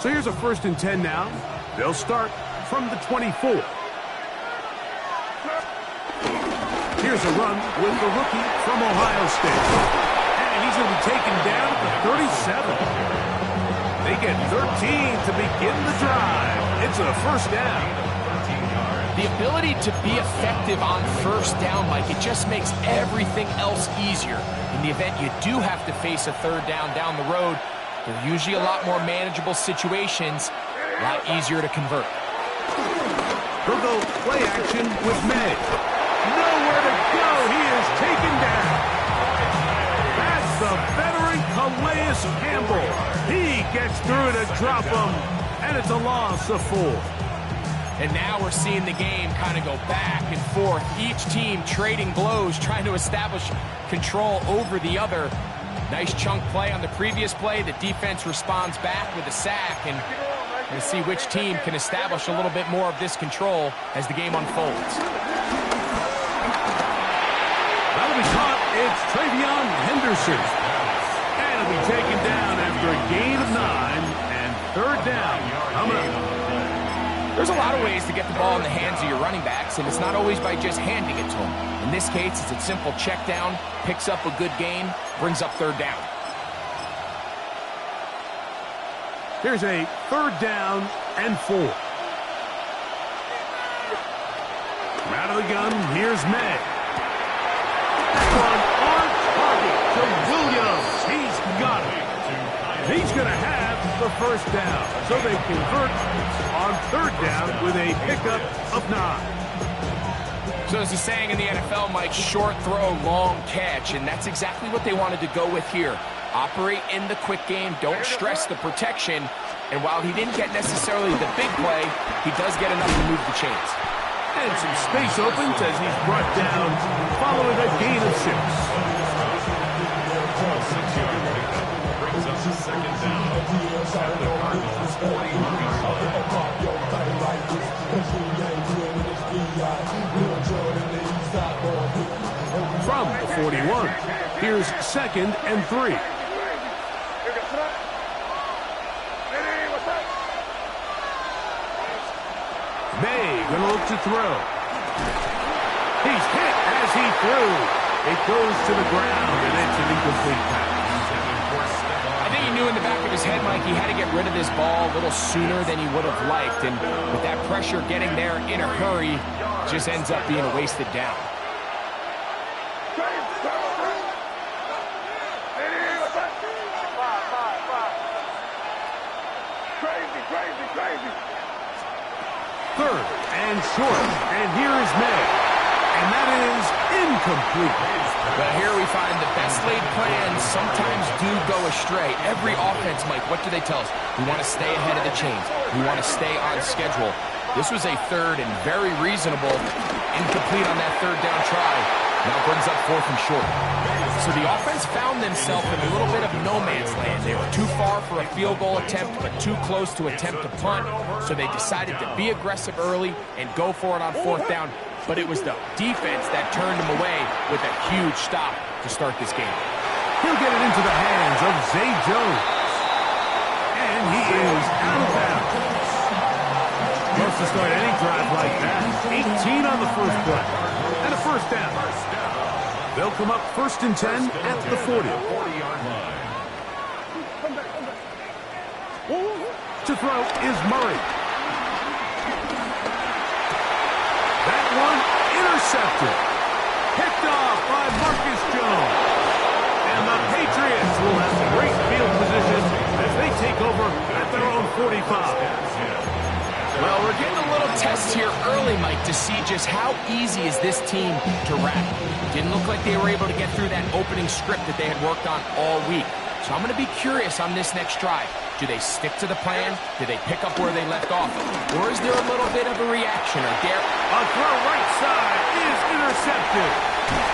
So here's a 1st and 10 now. They'll start from the 24. Here's a run with the rookie from Ohio State. And he's going to be taken down at the 37. They get 13 to begin the drive. It's a 1st down. The ability to be effective on 1st down, Mike, it just makes everything else easier. In the event you do have to face a 3rd down the road, they're usually a lot more manageable situations, a lot easier to convert. They'll go play action with May. Nowhere to go. He is taken down. That's the veteran Calais Campbell. He gets through to drop him, and it's a loss of 4. And now we're seeing the game kind of go back and forth. Each team trading blows, trying to establish control over the other. Nice chunk play on the previous play. The defense responds back with a sack, and we'll see which team can establish a little bit more of this control as the game unfolds. That'll be caught. It's Travion Henderson. And it'll be taken down after a gain of 9 and 3rd down. Coming up. There's a lot of ways to get the ball in the hands of your running backs, and it's not always by just handing it to them. In this case, it's a simple check down, picks up a good gain, brings up 3rd down. Here's a 3rd down and 4. From out of the gun, here's May. One on target to Williams. He's got it. He's going to have the 1st down. So they convert on 3rd down with a pickup of 9. So there's a saying in the NFL, Mike, short throw, long catch, and that's exactly what they wanted to go with here. Operate in the quick game, don't stress the protection, and while he didn't get necessarily the big play, he does get enough to move the chains. And some space opens as he's brought down following a gain of 6. Brings us a 2nd down at the Cardinals 40. From the 41, here's 2nd and 3. May gonna look to throw. He's hit as he threw. It goes to the ground, and it's an incomplete pass. I think he knew in the back of his head, Mike, he had to get rid of this ball a little sooner than he would have liked, and with that pressure getting there in a hurry, just ends up being a wasted down. Third and short, and here is May, and that is incomplete. But here we find the best laid plans sometimes do go astray. Every offense, Mike, what do they tell us? We want to stay ahead of the chains. We want to stay on schedule. This was a 3rd and very reasonable, incomplete on that 3rd down try. Now brings up 4th and short. So the offense found themselves in a little bit of no man's land. They were too far for a field goal attempt, but too close to attempt a punt. So they decided to be aggressive early and go for it on 4th down. But it was the defense that turned them away with a huge stop to start this game. He'll get it into the hands of Zay Jones. And he is out of bounds. Close to start any drive like that. 18 on the first play. And a 1st down. They'll come up 1st and 10 at the 40. To throw is Murray. That one intercepted. Picked off by Marcus Jones. And the Patriots will have great field position as they take over at their own 45. Well, we're getting a little test here early, Mike, to see just how easy is this team to rattle. Didn't look like they were able to get through that opening script that they had worked on all week. So I'm going to be curious on this next drive. Do they stick to the plan? Do they pick up where they left off? Or is there a little bit of a reaction or dare? A throw right side is intercepted.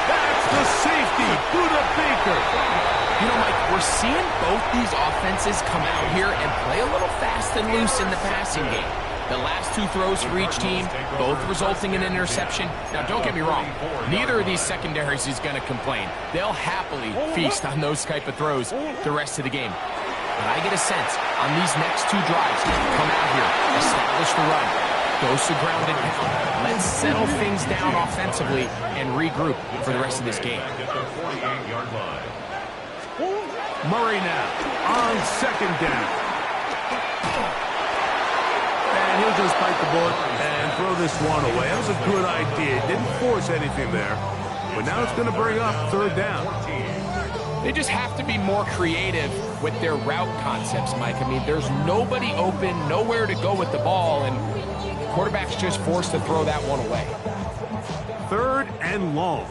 That's the safety, Budda Baker. You know, Mike, we're seeing both these offenses come out here and play a little fast and loose in the passing game. The last 2 throws for each team, both resulting in an interception. Now, don't get me wrong. Neither of these secondaries is going to complain. They'll happily feast on those type of throws the rest of the game. But I get a sense on these next two drives, come out here, establish the run, go to ground and pound. Let's settle things down offensively and regroup for the rest of this game. Murray now on second down. And he'll just bite the bullet and throw this one away. That was a good idea. Didn't force anything there. But now it's going to bring up third down. They just have to be more creative with their route concepts, Mike. I mean, there's nobody open, nowhere to go with the ball, and quarterback's just forced to throw that one away. Third and long.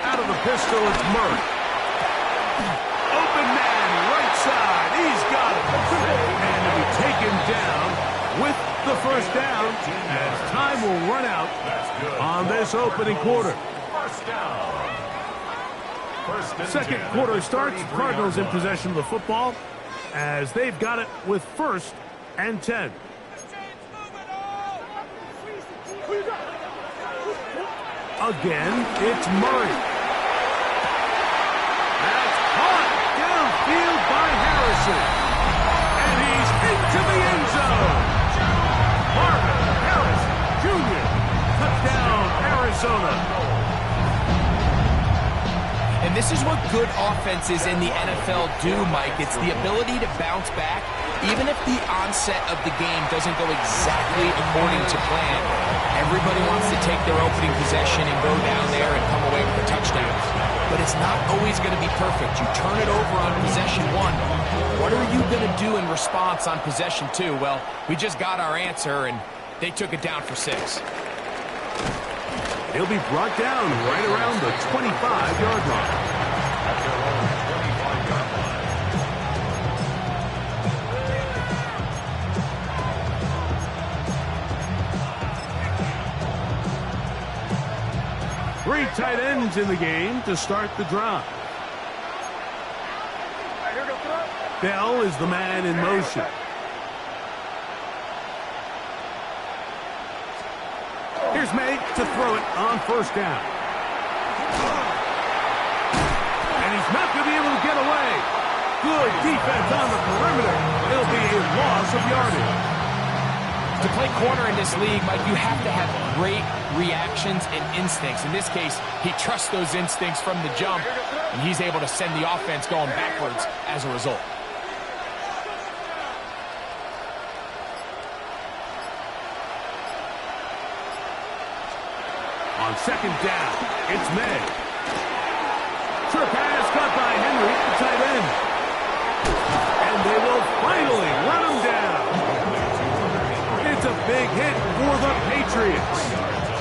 Out of the pistol, it's Murray. Open man, right side. He's got it. And to be taken down with the first down as time will run out on this opening quarter. Second quarter starts. Cardinals in possession of the football as they've got it with first and 10. Again, it's Murray. That's caught downfield by Harrison. And he's into the end zone. Marvin Harris Jr. Touchdown, Arizona. And this is what good offenses in the NFL do, Mike. It's the ability to bounce back, even if the onset of the game doesn't go exactly according to plan. Everybody wants to take their opening possession and go down there and come away with a touchdown. But it's not always going to be perfect. You turn it over on possession one. What are you going to do in response on possession two? Well, we just got our answer, and they took it down for 6. He'll be brought down right around the 25-yard line. Three tight ends in the game to start the drive. Bell is the man in motion. Here's May to throw it on first down. And he's not going to be able to get away. Good defense on the perimeter. It'll be a loss of yardage. To play corner in this league, Mike, you have to have great reactions and instincts. In this case, he trusts those instincts from the jump, and he's able to send the offense going backwards as a result. On second down, it's May. Sure pass caught by Henry, the tight end. And they will finally let him down. It's a big hit for the Patriots.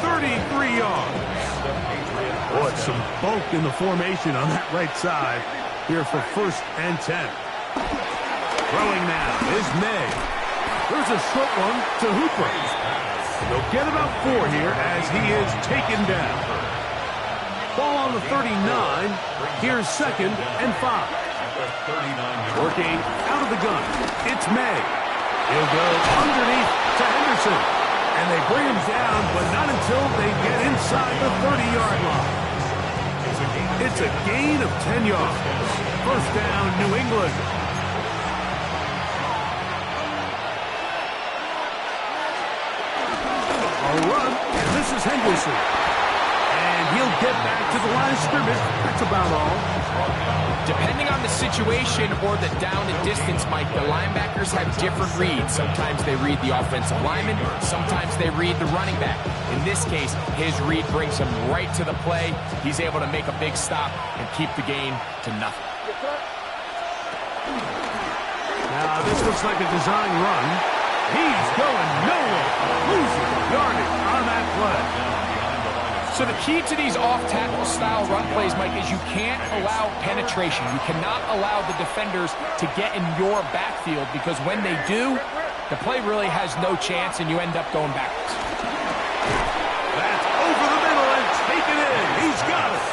33 yards. Boy, some bulk in the formation on that right side here for first and 10. Throwing now is May. There's a short one to Hooper. They'll get about 4 here as he is taken down. Ball on the 39. Here's second and 5. Working out of the gun. It's May. He'll go underneath to Henderson. And they bring him down, but not until they get inside the 30-yard line. It's a gain of 10 yards. First down, New England. A run, and this is Henderson. And he'll get back to the line of scrimmage. That's about all. Depending on the situation or the down and distance, Mike, the linebackers have different reads. Sometimes they read the offensive lineman. Sometimes they read the running back. In this case, his read brings him right to the play. He's able to make a big stop and keep the gain to nothing. Now, this looks like a design run. He's going nowhere. Losing yardage on that play. So the key to these off-tackle style run plays, Mike, is you can't allow penetration. You cannot allow the defenders to get in your backfield, because when they do, the play really has no chance and you end up going backwards. That's over the middle and taken in. He's got it.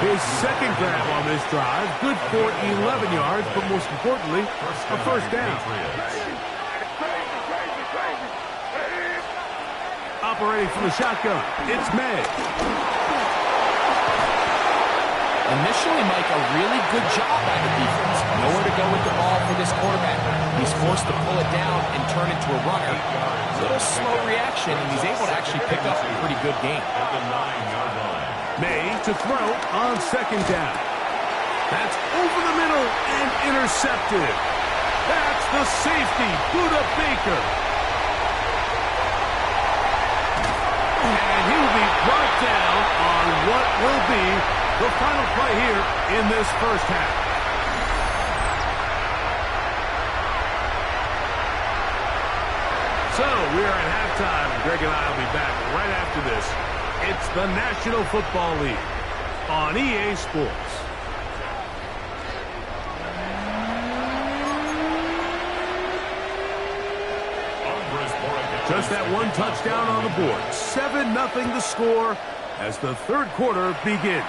His second grab on this drive, good for 11 yards, but most importantly, a first down. Operating from the shotgun, it's May. Initially, Mike, a really good job by the defense. Nowhere to go with the ball for this quarterback. He's forced to pull it down and turn into a runner. A little slow reaction, and he's able to actually pick up a pretty good game. At the 9-yard line. May to throw on second down. That's over the middle and intercepted. That's the safety, Budda Baker. And he will be brought down on what will be the final play here in this first half. So we are at halftime. Greg and I will be back right after this. It's the National Football League on EA Sports. Just that one touchdown on the board. 7-0 the score as the third quarter begins.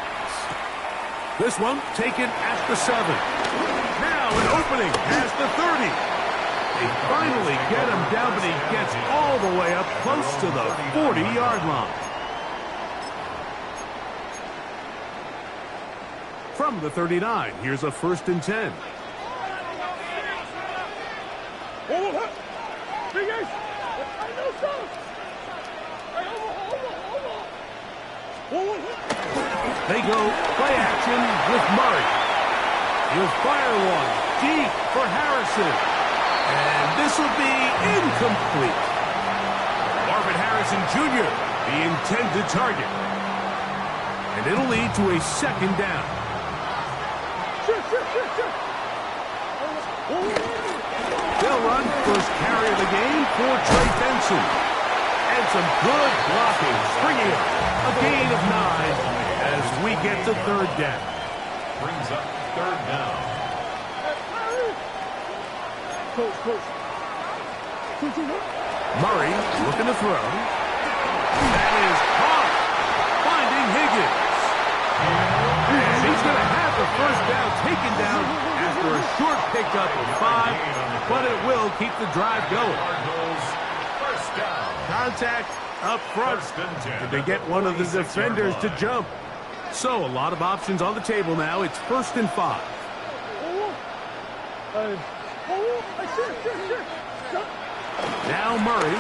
This one taken at the 7. Now an opening as the 30. They finally get him down, but he gets all the way up close to the 40-yard line. From the 39, here's a 1st and 10. They go play action with Murray. He'll fire one deep for Harrison. And this will be incomplete. Marvin Harrison Jr., the intended target. And it'll lead to a 2nd down. They'll run first carry of the game for Trey Benson. And some good blocking, bringing up a gain of 9 as we get to 3rd down. Brings up 3rd down. Murray looking to throw. That is caught. Finding Higgins. And he's going to have the 1st down taken down after a short pickup of 5, but it will keep the drive going. Cardinals, 1st down. Contact up front. Did they get one of the defenders to jump? So a lot of options on the table now. It's 1st and 5. Now Murray.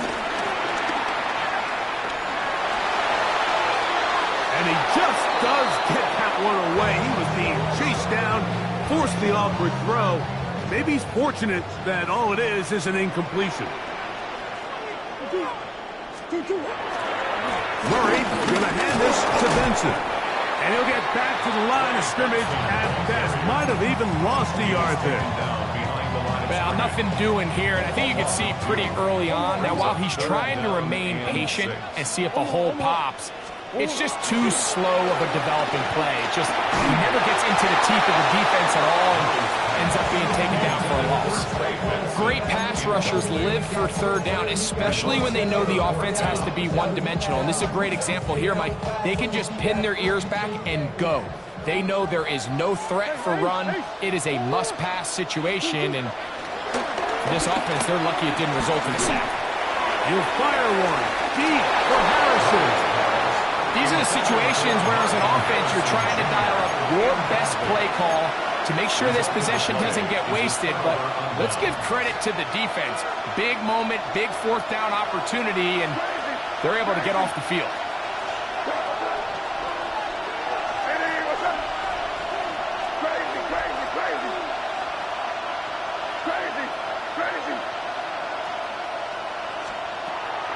And he just does get that one away. He was being chased down, forced the awkward throw. Maybe he's fortunate that all it is an incompletion. Murray going to hand this to Benson. And he'll get back to the line of scrimmage at best. Might have even lost a yard there. Well, nothing doing here, and I think you can see pretty early on that while he's trying to remain patient and see if a hole pops, it's just too slow of a developing play. He never gets into the teeth of the defense at all and ends up being taken down for a loss. Great pass rushers live for 3rd down, especially when they know the offense has to be one-dimensional. And this is a great example here, Mike. They can just pin their ears back and go. They know there is no threat for run. It is a must-pass situation, and for this offense, they're lucky it didn't result in a sack. He'll fire one deep for Harrison. These are the situations where, as an offense, you're trying to dial up your best play call to make sure this possession doesn't get wasted. But let's give credit to the defense. Big moment, big 4th down opportunity, and they're able to get off the field.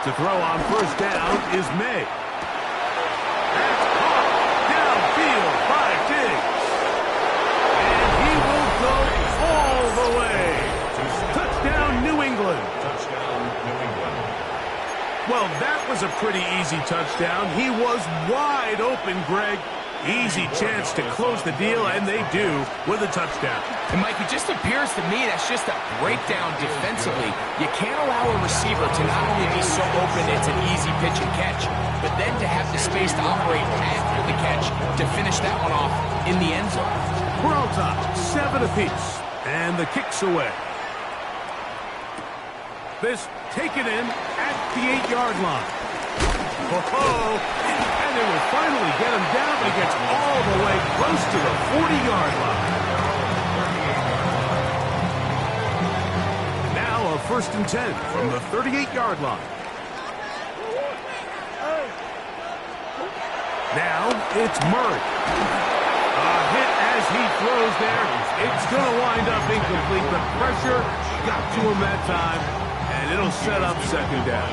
To throw on 1st down is May. That's caught downfield by Diggs. And he will go all the way. Touchdown, New England. Touchdown, New England. Well, that was a pretty easy touchdown. He was wide open, Greg. Easy chance to close the deal, and they do with a touchdown. And, Mike, it just appears to me that's just a breakdown defensively. You can't allow a receiver to not only be so open it's an easy pitch and catch, but then to have the space to operate after the catch to finish that one off in the end zone. We're on top, 7 apiece, and the kick's away. This taken in at the 8-yard line. Oh, and they will finally get him down, but he gets all the way close to the 40-yard line. Now a 1st and 10 from the 38-yard line. Now it's Murray. A hit as he throws there. It's going to wind up incomplete. The pressure got to him that time, and it'll set up 2nd down.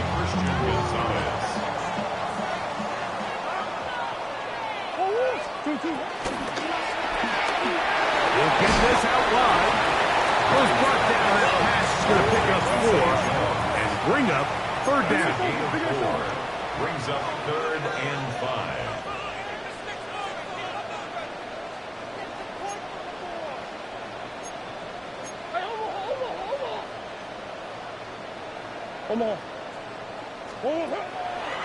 He'll get this out wide. Goes brought down. That pass is going to pick up 4 and bring up 3rd down. Brings up 3rd and 5.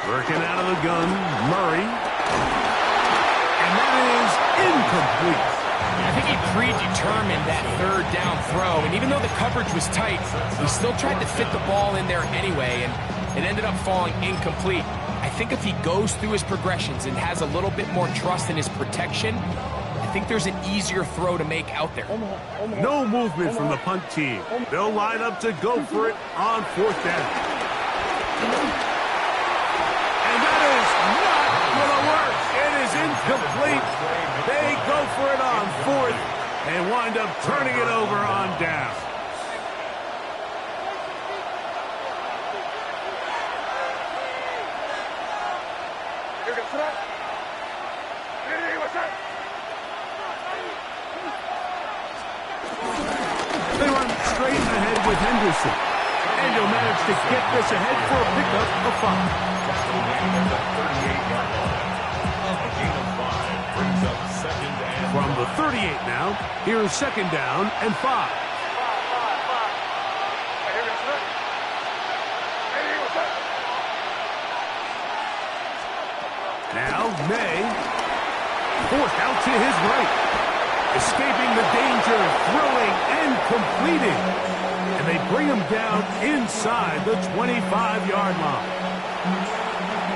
Working out of the gun, Murray. And that is incomplete. I think he predetermined that 3rd down throw, and even though the coverage was tight, he still tried to fit the ball in there anyway, and it ended up falling incomplete. I think if he goes through his progressions and has a little bit more trust in his protection, I think there's an easier throw to make out there. No movement from the punt team. They'll line up to go for it on 4th down. And that is not going to work. It is incomplete. They go for it on 4th and wind up turning it over on down. They run straight ahead with Henderson. And he'll manage to get this ahead for a pickup of 5. From the 38 now, here's 2nd down and 5. Now May, forced out to his right. Escaping the danger, throwing and completing. And they bring him down inside the 25-yard line.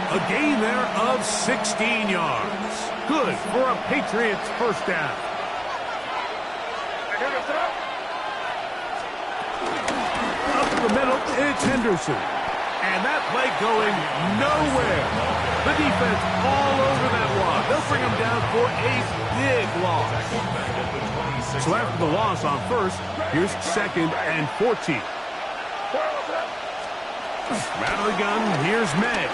A gain there of 16 yards. Good for a Patriots 1st down. Up the middle, it's Henderson. And that play going nowhere. The defense all over that one. They'll bring him down for a big loss. So after the loss on 1st, here's 2nd and 14. Out of the gun, here's May.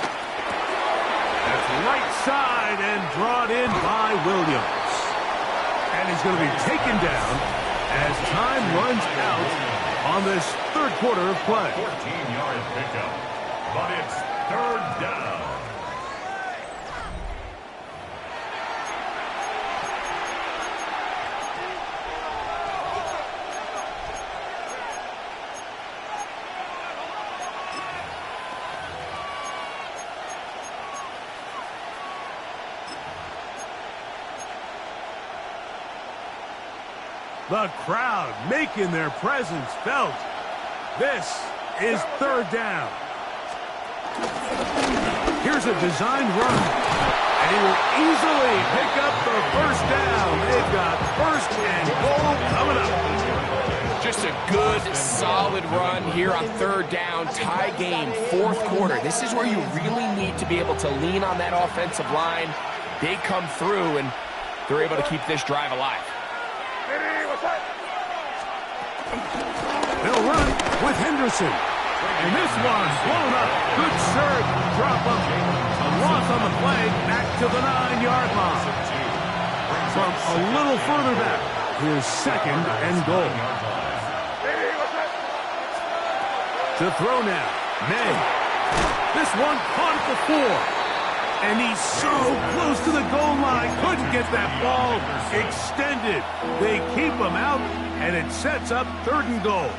That's right side and brought in by Williams. And he's going to be taken down as time runs out on this 3rd quarter of play. 14-yard pickup, but it's 3rd down. The crowd making their presence felt. This is 3rd down. Here's a design run. And he will easily pick up the 1st down. They've got 1st and goal coming up. Just a good, solid run here on 3rd down. Tie game, 4th quarter. This is where you really need to be able to lean on that offensive line. They come through, and they're able to keep this drive alive. They'll run with Henderson. And this one's blown up. Good serve. Drop up. A loss on the play. Back to the 9-yard line. From a little further back, here's 2nd and goal. To throw now. May. This one caught at the 4. And he's so close to the goal line. Couldn't get that ball extended. They keep him out, and it sets up 3rd and goal.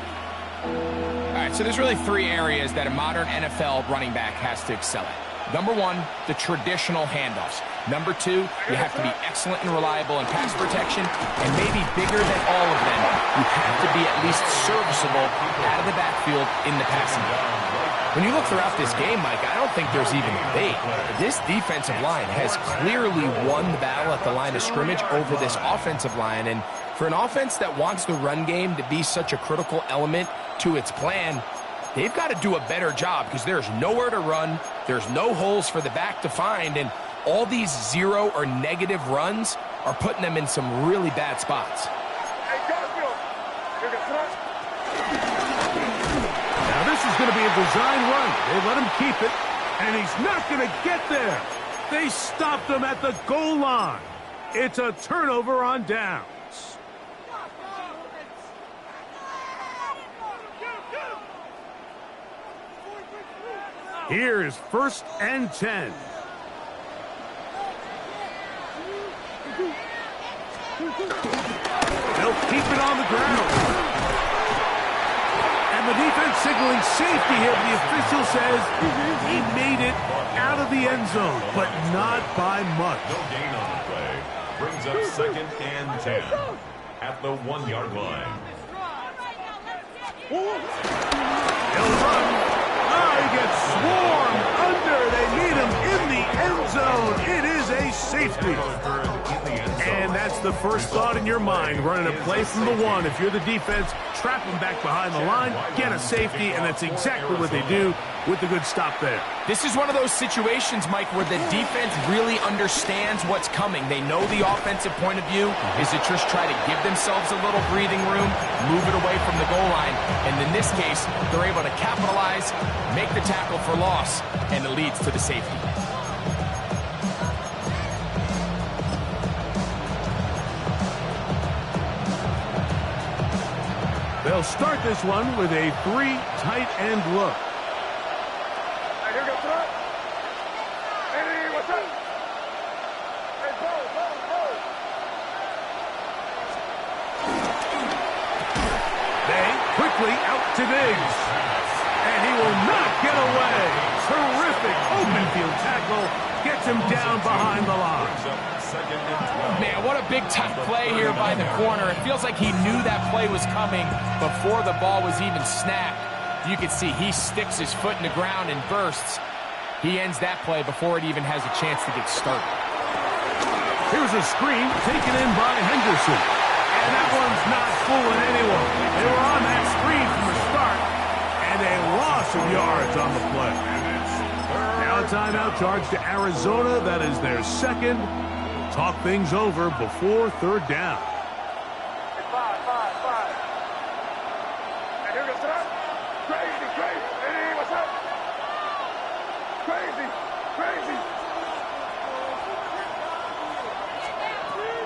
All right, so there's really 3 areas that a modern NFL running back has to excel at. Number one, the traditional handoffs. Number two, you have to be excellent and reliable in pass protection, and maybe bigger than all of them, you have to be at least serviceable out of the backfield in the passing game. When you look throughout this game, Mike, I don't think there's even a debate. This defensive line has clearly won the battle at the line of scrimmage over this offensive line, and for an offense that wants the run game to be such a critical element to its plan, they've got to do a better job because there's nowhere to run, there's no holes for the back to find, and all these zero or negative runs are putting them in some really bad spots. Now this is going to be a design run. They let him keep it, and he's not going to get there. They stopped him at the goal line. It's a turnover on downs. Here is 1st and 10. They'll keep it on the ground. And the defense signaling safety here. The official says he made it out of the end zone, but not by much. No gain on the play. Brings up 2nd and 10 at the 1-yard line. He'll run. He gets swarmed under. They need him in the end zone. It is a safety. And that's the first thought in your mind, running a play from the 1. If you're the defense, trap him back behind the line, get a safety, and that's exactly what they do with the good stop there. This is one of those situations, Mike, where the defense really understands what's coming. They know the offensive point of view is to just try to give themselves a little breathing room, move it away from the goal line, and in this case, they're able to capitalize, make the tackle for loss, and it leads to the safety. They'll start this one with a 3 tight end look. They quickly out to Diggs. And he will not get away. Terrific open field tackle. Gets him down behind the line. Man, what a big-time play here by the corner. It feels like he knew that play was coming before the ball was even snapped. You can see he sticks his foot in the ground and bursts. He ends that play before it even has a chance to get started. Here's a screen taken in by Henderson. And that one's not fooling anyone. They were on that screen from the start, and a loss of yards on the play. Now a timeout charge to Arizona. That is their 2nd. Talk things over before 3rd down.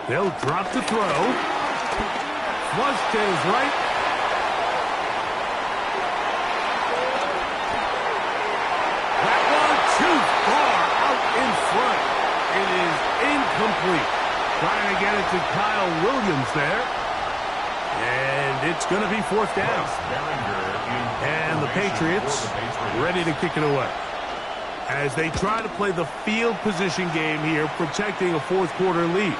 They'll drop the throw. Flush to his right. That one too far out in front. It is incomplete. Trying to get it to Kyle Williams there. And it's going to be 4th down. And the Patriots ready to kick it away. As they try to play the field position game here, protecting a 4th quarter lead.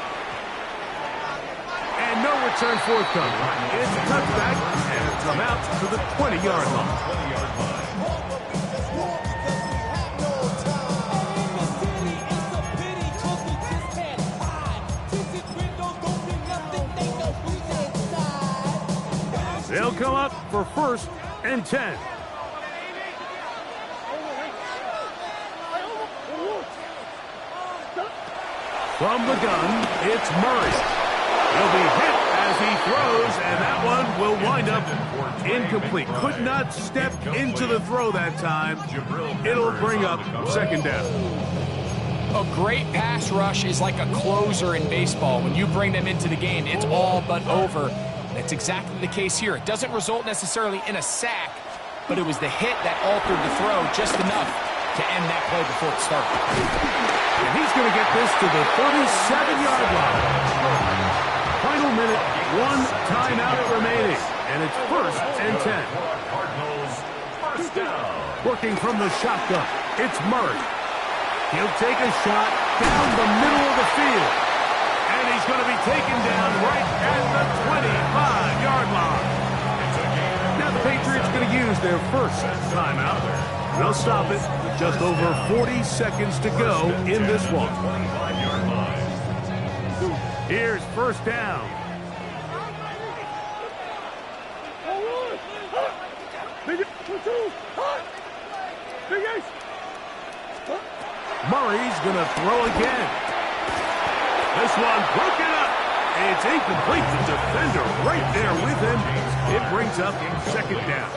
And no return forthcoming. It's a touchback, and it's come out to the 20-yard line. They'll come up for 1st and 10. From the gun, it's Murray. He'll be hit as he throws, and that one will wind up incomplete. Could not step into the throw that time. It'll bring up 2nd down. A great pass rush is like a closer in baseball. When you bring them into the game, it's all but over. That's exactly the case here. It doesn't result necessarily in a sack, but it was the hit that altered the throw just enough to end that play before it started. And he's going to get this to the 37-yard line. Final minute, 1 timeout remaining, and it's 1st and 10. Cardinals, 1st down. Working from the shotgun, it's Murray. He'll take a shot down the middle of the field. And he's going to be taken down right at the 25-yard line. Now the Patriots going to use their first timeout. They'll stop it with just over 40 seconds to go in this one. Here's first down. Murray's going to throw again. This one broken up. It's incomplete. The defender right there with him. It brings up second down.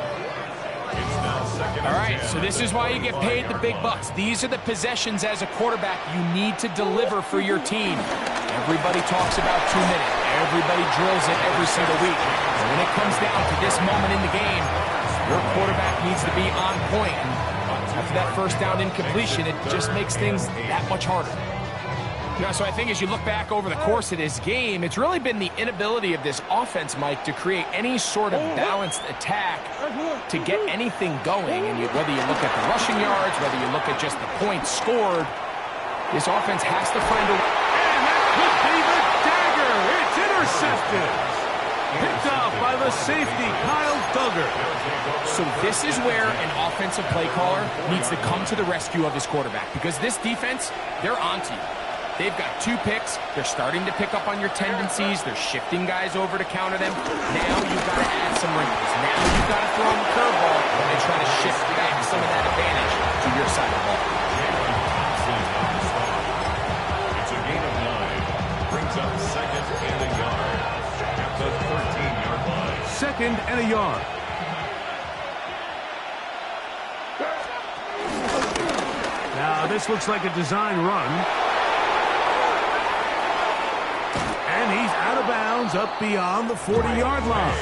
All right, so this is why you get paid the big bucks. These are the possessions as a quarterback you need to deliver for your team. Everybody talks about 2 minutes. Everybody drills it every single week. But when it comes down to this moment in the game, your quarterback needs to be on point. And after that first down incompletion, it just makes things that much harder. You know, so I think as you look back over the course of this game, it's really been the inability of this offense, Mike, to create any sort of balanced attack to get anything going. And whether you look at the rushing yards, whether you look at just the points scored, this offense has to find a... And that could be the dagger. It's intercepted. Picked off by the safety, Kyle Duggar. So this is where an offensive play caller needs to come to the rescue of his quarterback, because this defense, they're onto you. They've got 2 picks. They're starting to pick up on your tendencies. They're shifting guys over to counter them. Now you've got to add some wrinkles. Now you've got to throw them a curveball and try to shift back some of that advantage to your side of the ball. It's a gain of 9. Brings up second and a yard at the 13-yard line. Second and a yard. Now this looks like a design run. And he's out of bounds up beyond the 40-yard line.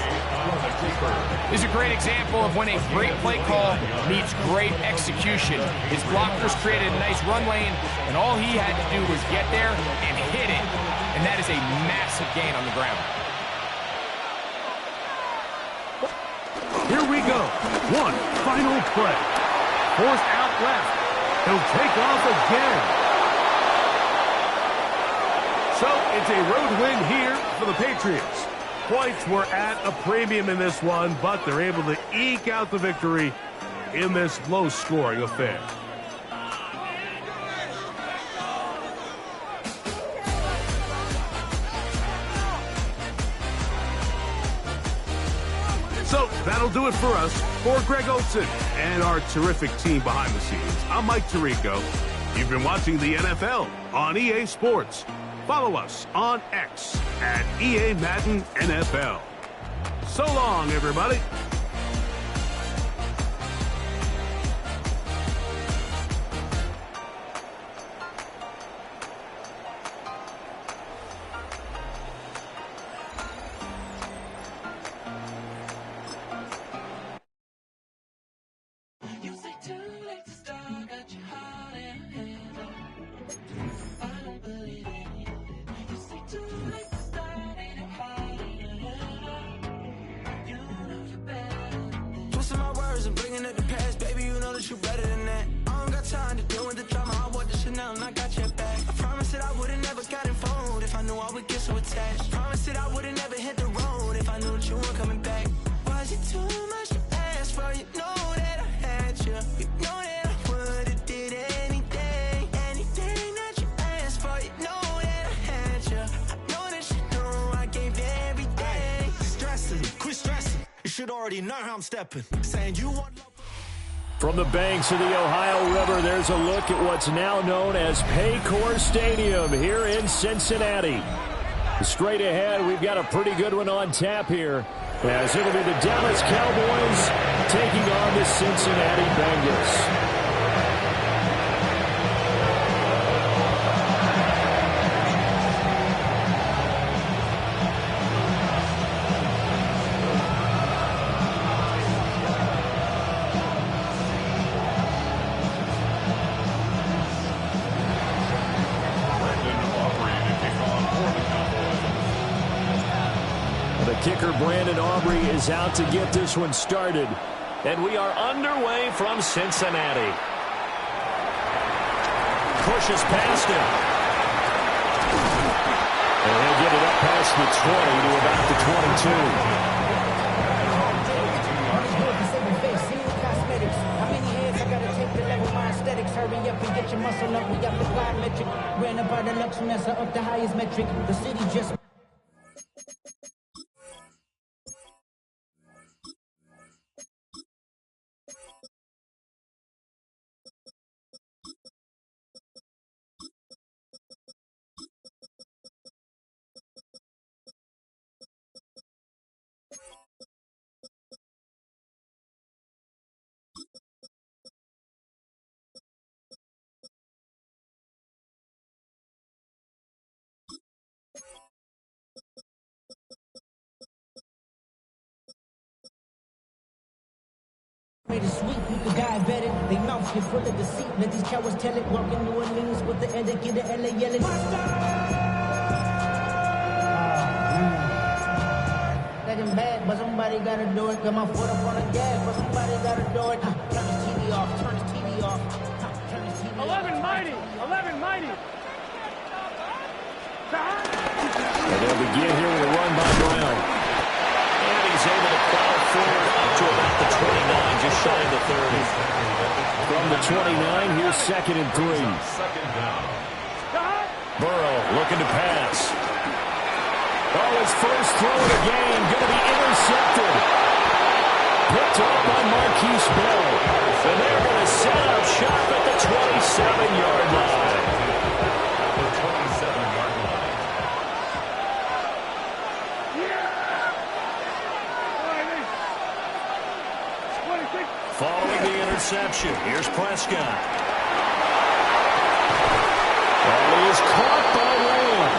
This is a great example of when a great play call meets great execution. His blockers created a nice run lane, and all he had to do was get there and hit it. And that is a massive gain on the ground. Here we go. One final play. Forced out left. He'll take off again. So it's a road win here for the Patriots. Points were at a premium in this one, but they're able to eke out the victory in this low-scoring affair. So that'll do it for us. For Greg Olsen and our terrific team behind the scenes, I'm Mike Tirico. You've been watching the NFL on EA Sports. Follow us on X at EA Madden NFL. So long, everybody. You better than that. I don't got time to deal with the drama. I want this shit now and I got your back. I promise that I would've never gotten phoned if I knew I would get so attached. I promise that I would've never hit the road if I knew that you weren't coming back. Was it too much to ask for? You know that I had you. You know that I would've did anything that you asked for. You know that I had you. I know that you know I gave everything. Stressing, quit stressing. You should already know how I'm stepping. Saying you want. From the banks of the Ohio River, there's a look at what's now known as Paycor Stadium here in Cincinnati. Straight ahead, we've got a pretty good one on tap here, as it'll be the Dallas Cowboys taking on the Cincinnati Bengals. Kicker Brandon Aubrey is out to get this one started. And we are underway from Cincinnati. pushes past him. And he'll get it up past the 20 to about the 22. Hurry up and get your muscle up. We got the plyometric. Ran up out the Lux Mesa up the highest metric. The city just... Made it sweet, you could diabetic. They mouths get full of deceit. Let these cowards tell it. Walk in New Orleans with the etiquette of LA yelling. That ain't bad, but somebody gotta do it. Got my foot up on the gas, but somebody gotta do it. Turn his TV off, turn his TV off. Turn his TV 11 mighty, 11 mighty. And they'll begin here with a run by Brown. And he's able to plow forward up to about the 29, just shy of the 30. From the 29, here's 2nd and 3. Second down. Burrow looking to pass. Oh, his first throw of the game, going to be intercepted. Picked up by Marquise Bell. And they're going to set up shop at the 27-yard line. The 27-yard line. Following the interception, here's Prescott. Ball is caught by Lamb.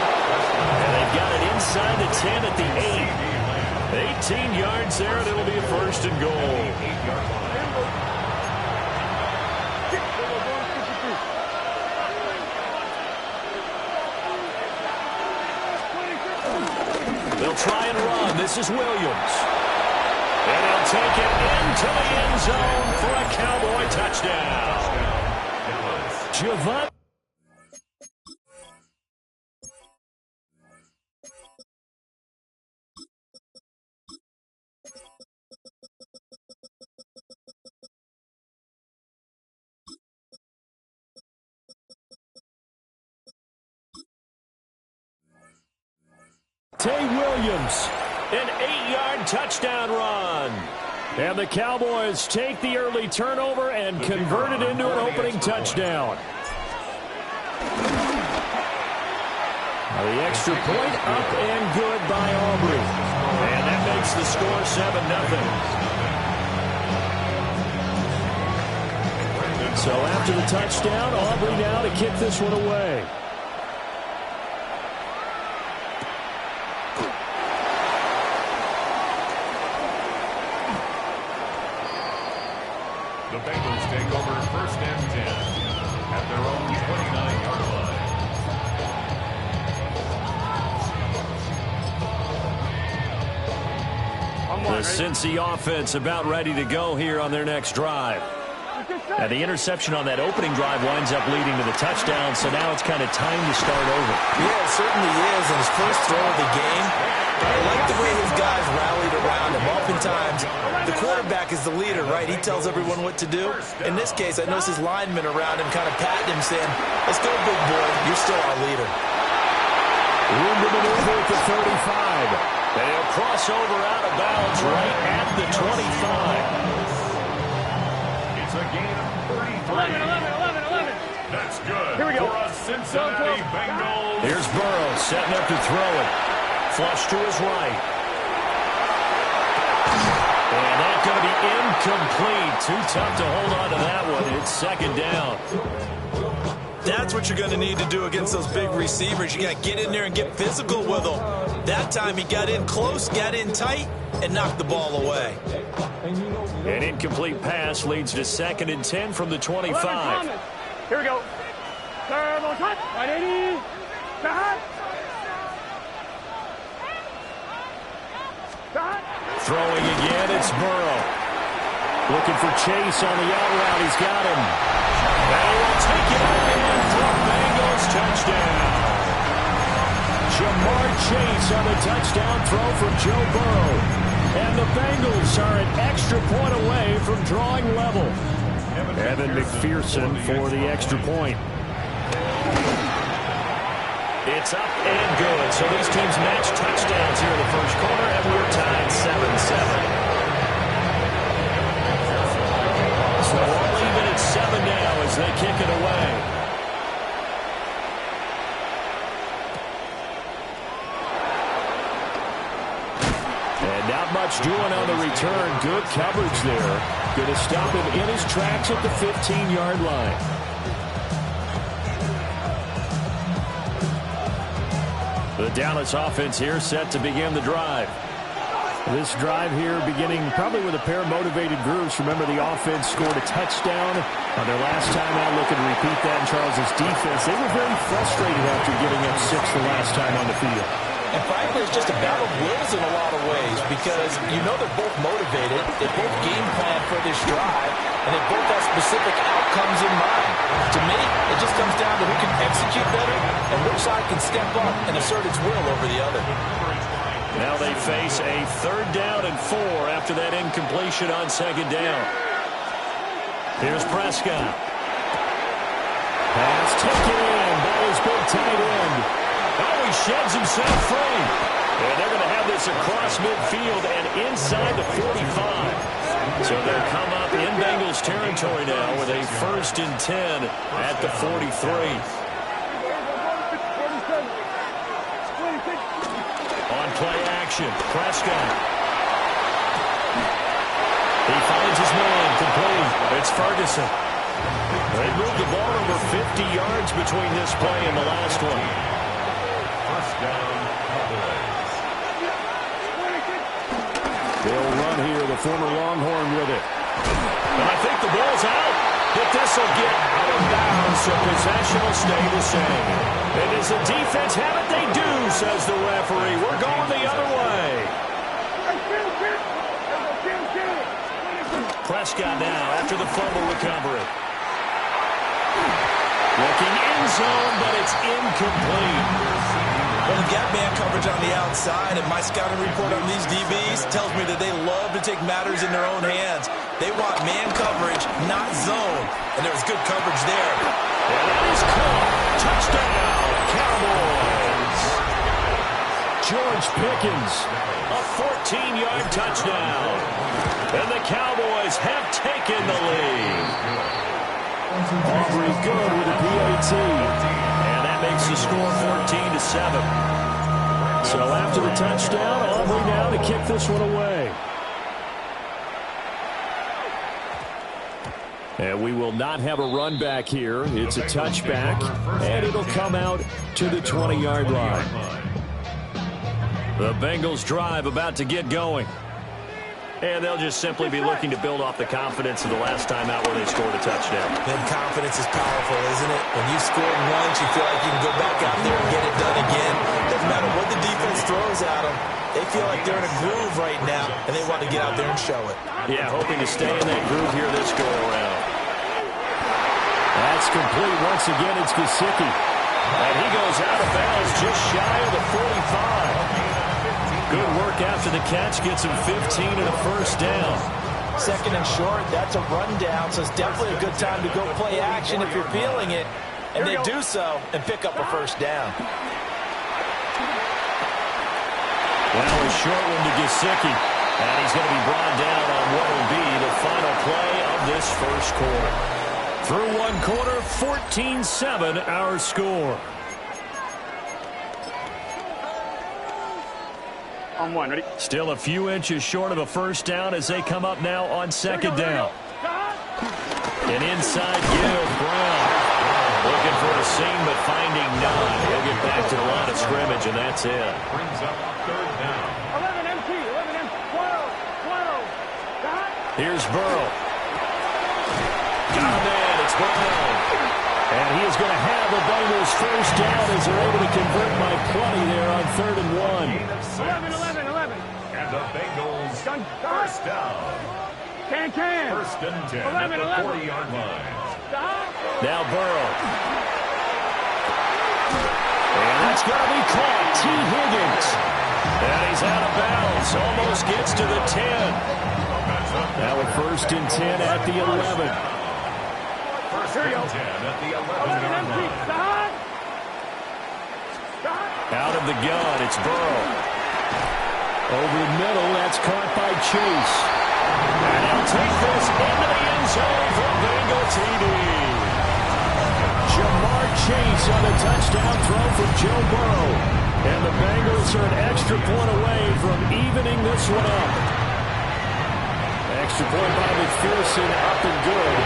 And they've got it inside the 10 at the 8. 18 yards there, and it'll be a 1st and goal. They'll try and run. This is Williams. And he'll take it into the end zone for a Cowboy touchdown. Javon. Tay Williams, an 8-yard touchdown run. And the Cowboys take the early turnover and convert it into an opening touchdown. Now the extra point up and good by Aubrey. And that makes the score 7-0. So after the touchdown, Aubrey now to kick this one away. The Bengals take over 1st and 10 at their own 29-yard line. The Cincy offense about ready to go here on their next drive. Now the interception on that opening drive winds up leading to the touchdown, so now it's kind of time to start over. Yeah, it certainly is. And his first throw of the game, I like the way his guys rallied around him. Oftentimes, the quarterback is the leader, right? He tells everyone what to do. In this case, I noticed his linemen around him kind of patting him, saying, "Let's go, big boy. You're still our leader." Room to maneuver at the 35. They'll cross over out of bounds right at the 25. It's a gain of 33. 11. That's good. Here we go. For a Cincinnati Bengals. Here's Burrow setting up to throw it. Flush to his right. And that's going to be incomplete. Too tough to hold on to that one. It's 2nd down. That's what you're going to need to do against those big receivers. You got to get in there and get physical with them. That time he got in close, got in tight, and knocked the ball away. An incomplete pass leads to 2nd and 10 from the 25. Here we go. Serve on top. Right 80. Throwing again, it's Burrow. Looking for Chase on the out route. He's got him. And he will take it and throw yards on the touchdown throw from Joe Burrow. And the Bengals are an extra point away from drawing level. Evan McPherson for the extra point. It's up and good. So these teams match touchdowns here in the first quarter, and we're tied 7-7. So all even at 7 now as they kick it away. And not much doing on the return. Good coverage there. Going to stop him in his tracks at the 15-yard line. The Dallas offense here set to begin the drive. This drive here beginning probably with a pair of motivated groups. Remember, the offense scored a touchdown on their last time out. Looking to repeat that in Charles' defense. They were very frustrated after giving up 6 the last time on the field. And frankly, it's just a battle of wills in a lot of ways because you know they're both motivated, they both game plan for this drive, and they both have specific outcomes in mind. To me, it just comes down to who can execute better and which side can step up and assert its will over the other. Now they face a 3rd down and 4 after that incompletion on 2nd down. Here's Prescott. Pass taken in by his big tight end. Oh, he sheds himself free. And they're going to have this across midfield and inside the 45. So they'll come up in Bengals territory now with a 1st and 10 at the 43. On play action, Prescott. He finds his man complete. It's Ferguson. They moved the ball over 50 yards between this play and the last one. They'll run here, the former Longhorn with it. And I think the ball's out, but this will get out of bounds, so possession will stay the same. And does the defense have it? They do, says the referee. We're going the other way. Prescott now after the fumble recovery. Looking in zone, but it's incomplete. Well, they've got man coverage on the outside, and my scouting report on these DBs tells me that they love to take matters in their own hands. They want man coverage, not zone, and there's good coverage there. And that is caught. Touchdown, Cowboys. George Pickens, a 14-yard touchdown. And the Cowboys have taken the lead. Aubrey good with a PAT. And that makes the score 14-7. So after the touchdown, Aubrey now to kick this one away. And we will not have a run back here. It's a touchback, and it'll come out to the 20-yard line. The Bengals drive about to get going. And they'll just simply be looking to build off the confidence of the last time out where they scored a touchdown. Then confidence is powerful, isn't it? When you scored once, you feel like you can go back out there and get it done again. Doesn't matter what the defense throws at them. They feel like they're in a groove right now, and they want to get out there and show it. Yeah, hoping to stay in that groove here this go-around. That's complete. Once again, it's Gesicki. And he goes out of bounds just shy of the 45. Good work after the catch. Gets him 15 and a first down. 2nd and short, that's a rundown, so it's definitely a good time to go play action if you're feeling it. And they do so and pick up a first down. Now a short one to Gesicki. And he's going to be brought down on what will be the final play of this first quarter. Through one quarter, 14-7 our score. On one, ready? Still a few inches short of a first down as they come up now on 2nd down. An inside give, Brown. Looking for a seam, but finding none. He'll get back to the line of scrimmage, and that's it. Brings up 3rd down. 11 MT, 11 MT, 12. Here's Burrow. Got a man, it's Brown. And he is going to have the Bengals first down as they're able to convert by plenty there on 3rd and 1. 11. And the Bengals first down. Can. 1st and 10 at the 40-yard line. Now Burrow. And that's going to be caught. T. Higgins And he's out of bounds. Almost gets to the 10. Now a 1st and 10 at the 11. 1st and 10 at the 11-yard line. Out of the gun, it's Burrow. Over the middle, that's caught by Chase. And he'll take this into the end zone for Bengal TD. Jamar Chase on a touchdown throw from Joe Burrow. And the Bengals are an extra point away from evening this one up. Extra point by McPherson, up and good.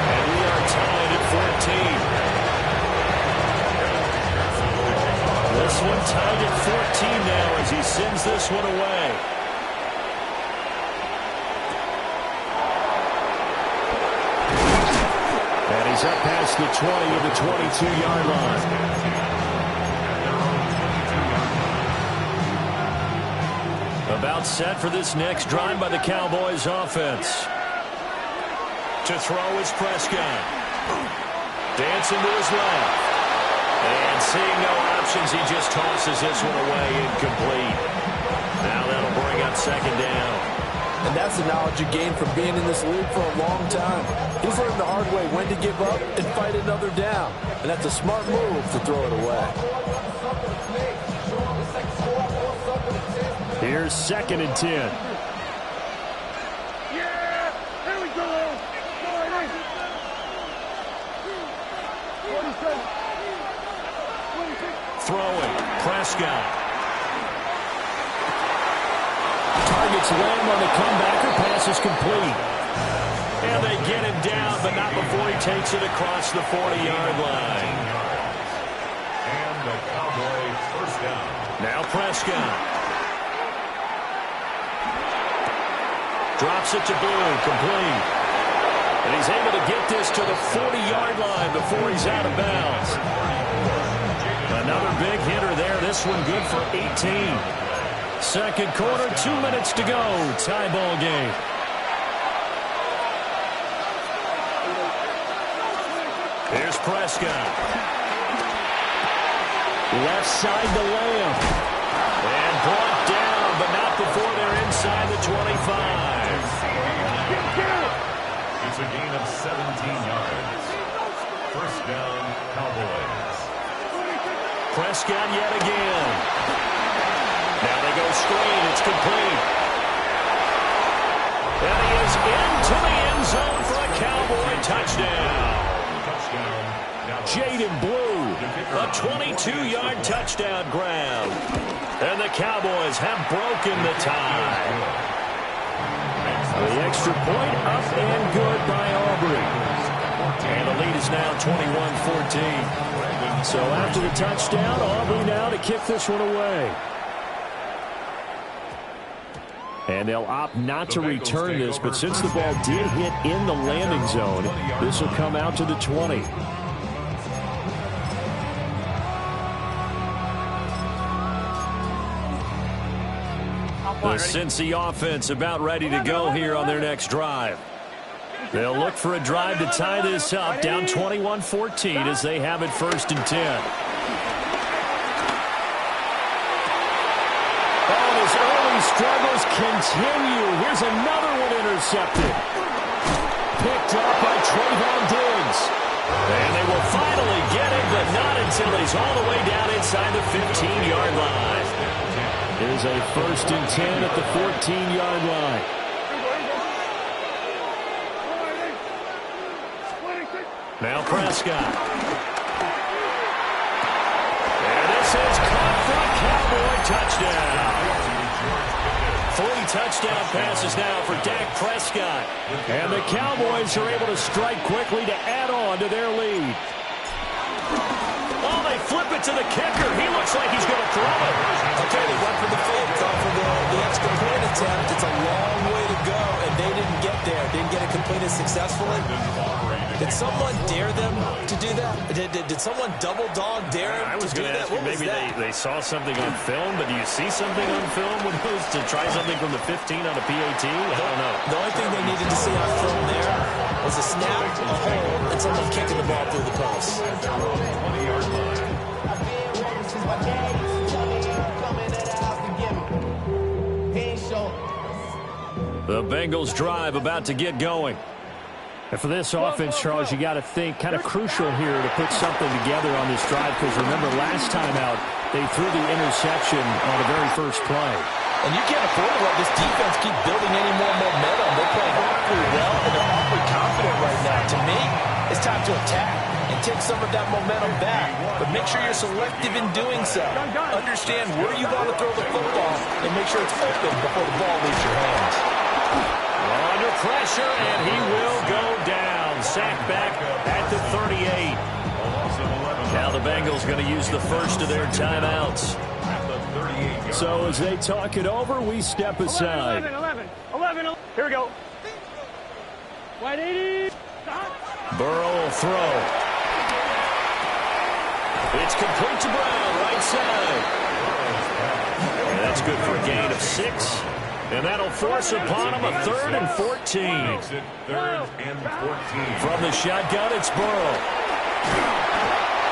And we are tied at 14. This one tied at 14 now as he sends this one away. And he's up past the 20 of the 22-yard line. About set for this next drive by the Cowboys offense. To throw is Prescott. Dancing to his left. And seeing no options, he just tosses this one away incomplete. Now that'll bring up 2nd down. And that's the knowledge you gain from being in this league for a long time. He's learned the hard way when to give up and fight another down. And that's a smart move to throw it away. Here's 2nd and 10. Yeah, here we go. Throwing, Prescott. Targets Lamb on the comeback. Her pass is complete. And they get him down, but not before he takes it across the 40-yard line. And the Cowboy 1st down. Now Prescott. Drops it to Boone, complete. And he's able to get this to the 40-yard line before he's out of bounds. Another big hitter there. This one good for 18. 2nd quarter, 2 minutes to go. Tie ball game. Here's Prescott. Left side to Lamb. And brought down, but not before they're inside the 25. It's a gain of 17 yards. 1st down, Cowboys. Prescott yet again. Now they go screen. It's complete. And he is into the end zone for a Cowboy touchdown. Jaden Blue, a 22-yard touchdown grab. And the Cowboys have broken the tie. The extra point up and good by Aubrey. And the lead is now 21-14. So after the touchdown, Aubrey now to kick this one away. And they'll opt not to return this, but since the ball did hit in the landing zone, this will come out to the 20. The Cincy offense about ready to go here on their next drive. They'll look for a drive to tie this up, down 21-14 as they have it 1st and 10. Oh, his early struggles continue. Here's another one intercepted. Picked up by Trayvon Diggs. And they will finally get it, but not until he's all the way down inside the 15-yard line. Here's a 1st and 10 at the 14-yard line. Now Prescott. And this is caught for a Cowboy touchdown. 3 touchdown passes now for Dak Prescott. And the Cowboys are able to strike quickly to add on to their lead. Oh, they flip it to the kicker. He looks like he's going to throw it. Okay, they went for the fake, gone for the extra point attempt. It's a long way to go, and they didn't get there. Didn't get it completed successfully. Did someone dare them to do that? Did someone double dog dare them I was to do going to that? ask you, maybe they saw something on film, but do you see something on film when it goes to try something from the 15 on a PAT? I don't know. The only thing they needed to see on film there was a snap, a hold, and someone kicking the ball through the post. 20-yard line. The Bengals drive about to get going. And for this offense, Charles, you got to think kind of crucial here to put something together on this drive, because remember last time out they threw the interception on the very first play. And you can't afford to let this defense keep building any more momentum. They're playing awfully well, and they're awfully confident right now. To me, it's time to attack and take some of that momentum back. But make sure you're selective in doing so. Understand where you want to throw the football and make sure it's open before the ball leaves your hands. Under pressure, and he will go down. Sacked back at the 38. Now the Bengals going to use the first of their timeouts. So as they talk it over, we step aside. 11. Here we go. Wide 80. Burrow will throw. It's complete to Brown, right side. And that's good for a gain of 6. And that'll force upon him a 3rd and 14. From the shotgun, it's Burrow.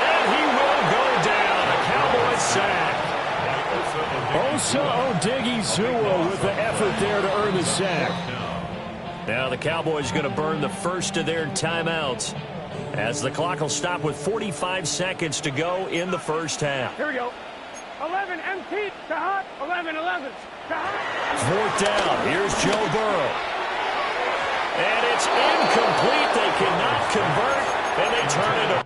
And he will go down. A Cowboys sack. Osa Odighizuwa with the effort there to earn the sack. Now the Cowboys going to burn the first of their timeouts as the clock will stop with 45 seconds to go in the first half. Here we go. 11 empty. Kahat. 11. Fourth down. Here's Joe Burrow. And it's incomplete. They cannot convert, and they turn it over.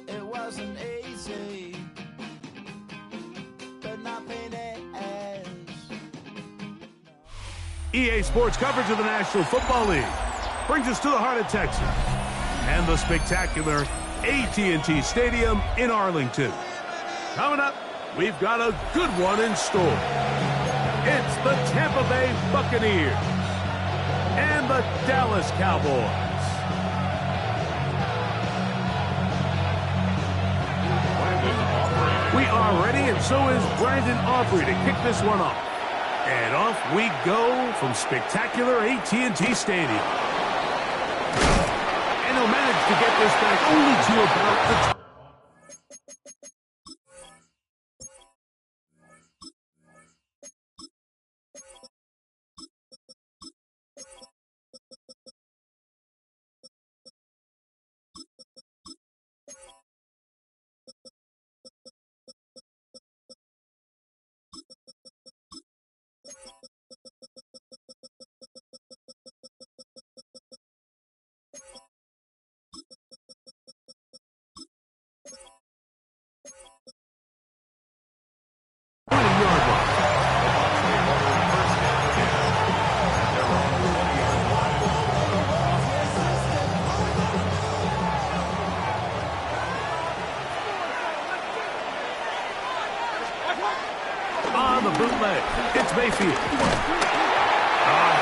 It wasn't easy, but nothing is. EA Sports coverage of the National Football League brings us to the heart of Texas and the spectacular AT&T Stadium in Arlington. Coming up, we've got a good one in store. It's the Tampa Bay Buccaneers and the Dallas Cowboys. We are ready, and so is Brandon Aubrey to kick this one off. And off we go from spectacular AT&T Stadium. And he'll manage to get this back only to about the on the bootleg. It's Mayfield. A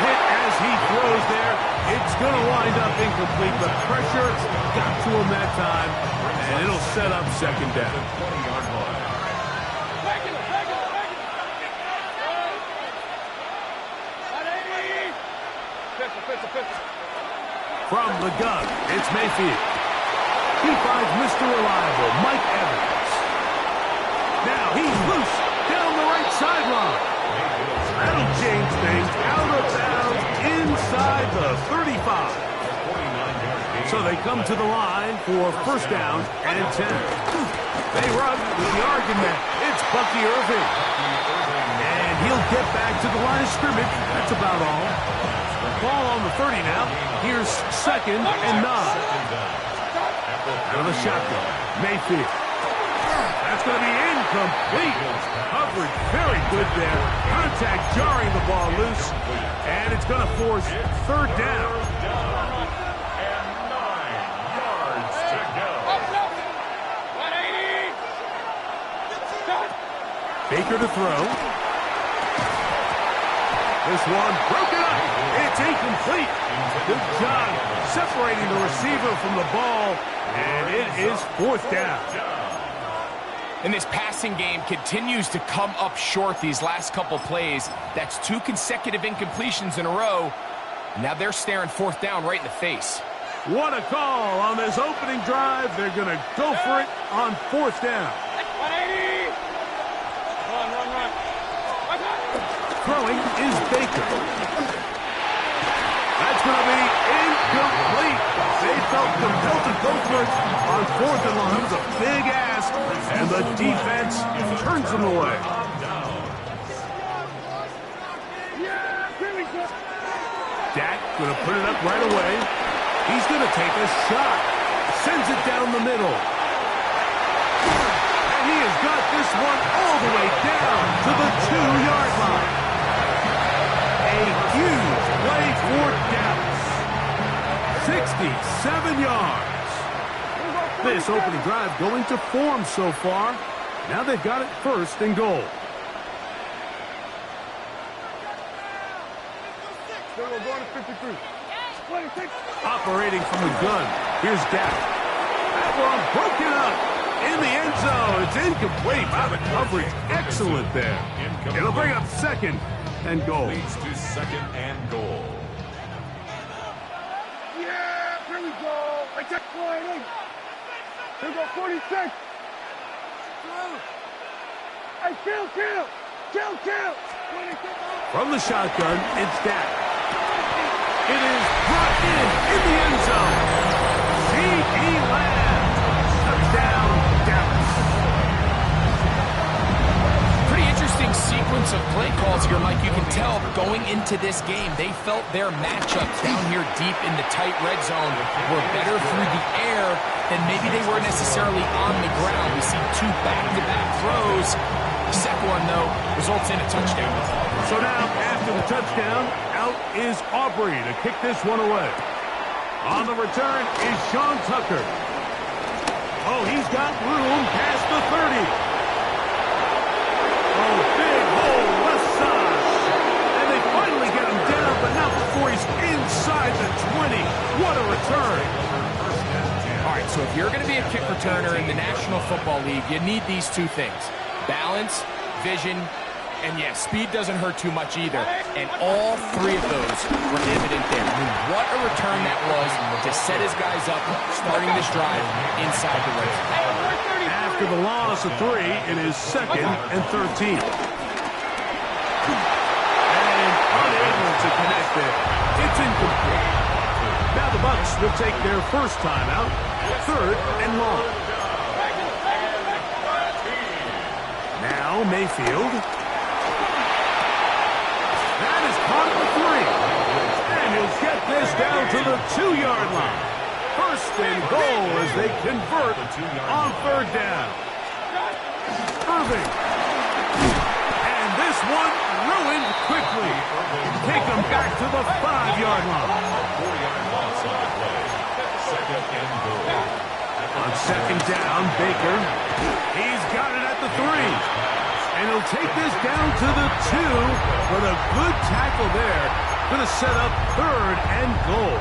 hit as he throws there. It's going to wind up incomplete. The pressure got to him that time, and it'll set up second down. From the gun, it's Mayfield. He finds Mr. Reliable, Mike Evans. Now he's loose down the right sideline. That'll change things. Out of bounds inside the 35. So they come to the line for first down and 10. They run with the argument. It's Bucky Irving. And he'll get back to the line of scrimmage. That's about all. Ball on the 30 now. Here's second and 9. Out of the shotgun. Mayfield. That's going to be incomplete. Incomplete. Coverage very good there. Contact jarring the ball loose. And it's going to force third down. And 9 yards to go. Baker to throw. This one broken up. It's incomplete. Good job separating the receiver from the ball. And it is fourth down. And this passing game continues to come up short these last couple plays. That's 2 consecutive incompletions in a row. Now they're staring fourth down right in the face. What a call on this opening drive. They're going to go for it on fourth down. 180. Run. Throwing is Baker. That's going to be incomplete. They felt compelled to go for it on fourth and long. It was a big ask, and the defense turns them away. Dak going to put it up right away. He's going to take a shot. Sends it down the middle. And he has got this one all the way down to the 2-yard line. A huge play for Dallas. 67 yards. This opening drive going to form so far. Now they've got it first and goal. Operating from the gun. Here's Dak. That one broken up in the end zone. It's incomplete. Wow, the coverage excellent there. It'll bring up second and goal. Leads to second and goal. Yeah, here we go. I check line. Here we go, 46. Hey, kill. From the shotgun, it's Dak. It is brought in the end zone. C.D. Lamb. Touchdown, Dallas. Pretty interesting sequence of play calls here, Mike. You can tell going into this game, they felt their matchups down here deep in the tight red zone were better through the air than maybe they were necessarily on the ground. We see 2 back-to-back throws. The second one, though, results in a touchdown. So now, after the touchdown, out is Aubrey to kick this one away. On the return is Sean Tucker. Oh, he's got room past the 30. Oh, big hole left side. And they finally get him down, but not before he's inside the 20. What a return. All right, so if you're going to be a kick returner in the National Football League, you need these 2 things. Balance, vision, and yes, speed doesn't hurt too much either. And all 3 of those were evident there. I mean, what a return that was to set his guys up, starting this drive inside the red zone. After the loss of 3, it is second and 13. And unable to connect it. It's incomplete. Now the Bucs will take their first time out, third and long. Now Mayfield. That is caught at the 3. And he'll get this down to the 2-yard line. First and goal as they convert on third down. Irving. And this one ruined quickly. Take them back to the 5-yard line. 4-yard loss on the play. Second and goal. On second down, Baker. He's got it at the 3. And he'll take this down to the 2 with a good tackle there. Going to set up third and goal.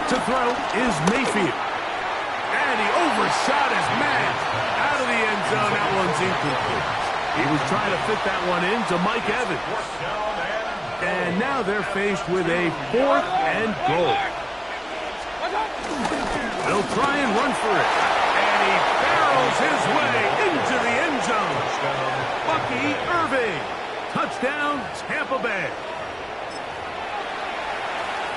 To throw is Mayfield. And he overshot his man out of the end zone. That one's incomplete. He was trying to fit that one in to Mike Evans. And now they're faced with a 4th and goal. They'll try and run for it. And he barrels his way into the end zone. Bucky Irving. Touchdown, Tampa Bay.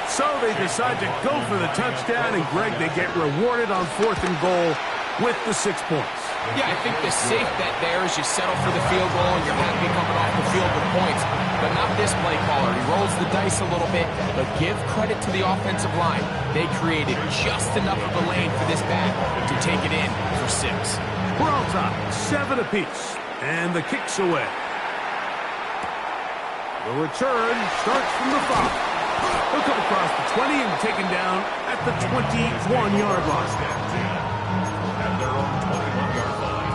So they decide to go for the touchdown, and Greg, they get rewarded on 4th and goal with the 6 points. Yeah, I think the safe bet there is you settle for the field goal and you're happy coming off the field with points. But not this play caller. He rolls the dice a little bit, but give credit to the offensive line. They created just enough of a lane for this back to take it in for 6. We're all tied, 7 apiece, and the kick's away. The return starts from the 5. He'll come across the 20 and taken down at the 21-yard line. At their own 21-yard line.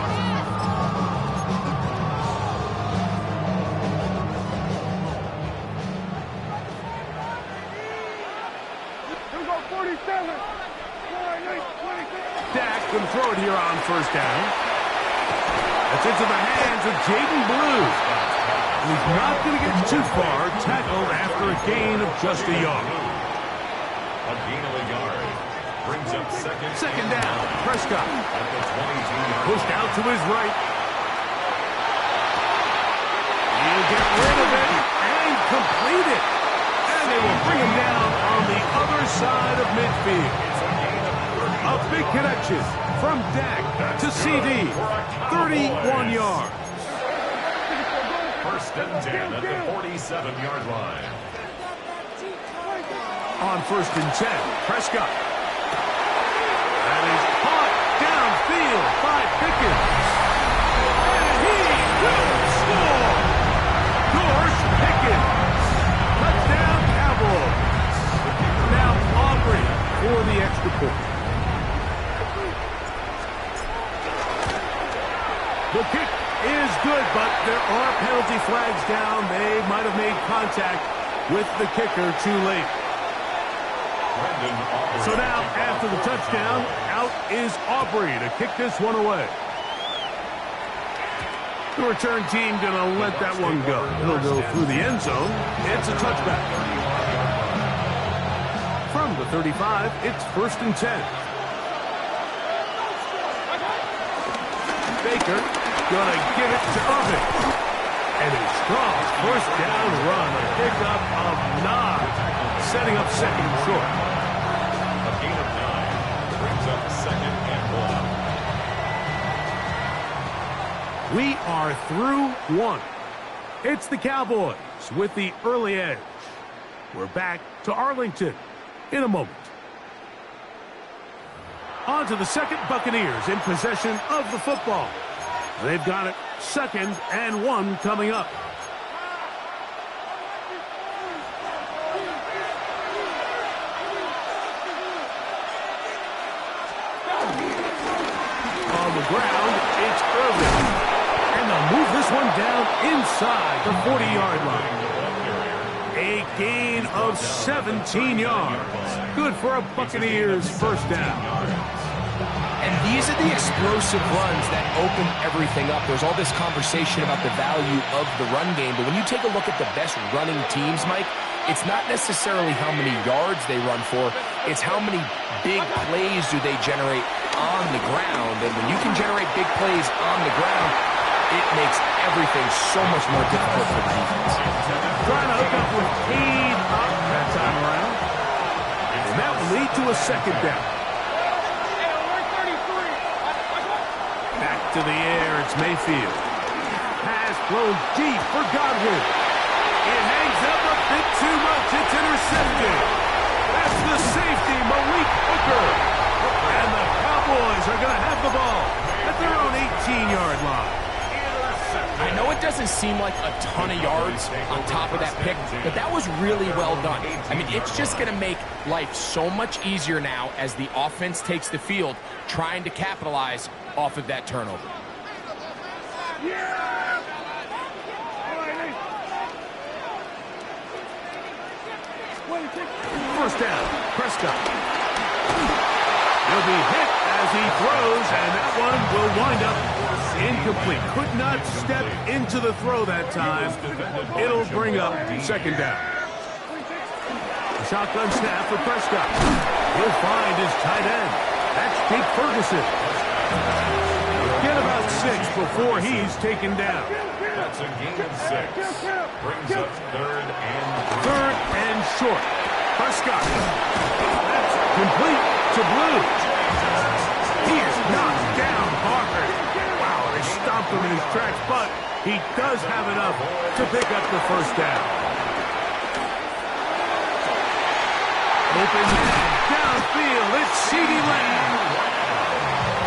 Here we go, 47. Dak can throw it here on first down. That's into the hands of Jaden Blue. He's not going to get too far, tackled after a gain of just a yard. A gain of a yard. Brings up second down, Prescott. At the 22-yard Pushed out to his right. He'll get rid of it and complete it. And they will bring him down on the other side of midfield. A big connection from Dak to CD. 31 yards. First and 10 at the 47-yard line. On first and 10, Prescott. And he's caught downfield by Pickens. And he will score. George Pickens. Touchdown Cowboys. Now Aubrey for the extra point. The kick is good, but there are penalty flags down. They might have made contact with the kicker too late. So now, after the touchdown, out is Aubrey to kick this one away. The return team going to let that one go. It'll go through the end zone. It's a touchback. From the 35, it's first and 10. Baker going to give it to Irving. And a strong first down run. A pickup of 9. Setting up second and short. A gain of 9. Brings up second and 1. We are through 1. It's the Cowboys with the early edge. We're back to Arlington in a moment. On to the second, Buccaneers in possession of the football. They've got it second and 1 coming up. On the ground, it's Irving. And they'll move this one down inside the 40-yard line. A gain of 17 yards. Good for a Buccaneers first down. And these are the explosive runs that open everything up. There's all this conversation about the value of the run game, but when you take a look at the best running teams, Mike, it's not necessarily how many yards they run for, it's how many big plays do they generate on the ground. And when you can generate big plays on the ground, it makes everything so much more difficult for the defense. Trying to hook up with Cade up that time around. And that will lead to a second down. Back to the air, it's Mayfield. Pass blown deep for Godwin. It hangs up a bit too much. It's intercepted. That's the safety, Malik Hooker. And the Cowboys are going to have the ball at their own 18-yard line. I know it doesn't seem like a ton of yards on top of that pick, but that was really well done. I mean, it's just going to make life so much easier now as the offense takes the field, trying to capitalize off of that turnover. First down, Prescott. He'll be hit as he throws, and that one will wind up incomplete. Could not step into the throw that time. It'll bring up second down. Shotgun snap for Prescott. He'll find his tight end. That's Jake Ferguson. Get about 6 before he's taken down. That's a gain of 6. Brings up third and short. Prescott. That's complete to Blue. He is knocked him in his tracks, but he does have enough to pick up the first down. Open man downfield. It's CeeDee Lamb.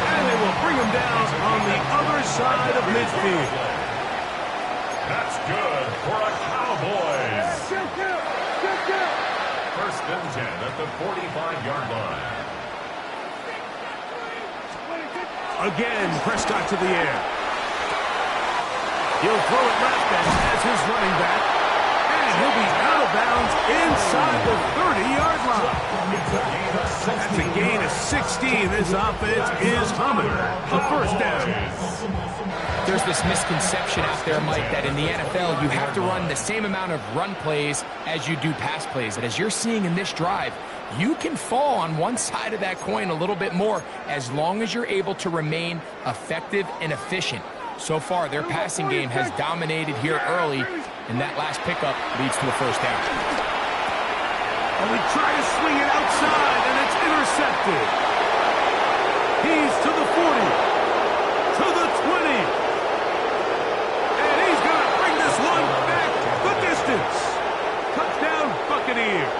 And they will bring him down on the other side of midfield. That's good for a Cowboys. First and 10 at the 45-yard line. Again, Prescott to the air. He'll throw it left and has his running back. And he'll be out of bounds inside the 30-yard line. That's a gain of 16. This offense is humming. A first down. There's this misconception out there, Mike, that in the NFL you have to run the same amount of run plays as you do pass plays. And as you're seeing in this drive, you can fall on one side of that coin a little bit more as long as you're able to remain effective and efficient. So far, their passing game has dominated here early, and that last pickup leads to a first down. And we try to swing it outside, and it's intercepted. He's to the 40, to the 20. And he's going to bring this one back the distance. Touchdown, Buccaneers.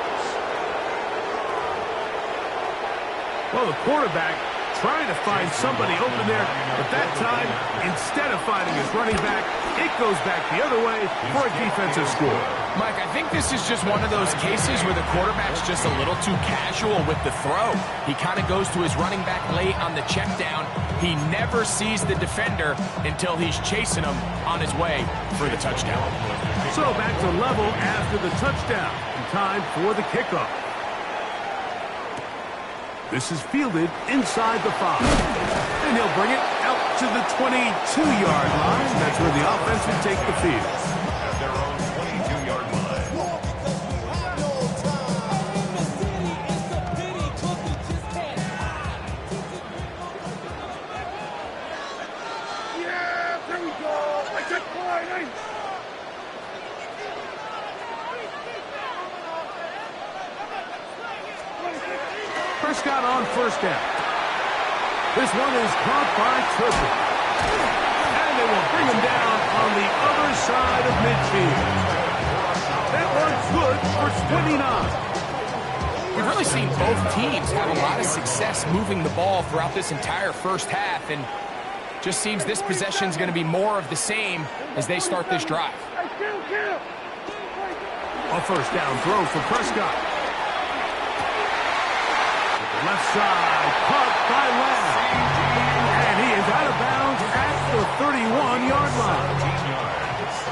Well, the quarterback trying to find somebody open there, but that time, instead of finding his running back, it goes back the other way for a defensive score. Mike, I think this is just one of those cases where the quarterback's just a little too casual with the throw. He kind of goes to his running back late on the check down. He never sees the defender until he's chasing him on his way for the touchdown. So back to level after the touchdown. And time for the kickoff. This is fielded inside the 5. And he'll bring it out to the 22-yard line. That's where the offense will take the field. At their own 22-yard line. Yeah, there we go. Like that line, Prescott on first down. This one is caught by Turpin. And they will bring him down on the other side of midfield. That one's good for 29. We've really seen both teams have a lot of success moving the ball throughout this entire first half, and just seems this possession is going to be more of the same as they start this drive. A first down throw for Prescott. Left side, caught by Lamb. And he is out of bounds at the 31-yard line.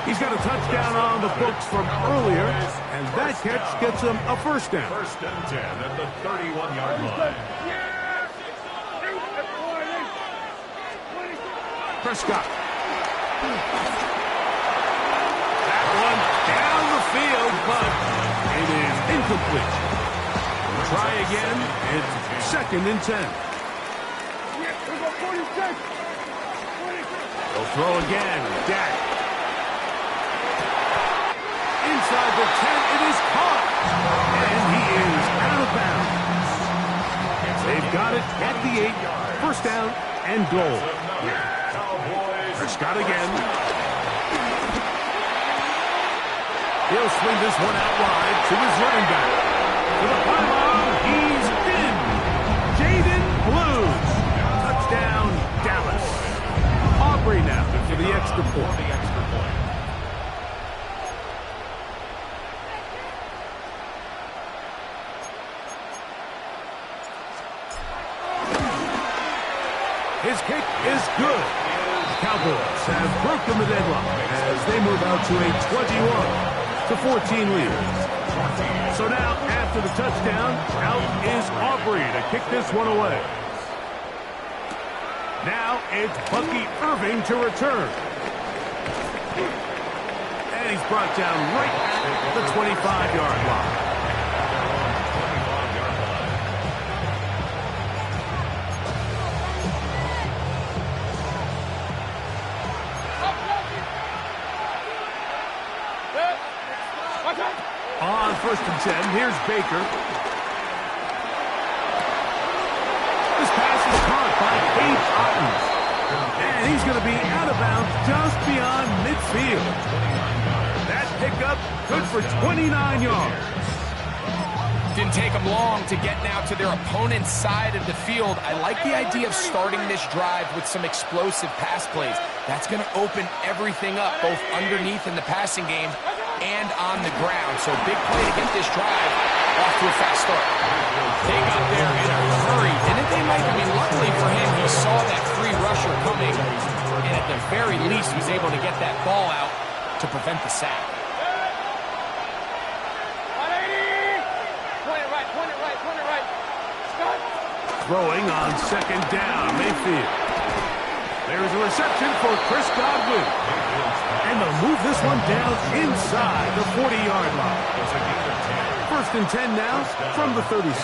He's got a touchdown on the books from earlier, and that catch gets him a first down. First and 10 at the 31-yard line. Prescott. That one down the field, but it is incomplete. Try again. It's second and 10. They'll throw again. Dak. Inside the 10, it is caught. And he is out of bounds. They've got it at the 8. First down and goal. Prescott again. He'll swing this one out wide to his running back. To the pylon, he's in. Jaden Blues. Touchdown, Dallas. Aubrey now for the extra point. His kick is good. The Cowboys have broken the deadlock as they move out to a 21-14 lead. So now, after the touchdown, out is Aubrey to kick this one away. Now it's Bucky Irving to return. And he's brought down right at the 25-yard line. On first and 10, here's Baker. This pass is caught by Paige Otten. And And he's going to be out of bounds just beyond midfield. That pickup good for 29 yards. Didn't take them long to get now to their opponent's side of the field. I like the idea of starting this drive with some explosive pass plays. That's going to open everything up, both underneath in the passing game and on the ground. So big play to get this drive off to a fast start. They got there in a hurry, didn't they, Mike? I mean, luckily for him, he saw that free rusher coming, and at the very least was able to get that ball out to prevent the sack. Throwing on second down, Mayfield. There's a reception for Chris Godwin. And they'll move this one down inside the 40-yard line. First and 10 now from the 36.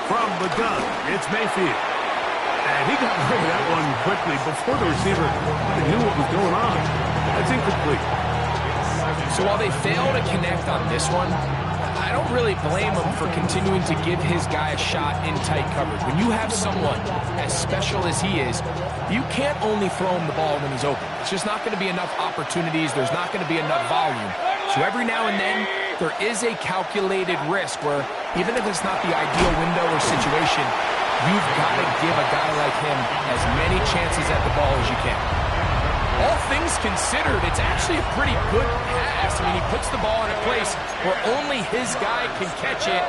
From the gun, it's Mayfield. And he got rid of that one quickly before the receiver even knew what was going on. That's incomplete. So while they fail to connect on this one, I don't really blame him for continuing to give his guy a shot in tight coverage. When you have someone as special as he is, you can't only throw him the ball when he's open. It's just not going to be enough opportunities. There's not going to be enough volume. So every now and then, there is a calculated risk where even if it's not the ideal window or situation, you've got to give a guy like him as many chances at the ball as you can. All things considered, it's actually a pretty good pass. I mean, he puts the ball in a place where only his guy can catch it.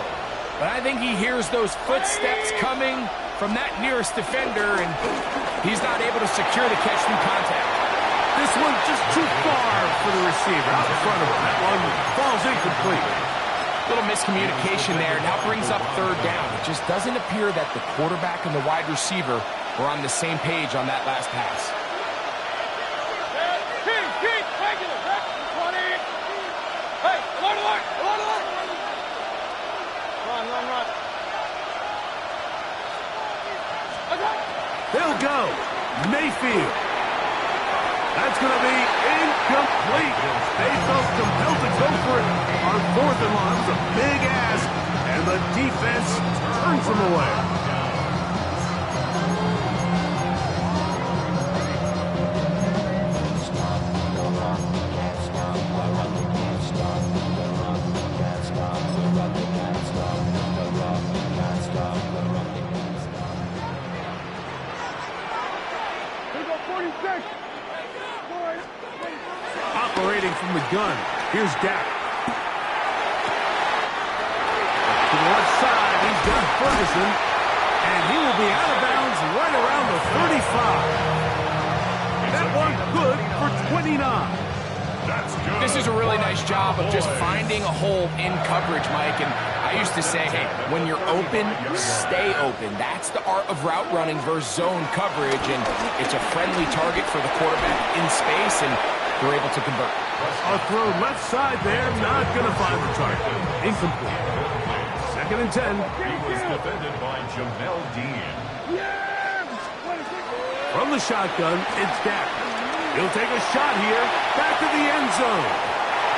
But I think he hears those footsteps coming from that nearest defender, and he's not able to secure the catch through contact. This one just too far for the receiver out in front of him. That one falls incomplete. Little miscommunication there. Now brings up third down. It just doesn't appear that the quarterback and the wide receiver were on the same page on that last pass. They'll go. Mayfield. That's going to be incomplete. They felt compelled to go for it on fourth and long. It was a big ask, and the defense turns them away. Operating from the gun, here's Dak. To the left side, he's got Ferguson, and he will be out of bounds right around the 35. That one good for 29. This is a really nice job of just finding a hole in coverage, Mike. And I used to say, hey, when you're open, stay open. That's the art of route running versus zone coverage. And it's a friendly target for the quarterback in space, and they're able to convert. A throw left side there, not going to find the target. Incomplete. Second and 10. He was defended by Jamel Dean. From the shotgun, it's Dak. He'll take a shot here, back to the end zone.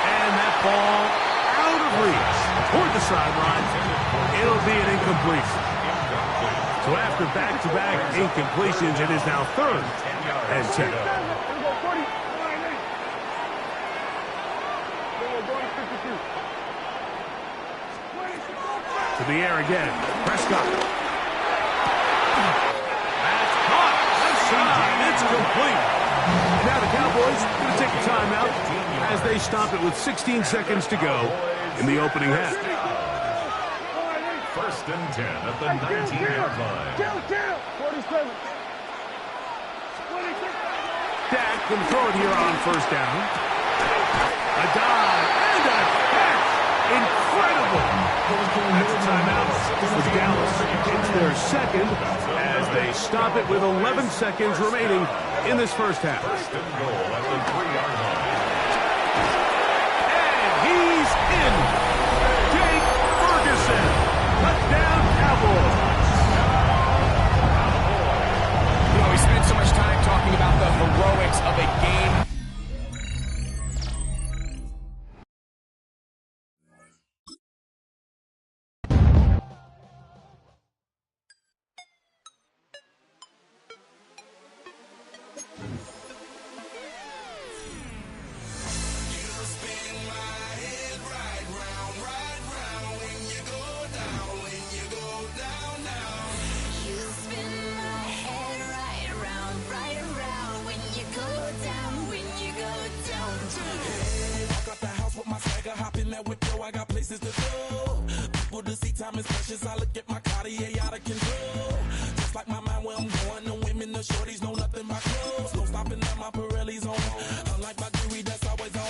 And that ball out of reach toward the sideline. It'll be an incompletion. So after back-to-back incompletions, it is now third and 10. To the air again. Prescott. That's caught. Left side. It's complete. Now the Cowboys going to take a timeout as they stop it with 16 seconds to go in the opening half. First and 10 at the 19-yard line. Dak can throw it here on first down. A dive and a catch. Incredible. That's a timeout for Dallas. It's their second as they stop it with 11 seconds remaining in this first half. First and goal at the 3-yard line. And he's in. Jake Ferguson. Touchdown, Cowboys. You know, we spent so much time talking about the heroics of a game Rocking that whip, yo, I got places to go. People to see, time is precious. I look at my Cartier out of control. Just like my mind where I'm going. The women, the shorties know nothing but clothes. No stopping at my Pirelli's on. Unlike my jewelry, that's always on.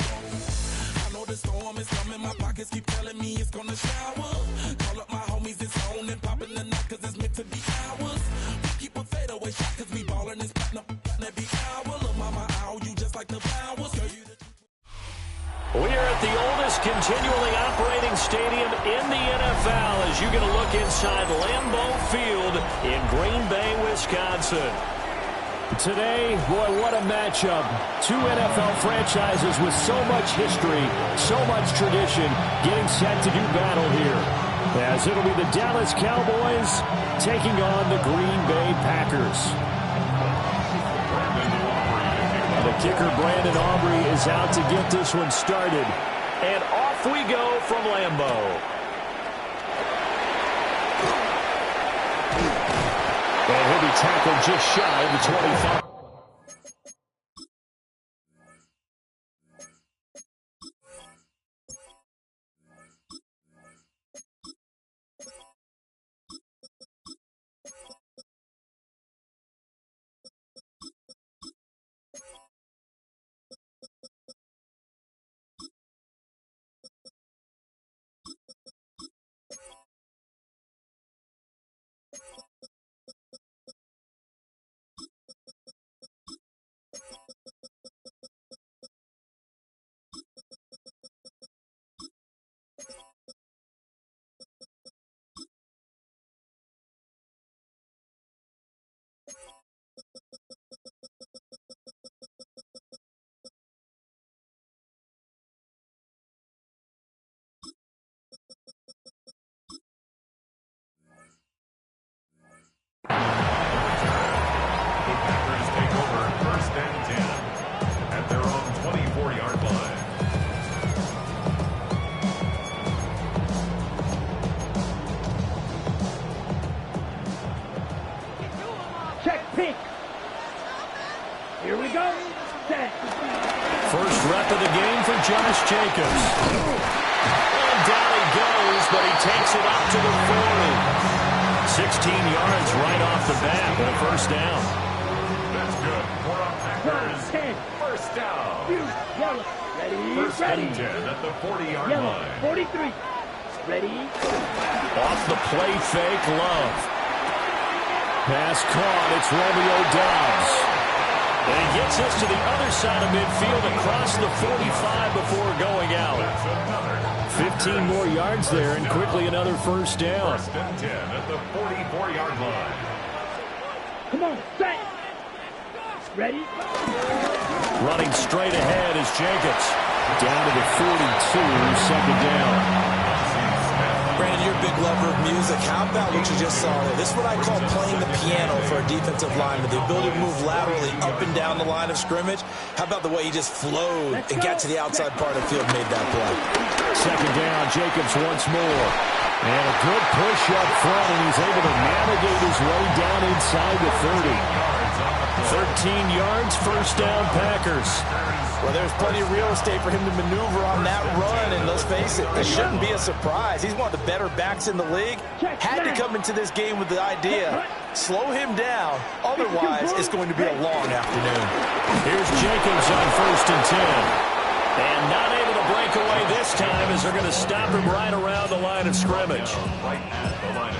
I know the storm is coming. My pockets keep telling me it's gonna shower. Call up my homies, it's on and popping the night, cause it's meant to be ours. We keep a fadeaway shot, cause we ballin' this platinum every hour. Look, mama, ow, you just like the flowers. Girl, you the We are at the oldest continually operating stadium in the NFL as you get a look inside Lambeau Field in Green Bay, Wisconsin. Today, boy, what a matchup. Two NFL franchises with so much history, so much tradition, getting set to do battle here. As it'll be the Dallas Cowboys taking on the Green Bay Packers. The kicker, Brandon Aubrey, is out to get this one started. And off we go from Lambeau. And he'll be tackled just shy of the 25. First rep of the game for Josh Jacobs. And down he goes, but he takes it up to the 40. 16 yards right off the bat with a first down. That's good. For a Packers. First down. First and 10 at the 40-yard line. 43. Ready? Off the play fake, Love. Pass caught. It's Romeo Doubs. And he gets this to the other side of midfield across the 45 before going out. 15 more yards there and quickly another first down. First and 10 at the 44-yard line. Come on, set. Ready? Running straight ahead is Jacobs. Down to the 42, second down. Brandon, you're a big lover of music. How about what you just saw there? This is what I call playing the piano for a defensive lineman. The ability to move laterally up and down the line of scrimmage. How about the way he just flowed and got to the outside part of the field and made that play? Second down, Jacobs once more. And a good push up front, and he's able to navigate his way down inside the 30. 13 yards, first down, Packers. Well, there's plenty of real estate for him to maneuver on that run, and let's face it, it shouldn't be a surprise. He's one of the better backs in the league. Had to come into this game with the idea, slow him down, otherwise it's going to be a long afternoon. Here's Jacobs on first and 10. And not able to break away this time as they're going to stop him right around the line of scrimmage.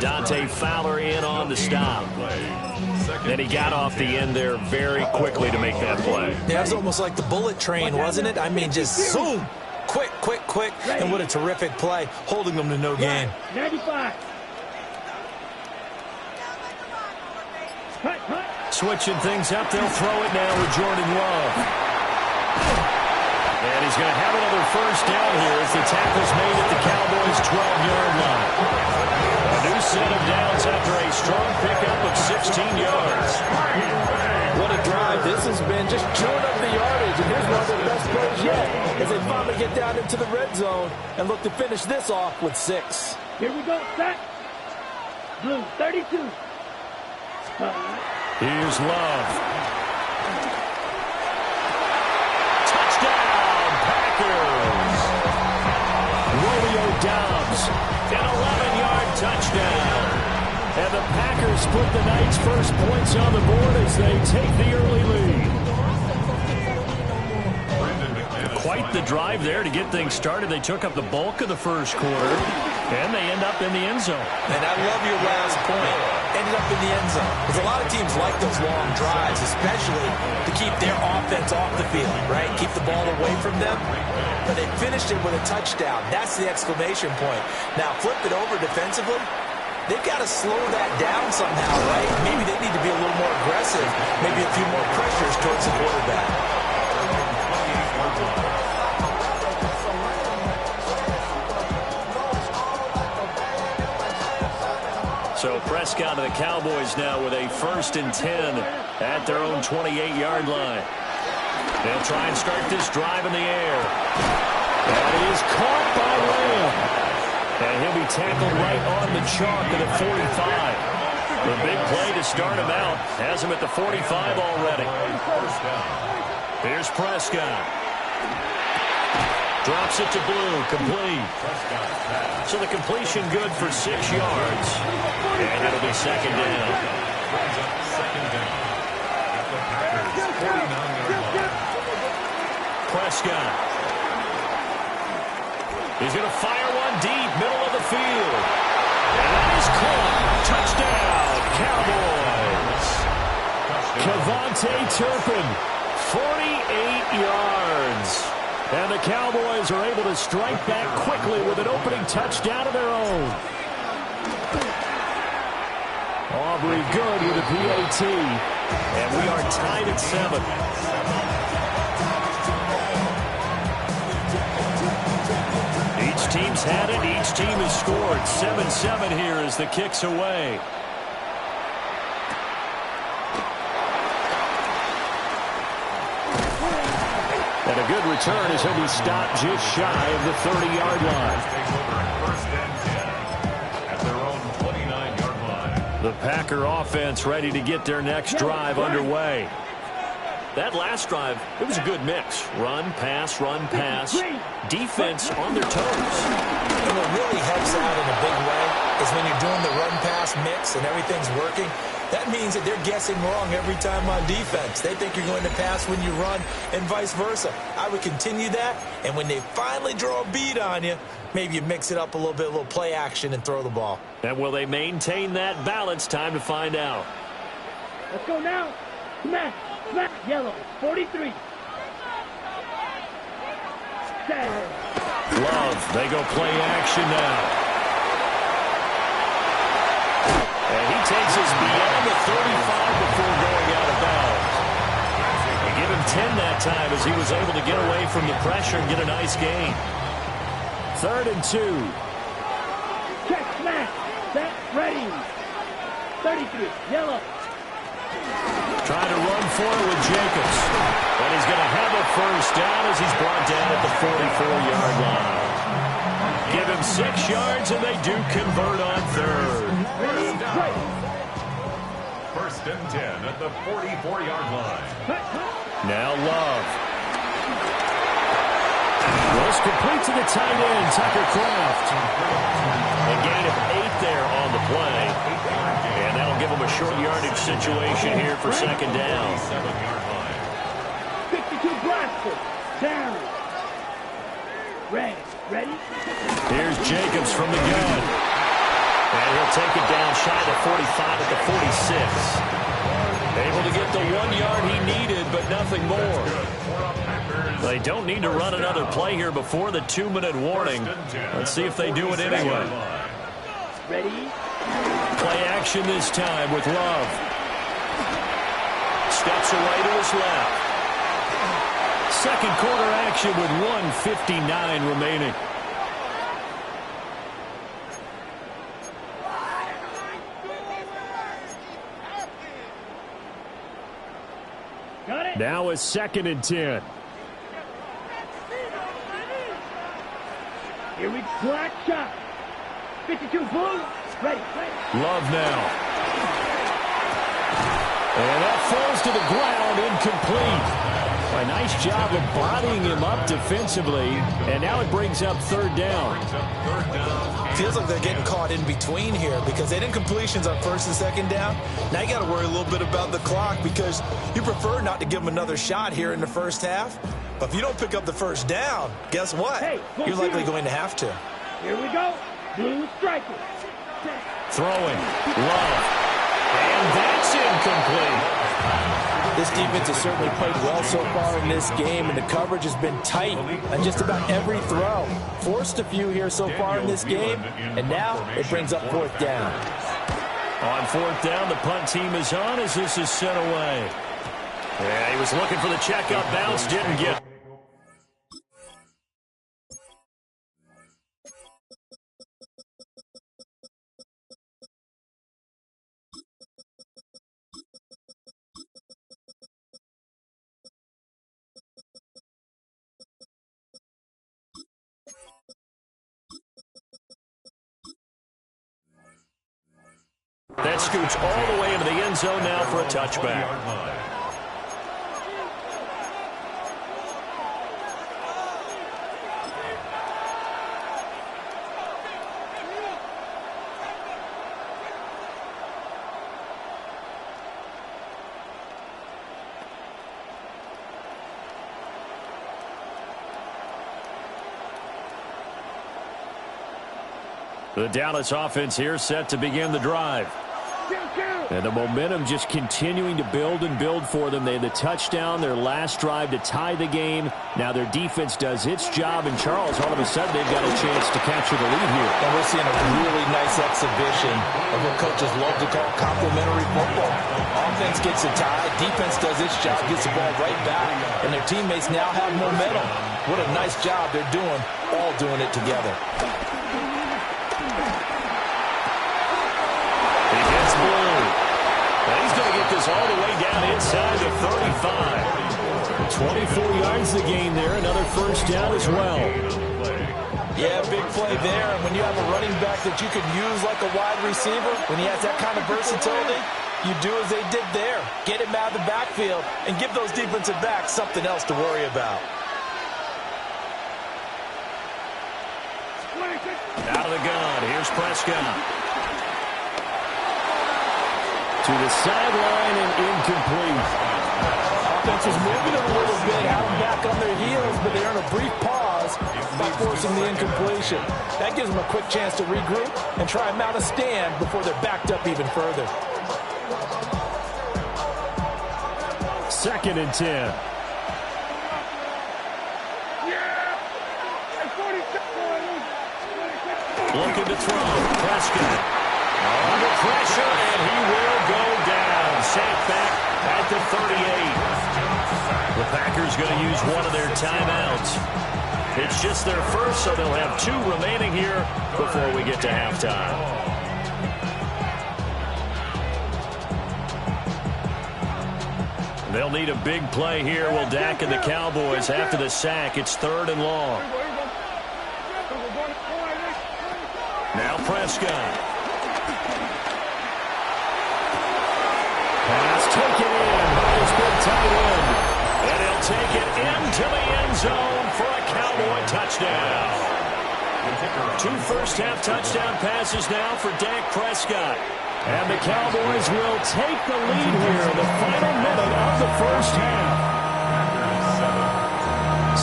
Dante Fowler in on the stop. And he got off the end there very quickly to make that play. Yeah, it was almost like the bullet train, wasn't it? I mean, just zoom. Quick, quick, quick. And what a terrific play, holding them to no gain. 95. Switching things up, they'll throw it now with Jordan Love. And he's going to have another first down here as the tackle's made at the Cowboys' 12-yard line. A new set of downs after a strong pickup of 16 yards. What a drive this has been, just chewing up the yardage. And here's one of their best plays yet as they finally get down into the red zone and look to finish this off with 6. Here we go, set. Blue, 32. Here's Love. Touchdown, Packers. Dobbs, an 11-yard touchdown. And the Packers put the Knights' first points on the board as they take the early lead. Quite the drive there to get things started. They took up the bulk of the first quarter, and they end up in the end zone. And I love your last point. Ended up in the end zone. Because a lot of teams like those long drives, especially to keep their offense off the field, right? Keep the ball away from them. But they finished it with a touchdown. That's the exclamation point. Now, flip it over defensively. They've got to slow that down somehow, right? Maybe they need to be a little more aggressive. Maybe a few more pressures towards the quarterback. So Prescott and the Cowboys now with a 1st and 10 at their own 28-yard line. They'll try and start this drive in the air. That is caught by Lamb. And he'll be tackled right on the chalk at the 45. The big play to start him out has him at the 45 already. Here's Prescott. Drops it to Blue, complete. So the completion good for 6 yards. And it'll be 2nd down. Prescott. He's going to fire one deep, middle of the field. And that is caught. Touchdown, Cowboys. KaVontae Turpin, 48 yards. And the Cowboys are able to strike back quickly with an opening touchdown of their own. Aubrey good with a PAT. And we are tied at 7. Each team's had it. Each team has scored. 7-7 here as the kick's away. And a good return as he'll be stopped just shy of the 30-yard line. At their own 29-yard line. The Packer offense ready to get their next drive underway. That last drive, it was a good mix. Run, pass, defense on their toes. And what really helps out in a big way is when you're doing the run-pass mix and everything's working, that means that they're guessing wrong every time on defense. They think you're going to pass when you run and vice versa. I would continue that, and when they finally draw a beat on you, maybe you mix it up a little bit, a little play action, and throw the ball. And will they maintain that balance? Time to find out. Let's go now. Smash, yellow, 43. Love, they go play action now. And he takes us beyond the 35 before going out of bounds. They give him 10 that time as he was able to get away from the pressure and get a nice gain. 3rd and 2. Check, smash, set, ready. 33, yellow. Trying to run for it with Jacobs. And he's going to have a first down as he's brought down at the 44-yard line. Give him 6 yards, and they do convert on 3rd. 1st and 10 at the 44-yard line. Now Love. Was complete to the tight end, Tucker Kraft. A gain of 8 there on the play. And that'll give him a short yardage situation here for 2nd down. 52 blaster. Down. Ready? Here's Jacobs from the gun. And he'll take it down shy of the 45 at the 46. Able to get the 1 yard he needed, but nothing more. They don't need to run another play here before the 2-minute warning. Let's see if they do it anyway. Ready? Play action this time with Love. Steps away to his left. 2nd quarter action with 1:59 remaining. Got it. Now it's 2nd and 10. Here we black shot. 52 blue. Ready. Love now. And that falls to the ground, incomplete. A nice job of bodying him up defensively, and now it brings up third down. Feels like they're getting caught in between here because they didn't completions on first and second down. Now you got to worry a little bit about the clock because you prefer not to give them another shot here in the first half. But if you don't pick up the first down, guess what? You're likely going to have to. Here we go. Blue striker. Throwing. Love. And that's incomplete. This defense has certainly played well so far in this game, and the coverage has been tight on just about every throw. Forced a few here so far in this game, and now it brings up fourth down. On fourth down, the punt team is on as this is sent away. Yeah, he was looking for the checkup bounce, didn't get it. That scoots all the way into the end zone now for a touchback. The Dallas offense here set to begin the drive. And the momentum just continuing to build and build for them. They had the touchdown, their last drive to tie the game. Now their defense does its job, and Charles, all of a sudden, they've got a chance to capture the lead here. And we're seeing a really nice exhibition of what coaches love to call complementary football. Offense gets a tie, defense does its job, gets the ball right back, and their teammates now have momentum. What a nice job they're doing, all doing it together. He gets blue. And he's going to get this all the way down inside the 35. 24 yards the gain there. Another first down as well. Yeah, big play there. And when you have a running back that you can use like a wide receiver, when he has that kind of versatility, you do as they did there. Get him out of the backfield and give those defensive backs something else to worry about. Out of the gun. Here's Prescott. To the sideline and incomplete. Offense was moving a little bit, had them back on their heels, but they earn a brief pause by forcing the incompletion. That gives them a quick chance to regroup and try and mount a stand before they're backed up even further. 2nd and 10. Looking to throw. Prescott. Under pressure, and he will go down. Safe back at the 38. The Packers going to use one of their timeouts. It's just their first, so they'll have 2 remaining here before we get to halftime. They'll need a big play here. Will Dak and the Cowboys after the sack. It's 3rd and long. Now Prescott. Pass taken in by his big tight end. And he'll take it into the end zone for a Cowboy touchdown. 2 first-half touchdown passes now for Dak Prescott. And the Cowboys will take the lead here in the final minute of the first half.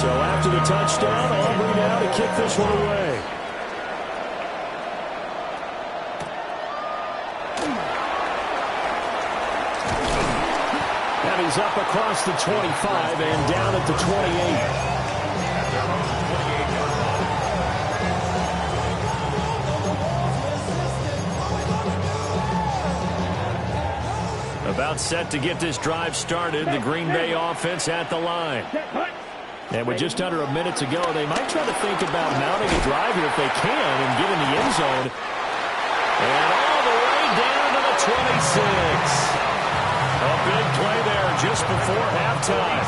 So after the touchdown, Aubrey now to kick this one away. He's up across the 25 and down at the 28. About set to get this drive started. The Green Bay offense at the line. And with just under a minute to go, they might try to think about mounting a drive here if they can and get in the end zone. And all the way down to the 26. A big play there just before halftime.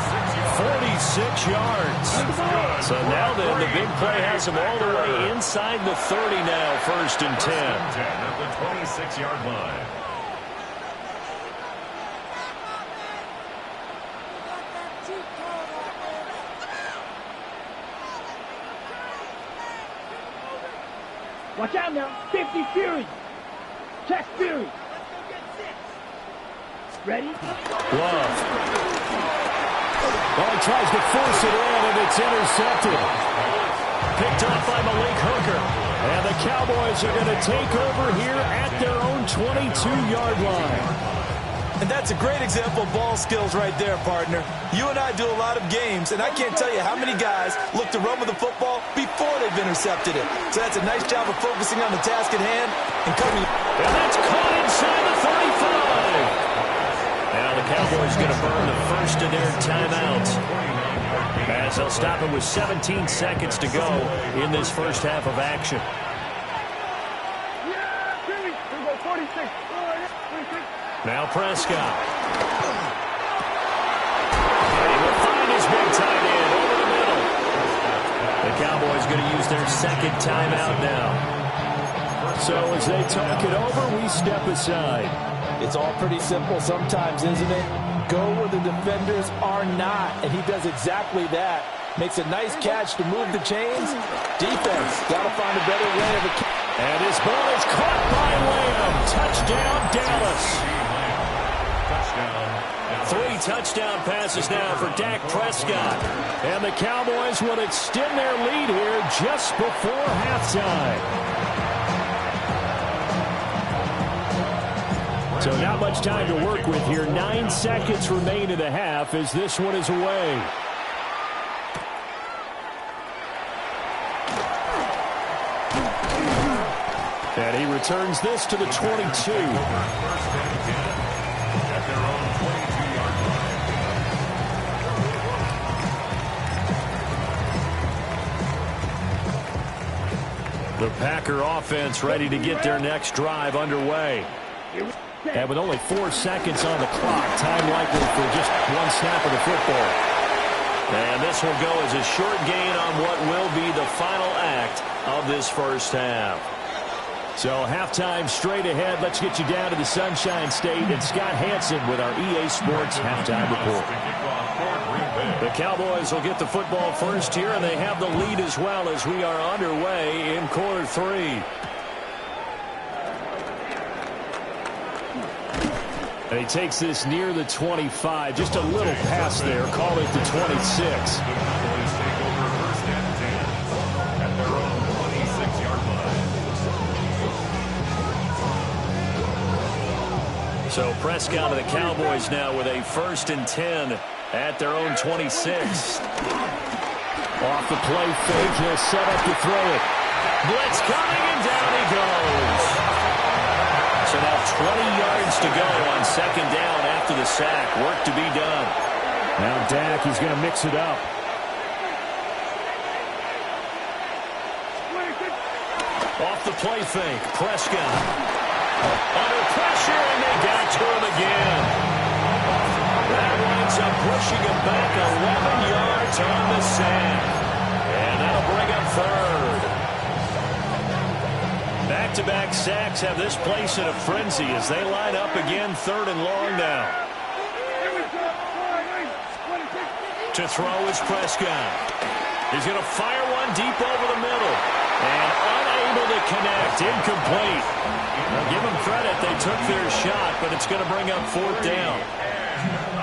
46 yards. So now then, the big play has him all the way inside the 30 now, 1st and 10. At the 26-yard line. Watch out now. 50 Fury. Check Fury. Ready? Love. Oh, he tries to force it in, and it's intercepted. Picked off by Malik Hooker. And the Cowboys are going to take over here at their own 22-yard line. And that's a great example of ball skills right there, partner. You and I do a lot of games, and I can't tell you how many guys look to run with the football before they've intercepted it. So that's a nice job of focusing on the task at hand and coming. And that's caught inside the 35. Now the Cowboys going to burn the first of their timeouts, as they'll stop it with 17 seconds to go in this first half of action. Now Prescott. And he will find his big tight end over the middle. The Cowboys going to use their second timeout now. So as they talk it over, we step aside. It's all pretty simple sometimes, isn't it? Go where the defenders are not, and he does exactly that. Makes a nice catch to move the chains. Defense, got to find a better way of it. And his ball is caught by Lamb. Touchdown, Dallas. 3 touchdown passes now for Dak Prescott. And the Cowboys will extend their lead here just before halftime. So not much time to work with here. 9 seconds remain in the half as this one is away. And he returns this to the 22. The Packer offense ready to get their next drive underway. And with only 4 seconds on the clock, time likely for just one snap of the football. And this will go as a short gain on what will be the final act of this first half. So halftime straight ahead. Let's get you down to the Sunshine State and Scott Hansen with our EA Sports halftime report. The Cowboys will get the football first here, and they have the lead as well as we are underway in quarter 3. And he takes this near the 25. Just a little pass there. Call it the 26. So Prescott of the Cowboys now with a 1st and 10 at their own 26. Off the play fake, he'll set up to throw it. Blitz coming, and down he goes. So now 20 yards to go on 2nd down after the sack. Work to be done. Now Dak, he's going to mix it up. Off the play fake, Prescott. Under pressure, and they got to him again. That winds up pushing him back 11 yards on the sack. And that'll bring up 3rd. Back-to-back sacks have this place in a frenzy as they line up again 3rd and long now. To throw is Prescott. He's going to fire one deep over the middle. And unable to connect. Incomplete. Now give them credit. They took their shot, but it's going to bring up 4th down.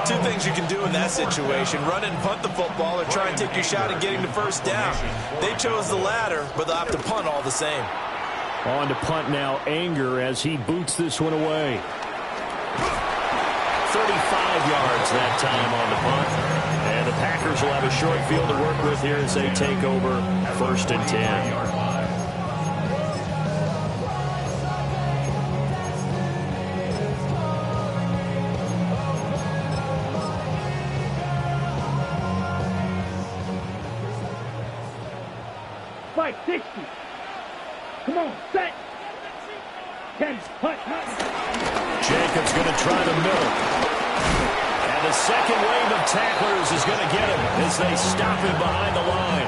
2 things you can do in that situation. Run and punt the football or try and take your shot at getting the 1st down. They chose the latter, but they'll have to punt all the same. On to punt now, Anger, as he boots this one away. 35 yards that time on the punt. And the Packers will have a short field to work with here as they take over 1st and 10. Fight 60. Come on, set. 10, punt. Jacobs going to try the middle. And the second wave of tacklers is going to get him as they stop him behind the line.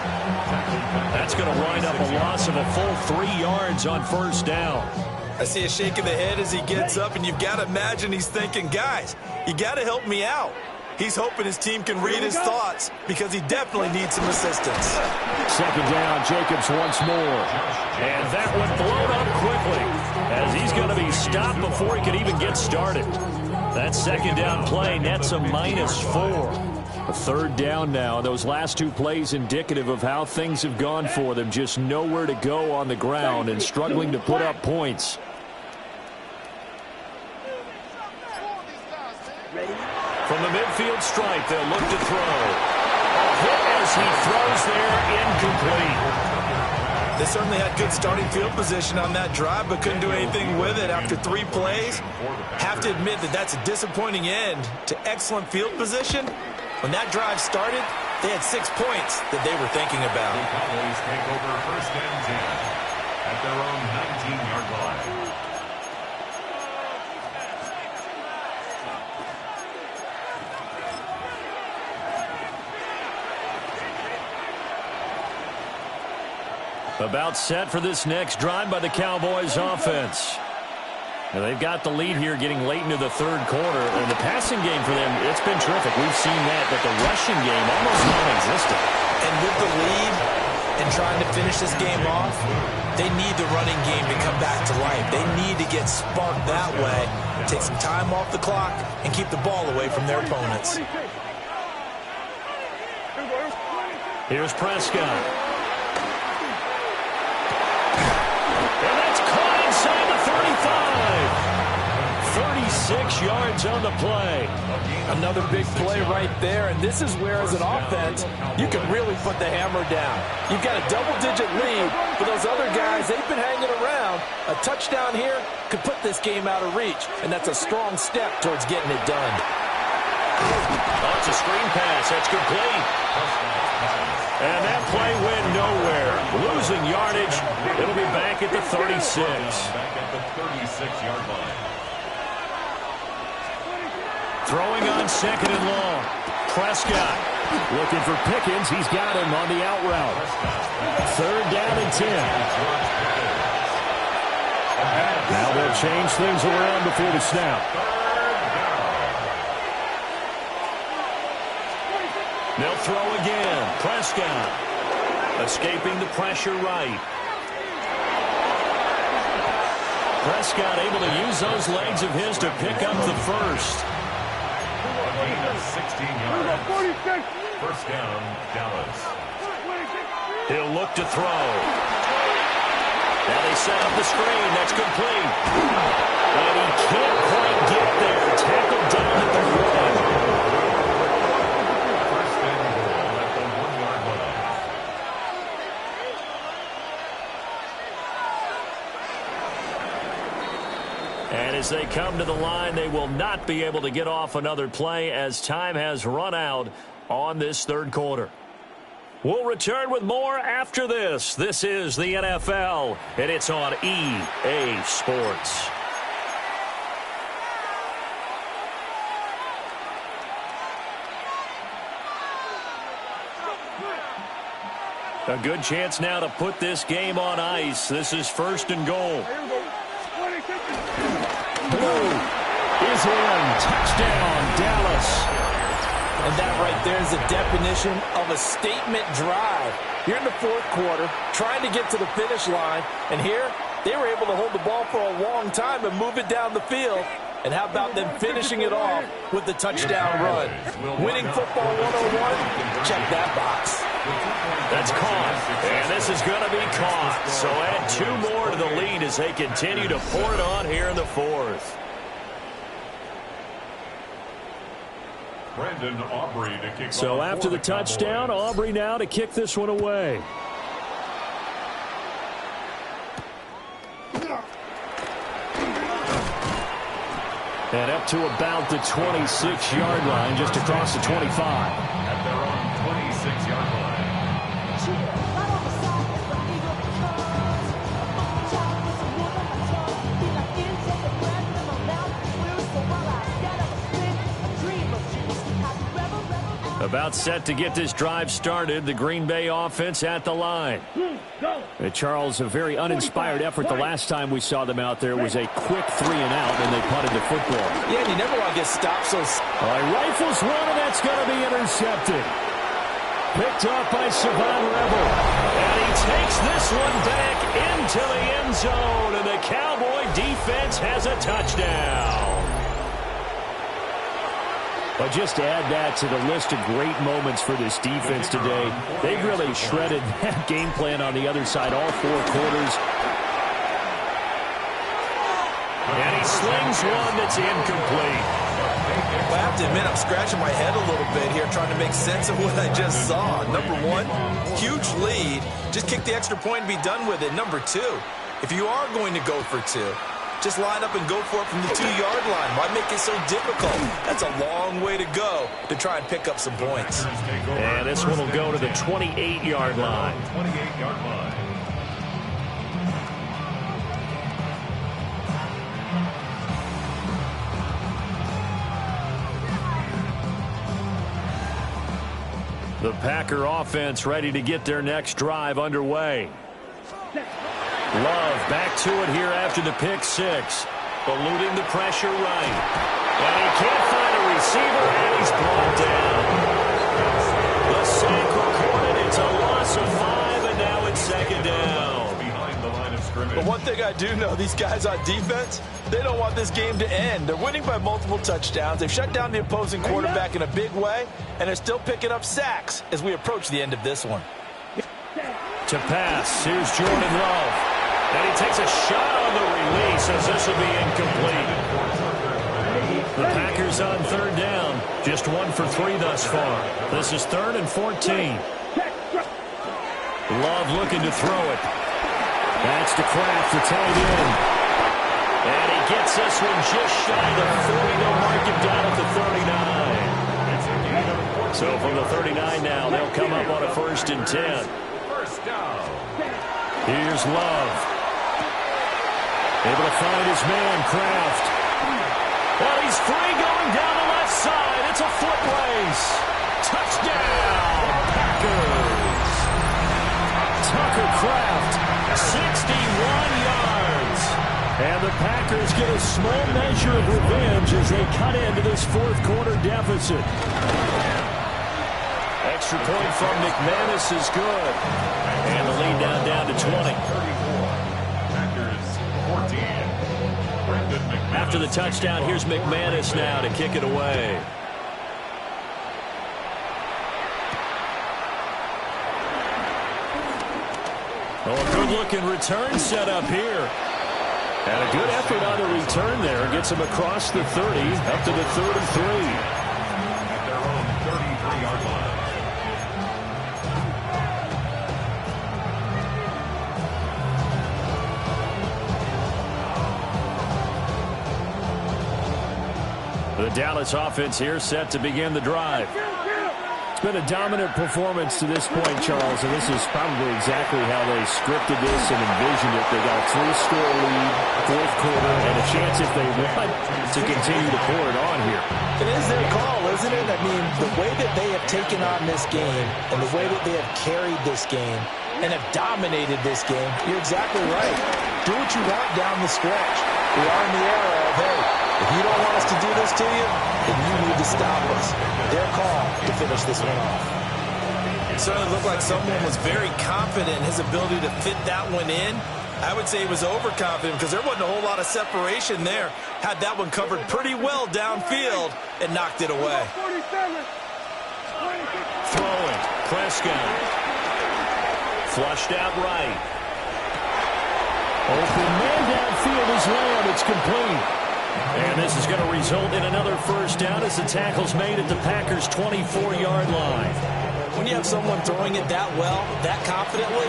That's going to wind up a loss of a full 3 yards on 1st down. I see a shake of the head as he gets up, and you've got to imagine he's thinking, guys, you got to help me out. He's hoping his team can read his thoughts because he definitely needs some assistance. Second down, Jacobs once more. And that one blown up quickly as he's going to be stopped before he could even get started. That second down play nets a -4. A third down now. Those last two plays indicative of how things have gone for them. Just nowhere to go on the ground and struggling to put up points. From the midfield stripe, they'll look to throw. A hit as he throws there, incomplete. They certainly had good starting field position on that drive, but couldn't do anything with it after 3 plays. Have to admit that that's a disappointing end to excellent field position. When that drive started, they had 6 points that they were thinking about. The Cowboys take over 1st and 10 at their own 19-yard line. About set for this next drive by the Cowboys offense. Now they've got the lead here getting late into the third quarter. And the passing game for them, it's been terrific. We've seen that, but the rushing game almost non-existent. And with the lead and trying to finish this game off, they need the running game to come back to life. They need to get sparked that way, take some time off the clock, and keep the ball away from their opponents. Here's Prescott. And that's caught inside the 35. 36 yards on the play. Another big play right there, and this is where, as an offense, you can really put the hammer down. You've got a double-digit lead, but those other guys, they've been hanging around. A touchdown here could put this game out of reach, and that's a strong step towards getting it done. Oh, it's a screen pass. That's complete. And that play went nowhere. Losing yardage. It'll be back at the 36. Back at the 36-yard line. Throwing on 2nd and long. Prescott looking for Pickens. He's got him on the out route. 3rd down and 10. Now they'll change things around before the snap. They'll throw again. Prescott escaping the pressure right. Prescott able to use those legs of his to pick up the first. A gain of 16 yards. 1st down, Dallas. He'll look to throw. Now they set up the screen. That's complete. And he can't quite get there. Tackled down at the 1. And as they come to the line, they will not be able to get off another play as time has run out on this third quarter. We'll return with more after this. This is the NFL, and it's on EA Sports. A good chance now to put this game on ice. This is 1st and goal. Blue is in. Touchdown, Dallas. And that right there is the definition of a statement drive. You're in the 4th quarter, trying to get to the finish line, and here they were able to hold the ball for a long time and move it down the field. And how about them finishing it off with the touchdown run? Winning football 101, check that box. That's caught, and this is going to be caught. So add 2 more to the lead as they continue to pour it on here in the 4th. Brandon Aubrey to kick So off after the touchdown, Cowboys. Aubrey now to kick this one away. And up to about the 26-yard line, just across the 25. At their own 26-yard line. About set to get this drive started. The Green Bay offense at the line. Charles, a very uninspired effort the last time we saw them out there was a quick 3-and-out, and they punted the football. Yeah, you never want to get stopped so... All right, rifles one, and that's going to be intercepted. Picked up by Savon Rebel. And he takes this one back into the end zone, and the Cowboy defense has a touchdown. But just to add that to the list of great moments for this defense today, they've really shredded that game plan on the other side all 4 quarters. And he slings one that's incomplete. I have to admit, I'm scratching my head a little bit here trying to make sense of what I just saw. Number one, huge lead. Just kick the extra point and be done with it. Number two, if you are going to go for 2, just line up and go for it from the 2-yard line. Why make it so difficult? That's a long way to go to try and pick up some points. And this one will go to the 28-yard line. 28-yard line. The Packer offense ready to get their next drive underway. Love back to it here after the pick 6. Eluding the pressure right. And he can't find a receiver, and he's brought down. The sack recorded. It's a loss of 5, and now it's second down. Behind the line of scrimmage. But one thing I do know, these guys on defense, they don't want this game to end. They're winning by multiple touchdowns. They've shut down the opposing quarterback in a big way, and they're still picking up sacks as we approach the end of this one. To pass, here's Jordan Love. And he takes a shot on the release as this will be incomplete. The Packers on 3rd down. Just 1 for 3 thus far. This is 3rd and 14. Love looking to throw it. That's to Kraft, the tight end. And he gets this one just shy of the 40. They'll mark him down at the 39. So from the 39 now, they'll come up on a 1st and 10. First down. Here's Love. Able to find his man, Kraft. Well, he's free going down the left side. It's a foot race. Touchdown, Packers. Tucker Kraft, 61 yards. And the Packers get a small measure of revenge as they cut into this 4th quarter deficit. Extra point from McManus is good. And the lead down to 20. After the touchdown, here's McManus now to kick it away. Oh, a good-looking return set up here. And a good effort on the return there. Gets him across the 30, up to the 33. At their own 33-yard line. The Dallas offense here set to begin the drive. It's been a dominant performance to this point, Charles, and this is probably exactly how they scripted this and envisioned it. They got a 3-score lead, 4th quarter, and a chance if they want to continue to pour it on here. It is their call, isn't it? I mean, the way that they have taken on this game and the way that they have carried this game and have dominated this game, you're exactly right. Do what you want down the stretch. We are in the era of, hey, if you don't want us to do this to you, then you need to stop us. Their call to finish this one off. It certainly looked like someone was very confident in his ability to fit that one in. I would say he was overconfident because there wasn't a whole lot of separation there. Had that one covered pretty well downfield and knocked it away. Throwing, Prescott. Flushed out right. Open man downfield is Lamb. It's complete. And this is going to result in another 1st down as the tackle's made at the Packers' 24-yard line. When you have someone throwing it that well, that confidently,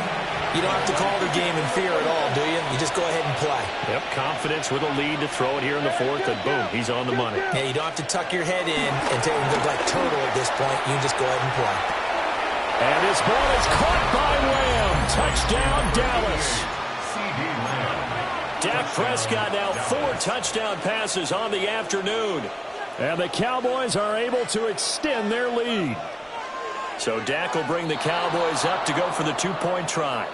you don't have to call the game in fear at all, do you? You just go ahead and play. Yep, confidence with a lead to throw it here in the 4th, and boom, he's on the money. Yeah, you don't have to tuck your head in and take it look like turtle at this point. You can just go ahead and play. And this ball is caught by Lamb. Touchdown, Dallas. Dak Prescott now 4 touchdown passes on the afternoon. And the Cowboys are able to extend their lead. So Dak will bring the Cowboys up to go for the two-point try.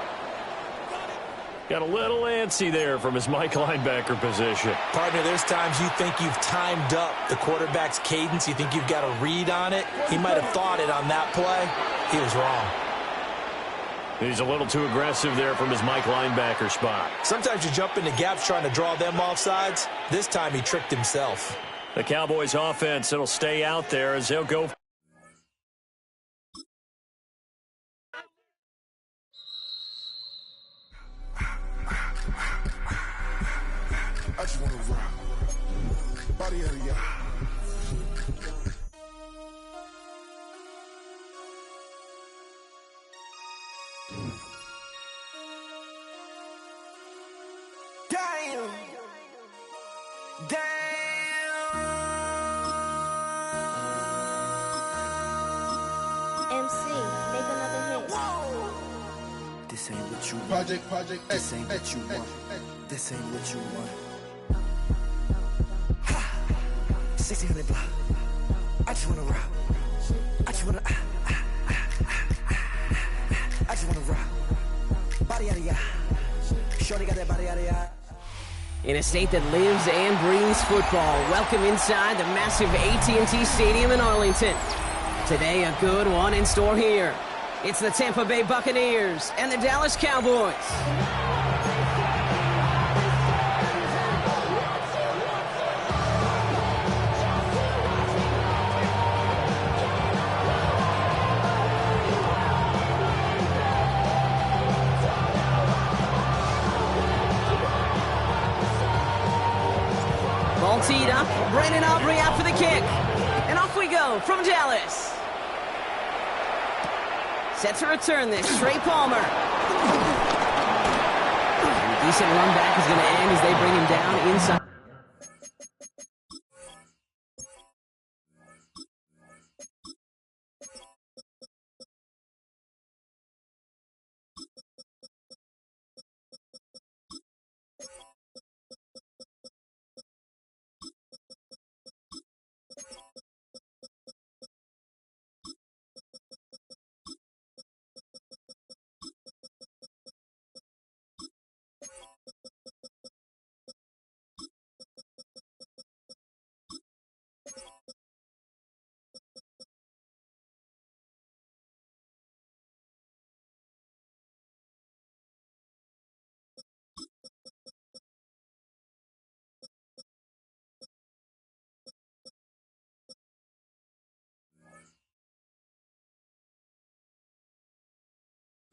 Got a little antsy there from his Mike linebacker position. Partner, there's times you think you've timed up the quarterback's cadence. You think you've got a read on it. He might have thought it on that play. He was wrong. He's a little too aggressive there from his Mike linebacker spot. Sometimes you jump into gaps trying to draw them off sides. This time he tricked himself. The Cowboys offense, it'll stay out there as they'll go. I just want to rock. Body out of y'all. Damn. MC, make another hit. This ain't what you want. Project This ain't what you want. This ain't what you want. 1600 block. I just wanna rock. I just wanna I just wanna rock. Body out of ya. Shorty got that body out of ya. In a state that lives and breathes football, welcome inside the massive AT&T Stadium in Arlington. Today, a good one in store here. It's the Tampa Bay Buccaneers and the Dallas Cowboys. Ball teed up, Brandon Aubrey out for the kick. And off we go from Dallas. Set to return this, Trey Palmer. And a decent run back is going to end as they bring him down inside.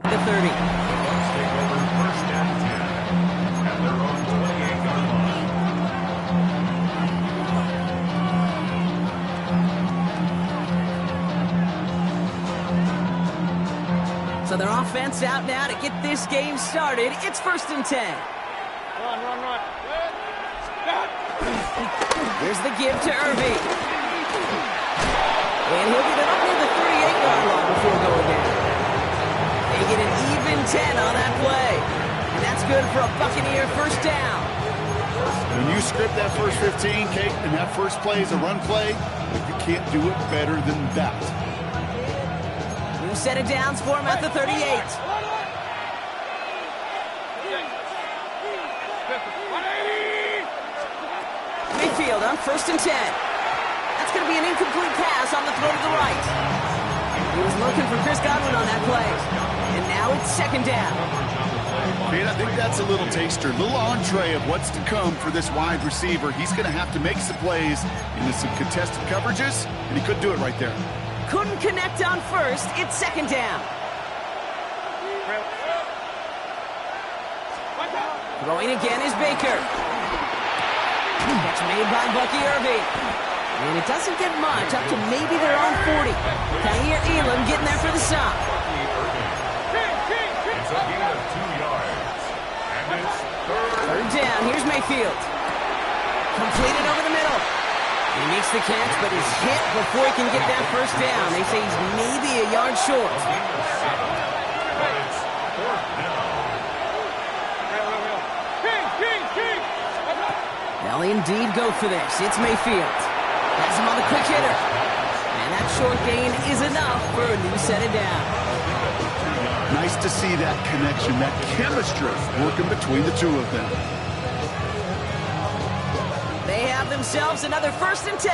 The 30. The Bucs take over first and 10 at their own 28-yard line. So their offense out now to get this game started. It's first and 10. Run. Here's the give to Irving. And he'll get it up near the 38-yard line before going down. They get an even 10 on that play. And that's good for a Buccaneer first down. When you script that first 15, Kate, and that first play is a run play, you can't do it better than that. New set of downs for him at the 38. Mayfield on first and 10. That's going to be an incomplete pass on the throw to the right. He was looking for Chris Godwin on that play. And now it's second down. Man, I think that's a little taster, a little entree of what's to come for this wide receiver. He's going to have to make some plays into some contested coverages, and he couldn't do it right there. Couldn't connect on first. It's second down. Throwing again is Baker. Catch made by Bucky Irving. And it doesn't get much, up to maybe they're on 40. Kaiir Elam getting there for the stop. It's a gain of 2 yards. And it's Third down, here's Mayfield. Completed over the middle. He makes the catch, but is hit before he can get that first down. They say he's maybe a yard short. They'll indeed go for this. It's Mayfield. Has him on the quick hitter. And That short gain is enough for a new set of down. Nice to see that connection, that chemistry working between the two of them. They have themselves another 1st and 10.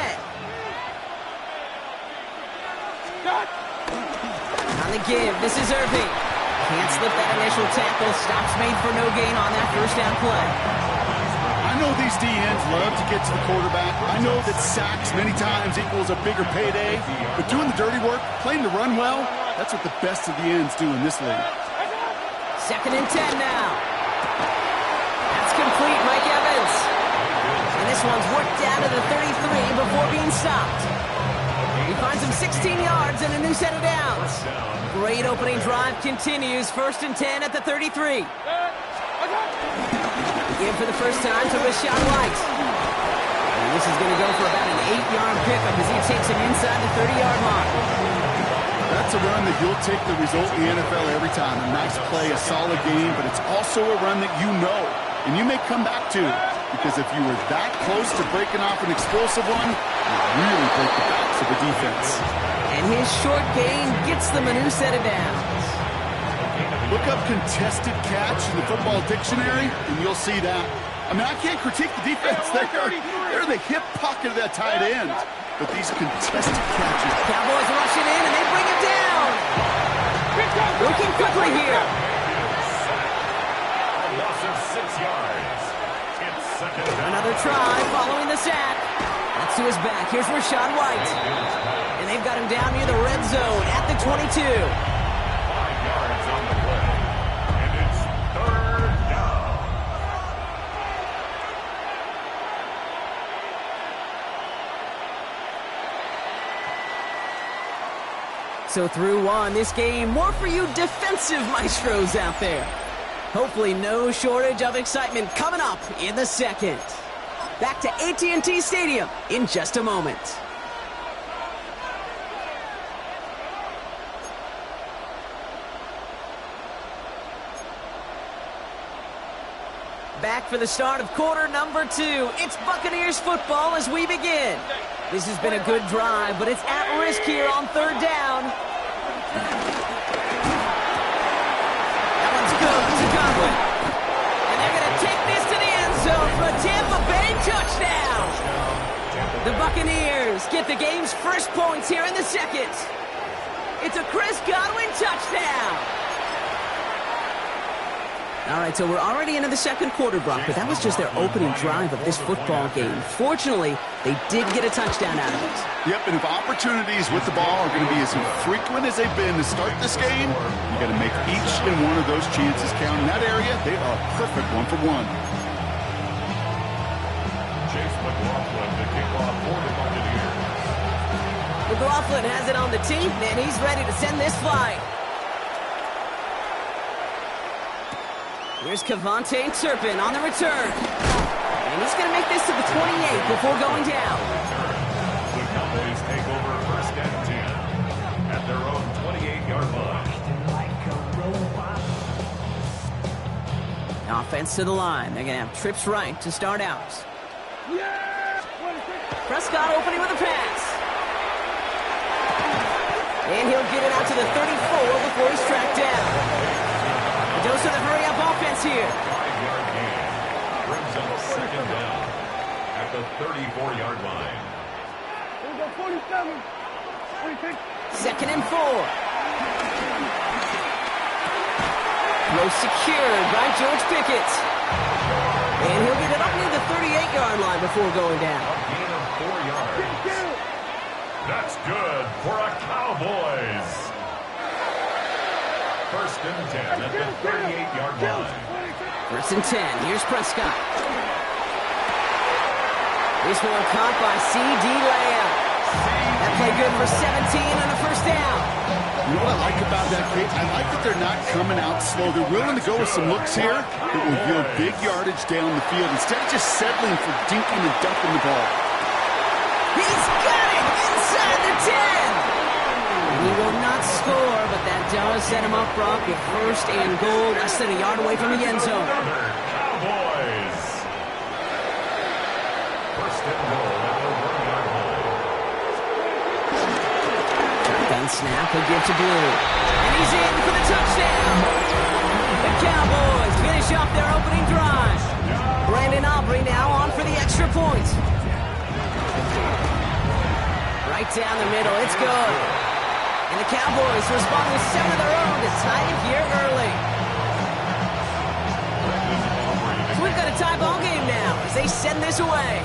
On the give, this is Irving. Can't slip that initial tackle. Stops made for no gain on that 1st down play. I know these DNs love to get to the quarterback. I know that sacks many times equals a bigger payday. But doing the dirty work, playing to run well, that's what the best of the ends do in this league. 2nd and 10 now. That's complete, Mike Evans. And this one's worked down to the 33 before being stopped. He finds him 16 yards and a new set of downs. Great opening drive continues. 1st and 10 at the 33. Give for the first time to Rachaad White. And this is going to go for about an 8-yard pickup as he takes him inside the 30-yard mark. That's a run that you'll take the result in the NFL every time. A nice play, a solid game, but it's also a run that you know, and you may come back to, because if you were that close to breaking off an explosive one, you really break the backs of the defense. And his short gain gets them a new set of downs. Look up contested catch in the football dictionary, and you'll see that. I mean, I can't critique the defense. They're in the hip pocket of that tight end. But these contested catches. Cowboys rushing in, and they bring him down. Working quickly here. Loss of 6 yards. It's 2nd down. Another try following the sack. That's to his back. Here's Rachaad White. And they've got him down near the red zone at the 22. 5 yards on the play. And it's 3rd down. So through one, this game, more for you defensive maestros out there. Hopefully no shortage of excitement coming up in the 2nd. Back to AT&T Stadium in just a moment. Back for the start of quarter number 2. It's Buccaneers football as we begin. This has been a good drive, but it's at risk here on 3rd down. That one's good to Godwin. And they're going to take this to the end zone for a Tampa Bay touchdown. The Buccaneers get the game's first points here in the 2nd. It's a Chris Godwin touchdown. All right, so we're already into the 2nd quarter, Brock, but that was just their opening drive of this football game. Fortunately, they did get a touchdown out of it. Yep, and if opportunities with the ball are going to be as infrequent as they've been to start this game, you got to make each and one of those chances count. In that area, they are a perfect 1-for-1. Chase McLaughlin to kick off for the Buccaneers. McLaughlin has it on the team, and he's ready to send this flight. Here's Kevontae Turpin on the return. And he's going to make this to the 28 before going down. The Cowboys take over 1st and 10 at their own 28-yard line. Offense to the line. They're going to have trips right to start out. Prescott opening with a pass. And he'll get it out to the 34 before he's tracked down. A dose of the hurry-up offense here. 5-yard gain brings up 2nd down at the 34-yard line. Here we go, 47. 46. 2nd and 4. Throw secured by George Pickett. And he'll get it up near the 38-yard line before going down. A gain of 4 yards. That's good for a Cowboys. 1st and 10 at the 38-yard line. 1st and 10. Here's Prescott. This one caught by C.D. Lamb. That play good for 17 and a 1st down. You know what I like about that, Kate? I like that they're not coming out slow. They're willing to go with some looks here that will yield big yardage down the field instead of just settling for dinking and dumping the ball. He's got it inside the 10. He will not score, but that does set him up, Brock, with 1st and goal, less than a yard away from the end zone. Cowboys. 1st and goal at the 1-yard line. On snap, he'll give to Blue. And he's in for the touchdown. The Cowboys finish off their opening drive. Brandon Aubrey now on for the extra point. Right down the middle, it's good. And the Cowboys respond with 7 of their own to tie it here early. So we've got a tie ball game now as they send this away.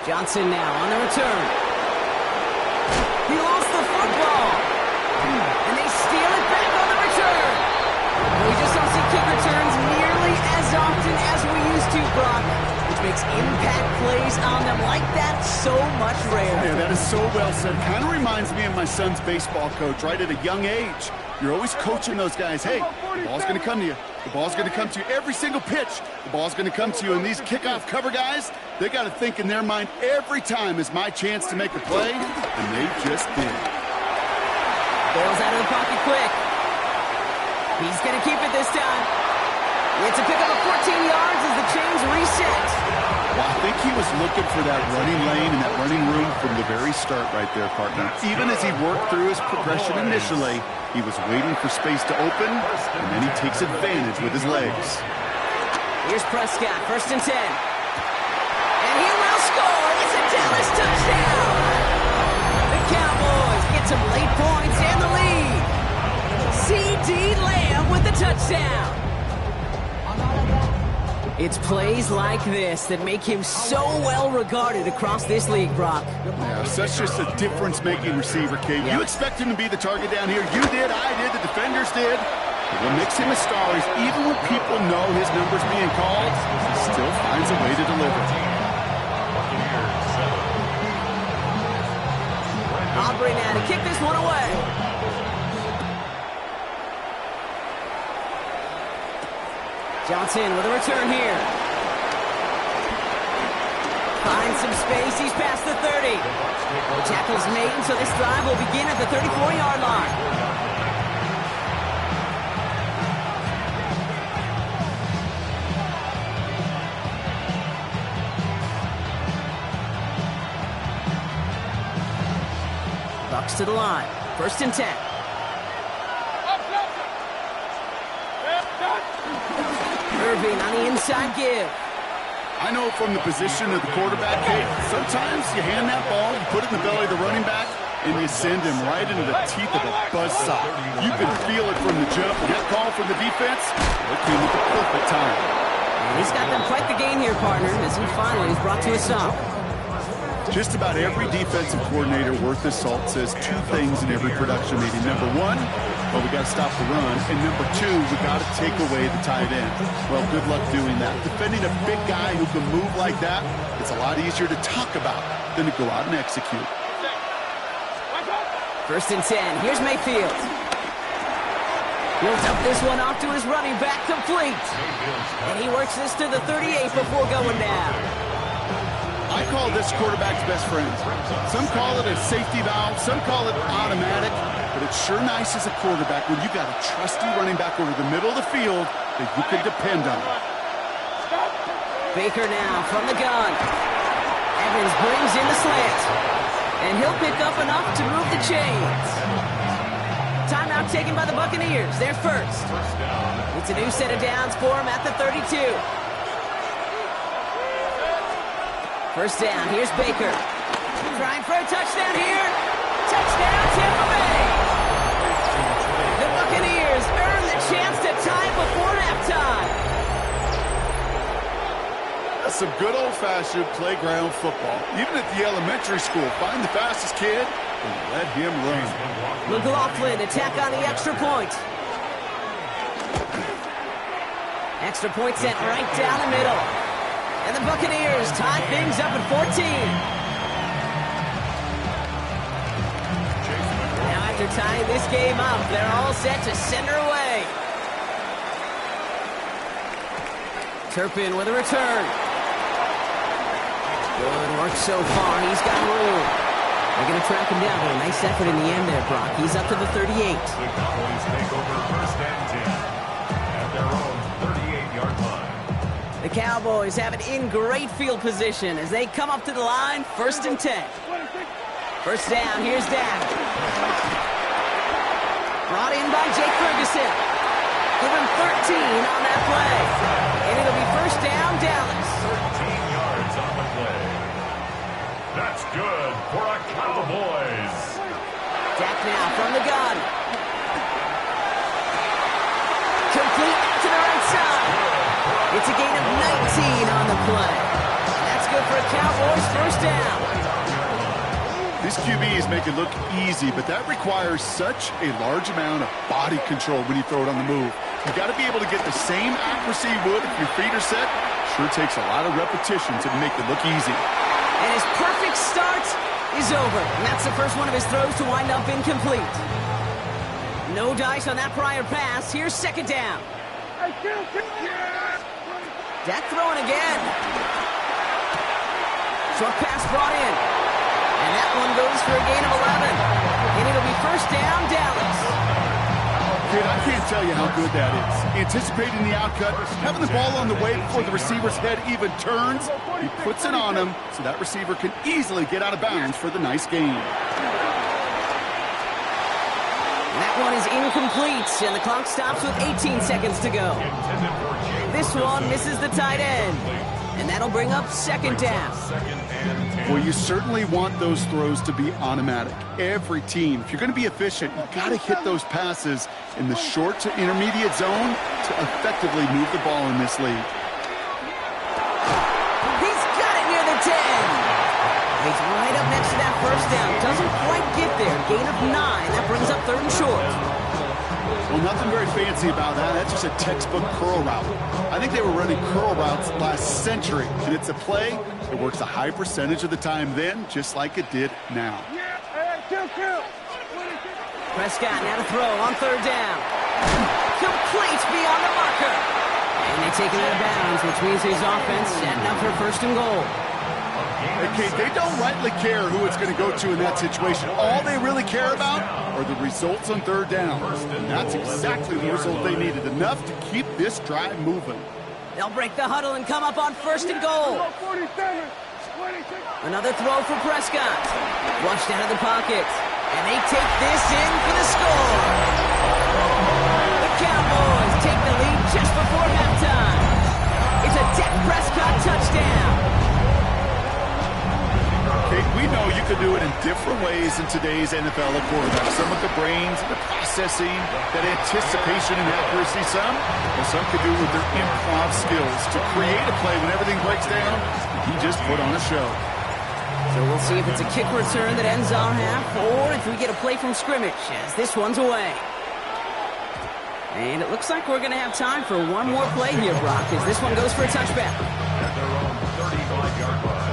Johnson now on the return. He lost the football. And they steal it back on the return. We just don't see kick returns nearly as often as we used to, Brock, which makes impact plays on them like that so much rarer. Yeah, that is so well said. Kind of reminds me of my son's baseball coach, right at a young age. You're always coaching those guys. Hey, the ball's going to come to you. The ball's going to come to you every single pitch. The ball's going to come to you. And these kickoff cover guys, they got to think in their mind every time is my chance to make a play, and they just did. Bale's out of the pocket quick. He's going to keep it this time. It's a pick up of 14 yards as the chains reset. Well, I think he was looking for that running lane and that running room from the very start right there, partner. Even as he worked through his progression initially, he was waiting for space to open, and then he takes advantage with his legs. Here's Prescott, 1st and 10. And he will score. It's a Dallas touchdown. The Cowboys get some late points and the lead. C.D. Lamb with the touchdown. It's plays like this that make him so well regarded across this league, Brock. Yeah, such just a difference-making receiver, Kate. You expect him to be the target down here. You did, I did, the defenders did. But what makes him a star is even when people know his number's being called, he still finds a way to deliver. Aubrey now to kick this one away. Johnson with a return here. Finds some space. He's past the 30. The tackle's made, so this drive will begin at the 34-yard line. Bucks to the line. 1st and 10. Irving on the inside give. I know from the position of the quarterback, Kate, sometimes you hand that ball, you put it in the belly of the running back, and you send him right into the teeth of a buzzsaw. You can feel it from the jump. That call from the defense, it came at the perfect time. He's got them quite the game here, partner, as he finally is brought to a stop. Just about every defensive coordinator worth his salt says 2 things in every production meeting. Number 1, well, we got to stop the run. And number 2, we got to take away the tight end. Well, good luck doing that. Defending a big guy who can move like that, it's a lot easier to talk about than to go out and execute. 1st and 10. Here's Mayfield. He'll dump this one off to his running back, complete. And he works this to the 38 before going down. I call this quarterback's best friend. Some call it a safety valve, some call it automatic, but it's sure nice as a quarterback when you got a trusty running back over the middle of the field that you can depend on. Baker now from the gun. Evans brings in the slant, and he'll pick up enough to move the chains. Timeout taken by the Buccaneers. They're first. It's a new set of downs for them at the 32. 1st down, here's Baker. Trying for a touchdown here. Touchdown, Tampa Bay. The Buccaneers earn the chance to tie before halftime. That's some good old-fashioned playground football. Even at the elementary school, find the fastest kid and let him run. McLaughlin attack on the extra point. Extra point sent right down the middle. And the Buccaneers tie things up at 14. Now after tying this game up, they're all set to send her away. Turpin with a return. Good work so far. He's got room. They're going to track him down, but a nice effort in the end there, Brock. He's up to the 38. The Cowboys take over 1st and 10 at their own 38-yard line. The Cowboys have it in great field position as they come up to the line, 1st and 10. First down, here's Dak. Brought in by Jake Ferguson. Give him 13 on that play. And it'll be first down, Dallas. 13 yards on the play. That's good for our Cowboys. Dak now from the gun. Complete to the right side. It's a gain of 19 on the play. That's good for a Cowboys first down. These QBs make it look easy, but that requires such a large amount of body control when you throw it on the move. You've got to be able to get the same accuracy you would if your feet are set. Sure takes a lot of repetition to make it look easy. And his perfect start is over. And that's the first one of his throws to wind up incomplete. No dice on that prior pass. Here's second down. Dak throwing again. Short pass brought in. And that one goes for a gain of 11. And it'll be first down, Dallas. Kid, I can't tell you how good that is. Anticipating the outcut, having the ball on the way before the receiver's head even turns. He puts it on him so that receiver can easily get out of bounds for the nice gain. That one is incomplete, and the clock stops with 18 seconds to go. This one misses the tight end, and that'll bring up second down. Well, you certainly want those throws to be automatic. Every team, if you're going to be efficient, you've got to hit those passes in the short to intermediate zone to effectively move the ball in this league. He's got it near the 10. He's right up next to that first down. Doesn't quite get there. Gain of 9. That brings up third and short. Well, nothing very fancy about that. That's just a textbook curl route. I think they were running curl routes last century, and it's a play that works a high percentage of the time then, just like it did now. Prescott now to throw on third down. Complete beyond the marker. And they take it out of bounds, which means his offense setting up for first and goal. Okay, they don't rightly care who it's going to go to in that situation. All they really care about are the results on third down. And that's exactly the result they needed, enough to keep this drive moving. They'll break the huddle and come up on first and goal. Another throw for Prescott. Rushed out of the pocket. And they take this in for the score. The Cowboys take the lead just before halftime. It's a Dak Prescott touchdown. Okay, we know you can do it in different ways in today's NFL at quarterback. Some with the brains, the processing, that anticipation and accuracy. Some could do it with their improv skills to create a play when everything breaks down. He just put on a show. So we'll see if it's a kick return that ends our half, or if we get a play from scrimmage, as this one's away. And it looks like we're going to have time for one more play here, Brock, as this one goes for a touchback. At their own 35-yard line.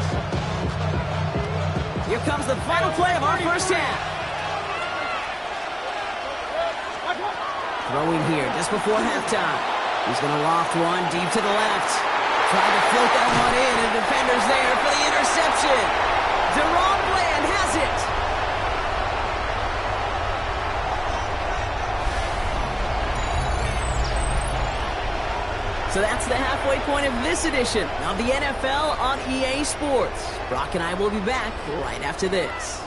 Here comes the final play of our first half. Throwing here just before halftime. He's going to loft one deep to the left. Tried to float that one in, and the defender's there for the interception. Deron Bland has it. So that's the halfway point of this edition of the NFL on EA Sports. Brock and I will be back right after this.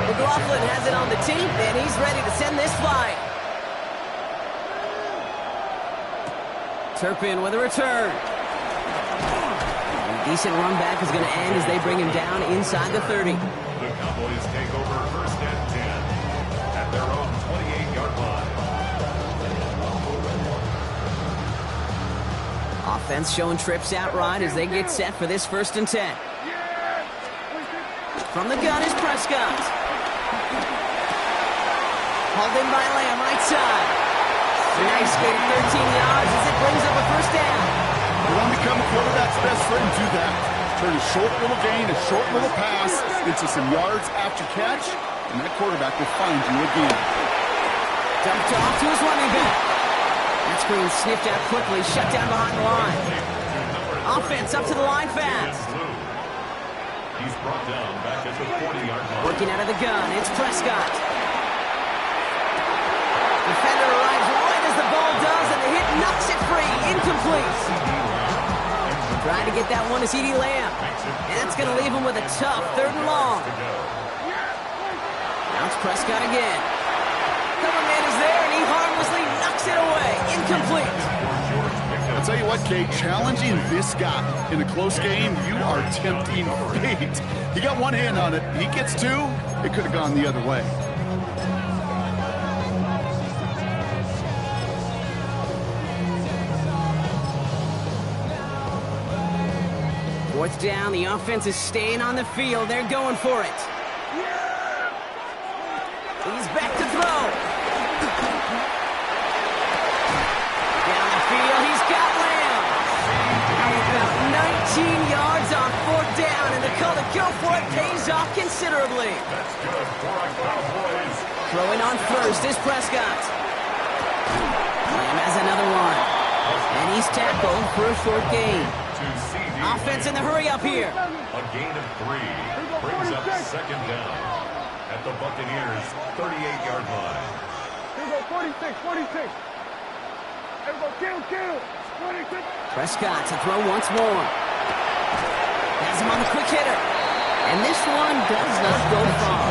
McLaughlin has it on the tee, and he's ready to send this flying. Turpin with a return. A decent run back is going to end as they bring him down inside the 30. The Cowboys take over first and 10 at their own 28-yard line. Offense showing trips outright as they get set for this first and 10. From the gun is Prescott. Hauled in by Lamb, right side. Nice gain of 13 yards as it brings up a first down. You want to become a quarterback's best friend, do that. Turn a short little gain, a short little pass into some yards after catch, and that quarterback will find you again. Dumped off to his running back. That screen sniffed out quickly, shut down behind the line. Offense up to the line fast. He's brought down back at the 40-yard line. Working out of the gun, it's Prescott. Defender arrives right as the ball does. knocks it free. Incomplete. Trying to get that one to CeeDee Lamb. And that's going to leave him with a tough 3rd and long. Now it's Prescott again. Cover man is there, and he harmlessly knocks it away. Incomplete. I'll tell you what, Kate, challenging this guy in a close game, you are tempting fate. He got one hand on it. He gets 2. It could have gone the other way. Fourth down, the offense is staying on the field. They're going for it. He's back to throw. Down the field, he's got Lamb. About 19 yards on 4th down, and the call to go for it pays off considerably. Throwing on first is Prescott. Lamb has another one. And he's tackled for a short gain. Offense in the hurry up here. A gain of 3 brings up 2nd down at the Buccaneers' 38-yard line. Here we go, 46, 46. Here we go, kill, 46. Prescott to throw once more. Has him on the quick hitter. And this one does not go far.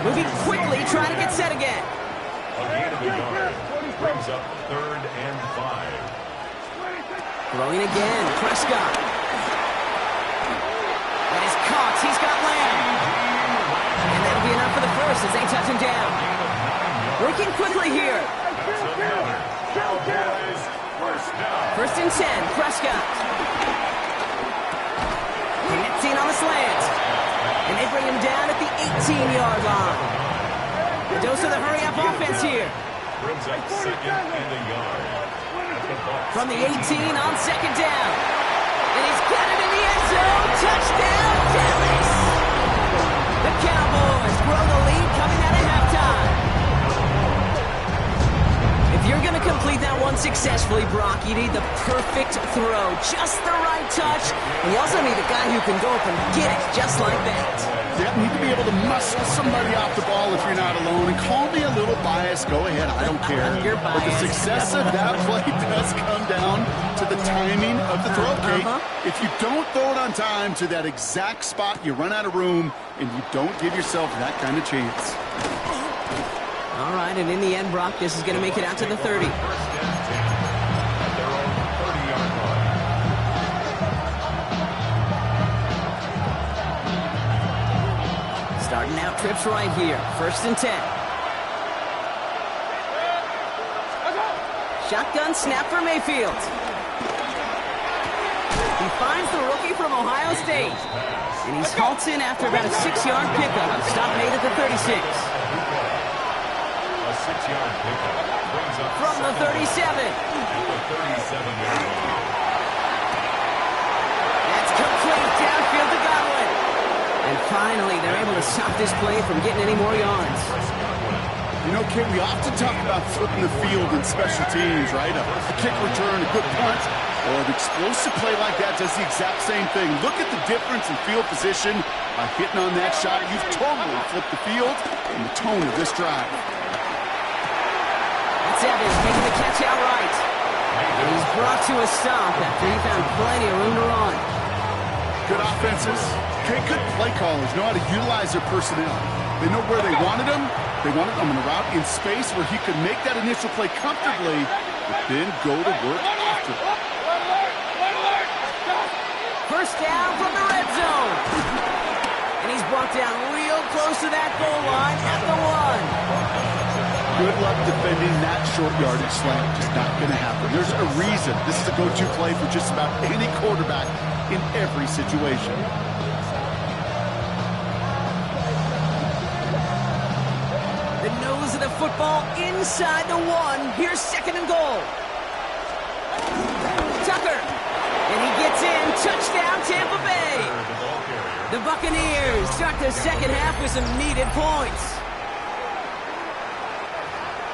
Moving quickly, trying to get set again. A gain of a yard brings up 3rd and 5. Throwing again, Prescott. That is caught. He's got Lamb. And that'll be enough for the first as they touch him down. Working quickly here. First and 10, Prescott. Connecting on the slant. And they bring him down at the 18-yard line. The dose of the hurry-up offense here. Brings up 2nd and a yard. From the 18 on 2nd down. And he's got it in the end zone. Touchdown, Dallas! The Cowboys grow the lead coming out of halftime. If you're going to complete that one successfully, Brock, you need the perfect throw. Just the right touch. And you also need a guy who can go up and get it just like that. You need to be able to muscle somebody off the ball if you're not alone. And call me a little biased. Go ahead. I don't care. But the success of that play does come down to the timing of the throw, Kate. If you don't throw it on time to that exact spot, you run out of room, and you don't give yourself that kind of chance. All right, and in the end, Brock, this is going to make it out to the 30. Starting out trips right here. 1st and 10. Shotgun snap for Mayfield. He finds the rookie from Ohio State. And he's halted after about a 6-yard pickup. Stop made at the 36. A 6-yard pickup brings up from the 37. That's complete downfield to Godwin. And finally, they're able to stop this play from getting any more yards. You know, Kate, we often talk about flipping the field in special teams, right? A kick return, a good punt, or an explosive play like that does the exact same thing. Look at the difference in field position by hitting on that shot. You've totally flipped the field and the tone of this drive. That's Evans making the catch outright. And he's brought to a stop after he found plenty of room to run. Good offenses. Okay, good play callers know how to utilize their personnel. They know where they wanted him. They wanted him in a route in space where he could make that initial play comfortably, but then go to work after it. First down from the red zone. And he's brought down real close to that goal line at the 1. Good luck defending that short yardage slant. Just not going to happen. There's a reason this is a go-to play for just about any quarterback in every situation. The nose of the football inside the 1. Here's 2nd and goal. Tucker. And he gets in. Touchdown, Tampa Bay. The Buccaneers start the second half with some needed points.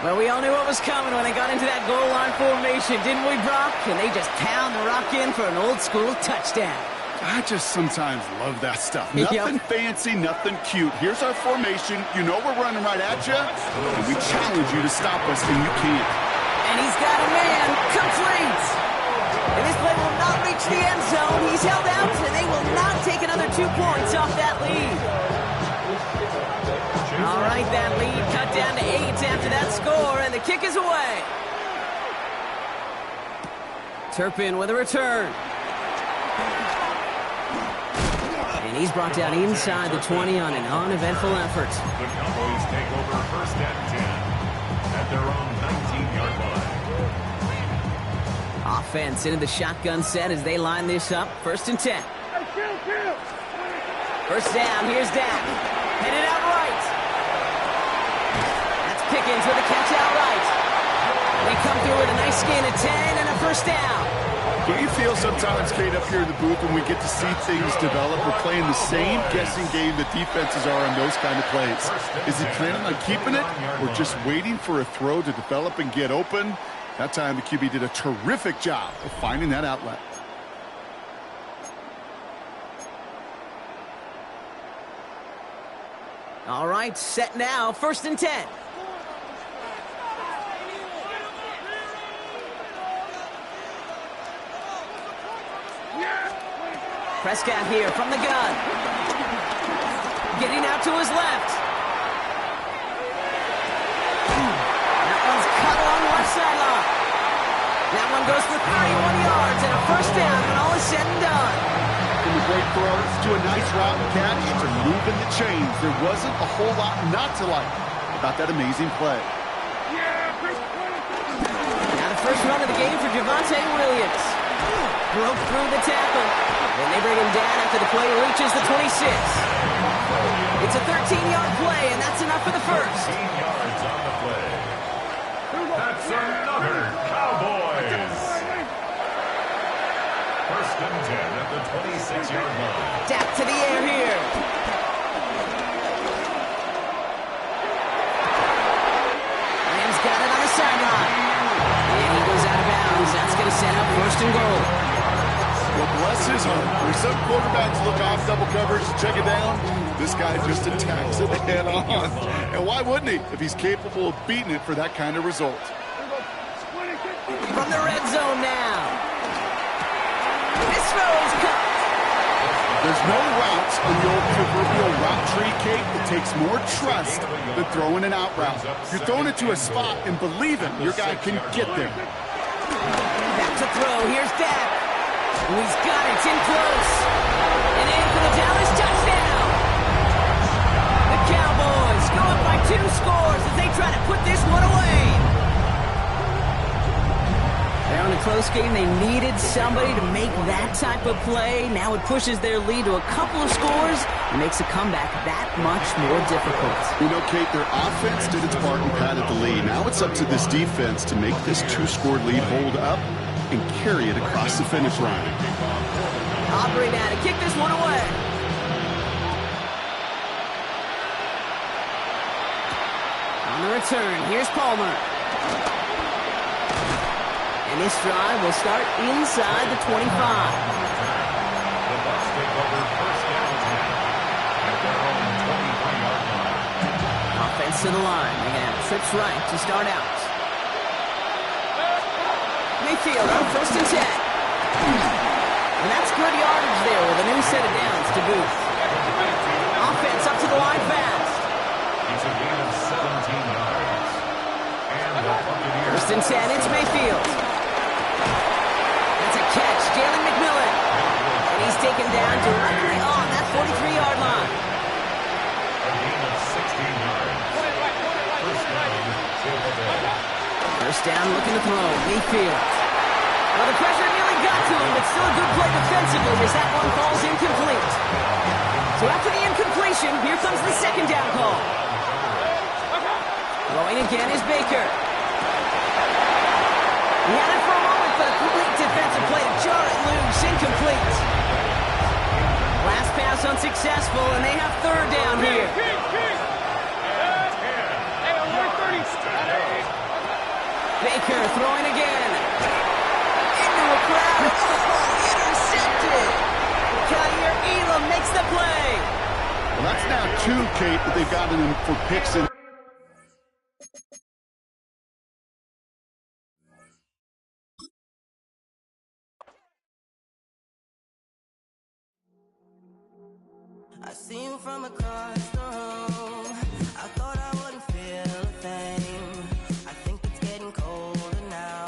Well, we all knew what was coming when they got into that goal line formation, didn't we, Brock? And they just pound the rock in for an old-school touchdown. I just sometimes love that stuff. Nothing fancy, nothing cute. Here's our formation. You know we're running right at you, and we challenge you to stop us, and you can't. And he's got a man. Complete. And this play will not reach the end zone. He's held out, and they will not take another 2 points off that lead. All right, that lead cut down to 8 after that score, and the kick is away. Turpin with a return. And he's brought down inside the 20 on an uneventful effort. The Cowboys take over first and 10 at their own 19-yard line. Offense into the shotgun set as they line this up. First and 10. First down, here's Dak. Headed out right. That's Pickens with a catch out right. They come through with a nice gain of 10 and a first down. Do you feel sometimes, Kate, up here in the booth when we get to see things develop, we're playing the same guessing game that defenses are on those kind of plays? Is he planning on keeping it or just waiting for a throw to develop and get open? That time the QB did a terrific job of finding that outlet. All right, set now, first and 10. Prescott here from the gun. Getting out to his left. That one's cut along the left sideline. That one goes for 31 yards and a first down when all is said and done. From the great throws to a nice route and catch to moving the chains. There wasn't a whole lot not to like about that amazing play. Now the first run of the game for Javonte Williams. Broke through the tackle. And they bring him down after the play reaches the 26. It's a 13-yard play, and that's enough for the first. 13 yards on the play. That's another Cowboys. First and 10 at the 26-yard line. Dak to the air here. Rams got it on the sideline. And he goes out of bounds. That's going to set up first and goal. Well, bless his heart. Where some quarterbacks look off double coverage, check it down, this guy just attacks it head on. And why wouldn't he if he's capable of beating it for that kind of result? From the red zone now. This throw's cut. There's no routes on the old proverbial route tree, Kate. It takes more trust than throwing an out route. You're throwing it to a spot and believing your guy can get there. Back to throw. Here's Dak. He's got it. It's in close. And in for the Dallas touchdown. The Cowboys go up by 2 scores as they try to put this one away. They're on a close game. They needed somebody to make that type of play. Now it pushes their lead to a couple of scores and makes a comeback that much more difficult. You know, Kate, their offense did its part and padded the lead. Now it's up to this defense to make this 2-score lead hold up and carry it across the finish line. Aubrey now to kick this one away. On the return, here's Palmer. And this drive will start inside the 25. The Bucs take over first down 10 at their own 23-yard line. Offense to the line. They're going to have trips right to start out. Mayfield on first and 10. And that's good yardage there with a new set of downs to boot. Offense up to the line fast. It's a gain of 17 yards. And the Buccaneers. First and 10, it's Mayfield. That's a catch, Jalen McMillan. And he's taken down directly on that 43-yard line. A gain of 16 yards. First down, Tampa Bay. First down, looking to throw. Mayfield. Well, the pressure nearly got to him, but still a good play defensively as that one falls incomplete. So after the incompletion, here comes the second down call. Throwing again is Baker. He had it for a moment, but a complete defensive play to jar it loose. Incomplete. Last pass unsuccessful, and they have third down here. Baker throwing again. Into a crowd. Oh, intercepted. Kaiir Elam makes the play. Well, that's now 2, Kate, that they've gotten him for picks. see you from across the room. I thought I wouldn't feel a thing. I think it's getting colder now.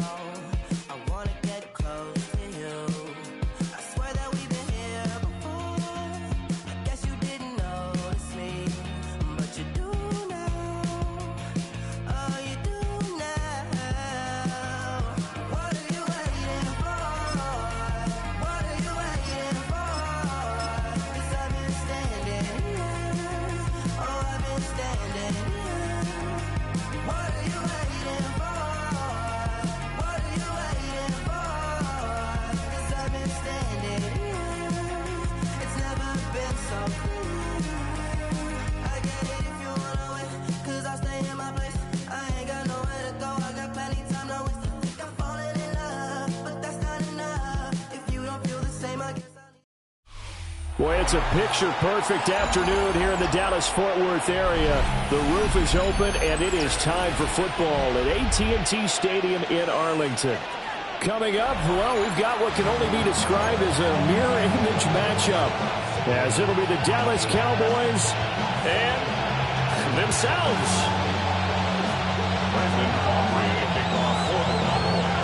I wanna get close to you. I swear that we've been here before. I guess you didn't notice me, but you do now. Oh, you do now. What are you waiting for? What are you waiting for? 'Cause I've been standing here. Oh, I've been standing here. What are you waiting for? What are you waiting for? 'Cause I've been standing here. It's never been so clear. I get it if you wanna wait, 'cause I'll stay in my place. I ain't got nowhere to go, I got plenty time to waste. I think I'm falling in love, but that's not enough. If you don't feel the same, I guess Boy, it's a picture-perfect afternoon here in the Dallas-Fort Worth area. The roof is open, and it is time for football at AT&T Stadium in Arlington. Coming up, well, we've got what can only be described as a mirror image matchup, as it'll be the Dallas Cowboys and themselves. Brandon Aubrey kickoff for the Cowboys.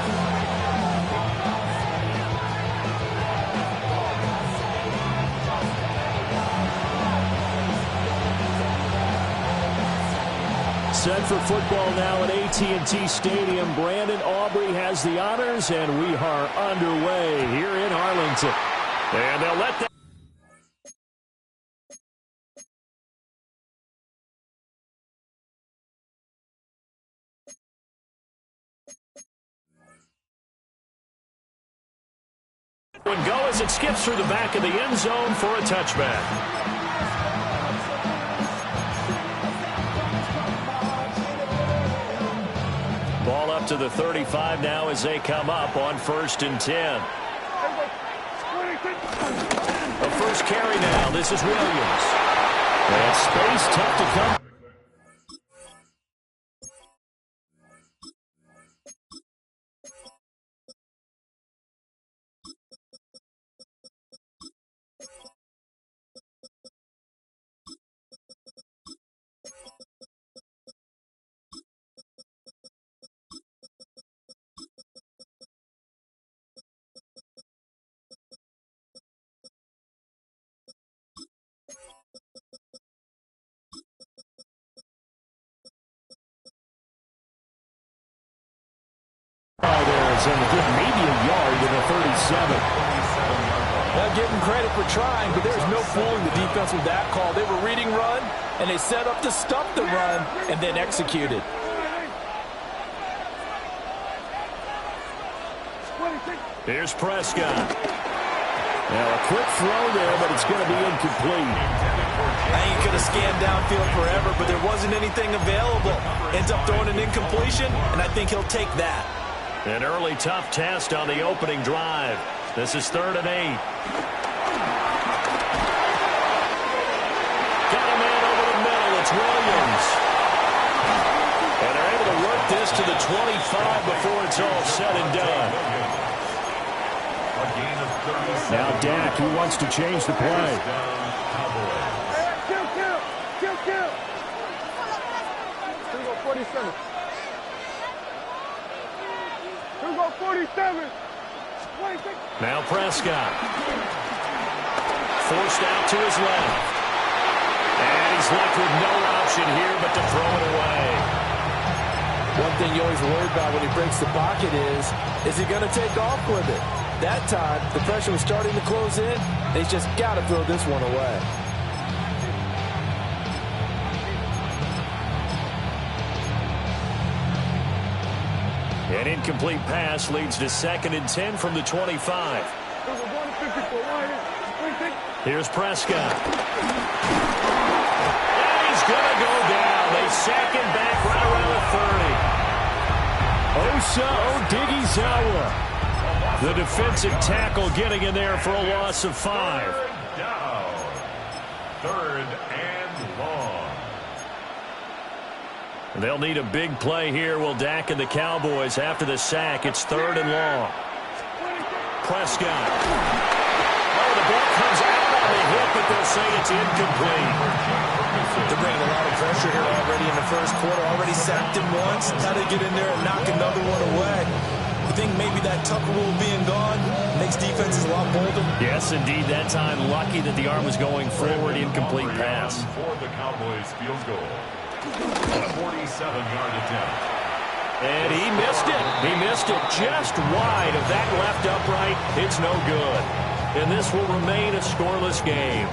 Set for football now at AT&T Stadium. Brandon Aubrey has the honors, and we are underway here in Arlington. And they'll let that. And go as it skips through the back of the end zone for a touchback. Ball up to the 35 now as they come up on 1st and 10. A first carry now. This is Williams. And space tough to come. Maybe a yard in the 37. Well, give them credit for trying, but there's no fooling the defense with that call. They were reading run, and they set up to stop the run and then executed. Here's Prescott. Now a quick throw there, but it's going to be incomplete. I ain't going to scan downfield forever, but there wasn't anything available. Ends up throwing an incompletion, and I think he'll take that. An early tough test on the opening drive. This is 3rd and 8. Got a man over the middle. It's Williams. And they're able to work this to the 25 before it's all said and done. Now Dak, he wants to change the play. Kill. 47. 47. Now Prescott. Forced out to his left. And he's left with no option here but to throw it away. One thing you always worry about when he breaks the pocket is he going to take off with it? That time, the pressure was starting to close in, and he's just got to throw this one away. An incomplete pass leads to 2nd and 10 from the 25. Here's Prescott. And he's going to go down. They sack him back right around the 30. Osa Odighizuwa, the defensive tackle, getting in there for a loss of 5. Down. 3rd and long. They'll need a big play here. Will Dak and the Cowboys after the sack. It's 3rd and long. Prescott. Oh, the ball comes out on the hit, but they'll say it's It's incomplete. They're bringing a lot of pressure here already in the first quarter. Already sacked him once. Now they get in there and knock another one away. You think maybe that Tucker rule being gone makes defenses a lot bolder? Yes, indeed. That time, lucky that the arm was going forward. Incomplete pass. For the Cowboys field goal. A 47-yard attempt. And he missed it. He missed it just wide of that left upright. It's no good. And this will remain a scoreless game.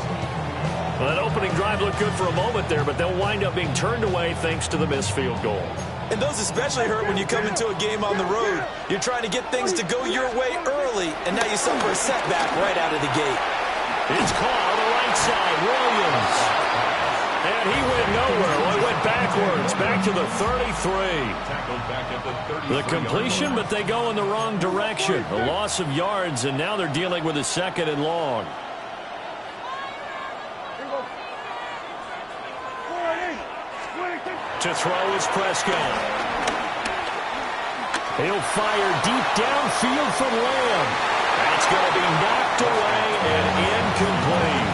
Well, that opening drive looked good for a moment there, but they'll wind up being turned away thanks to the missed field goal. And those especially hurt when you come into a game on the road. You're trying to get things to go your way early, and now you suffer a setback right out of the gate. It's called the right side, Williams. And he went nowhere. Well, he went backwards, back to the 33. The completion, but they go in the wrong direction. A loss of yards, and now they're dealing with a 2nd and long. To throw is Prescott. He'll fire deep downfield from Lamb. That's going to be knocked away and incomplete.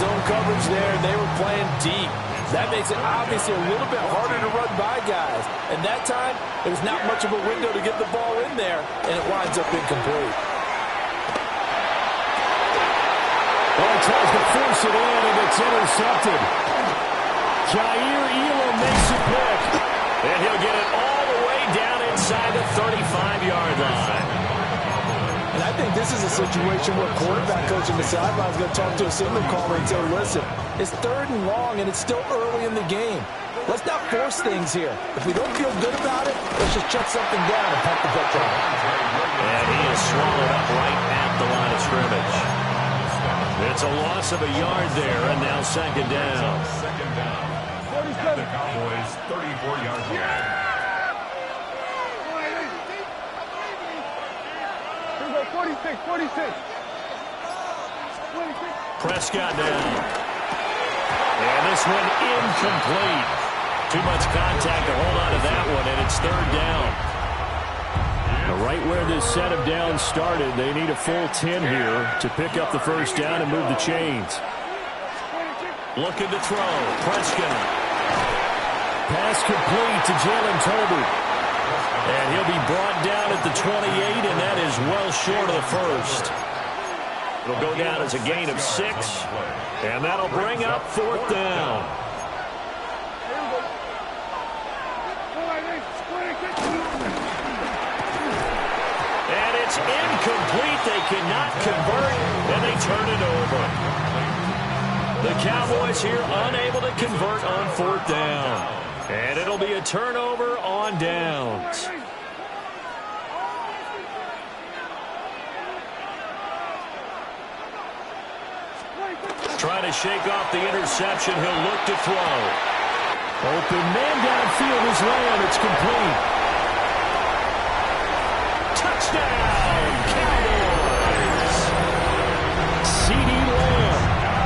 Zone coverage there, they were playing deep. That makes it obviously a little bit harder to run by guys. And that time, there's not much of a window to get the ball in there, and it winds up incomplete. Well, he tries to force it in, and it's intercepted. Jair Elam makes a pick, and he'll get it all the way down inside the 35-yard line. And I think this is a situation where quarterback coach in the sideline is going to talk to a signal caller and say, listen, it's 3rd and long, and it's still early in the game. Let's not force things here. If we don't feel good about it, let's just shut something down and pump the ball. And he is swallowed up right at the line of scrimmage. It's a loss of a yard there, and now 2nd down. At the Cowboys' 34-yard line. 46. Prescott down. And this one incomplete. Too much contact to hold on to that one, and it's 3rd down. Now, right where this set of downs started, they need a full 10 here to pick up the 1st down and move the chains. Looking to throw. Prescott. Pass complete to Jalen Tolbert. And he'll be brought down at the 28, and that is well short of the 1st. It'll go down as a gain of 6, and that'll bring up 4th down. And it's incomplete. They cannot convert, and they turn it over. The Cowboys here unable to convert on 4th down. And it'll be a turnover on downs. Trying to shake off the interception. He'll look to throw. Open man downfield is Lamb. It's complete. Touchdown, Cowboys. C.D. Lamb,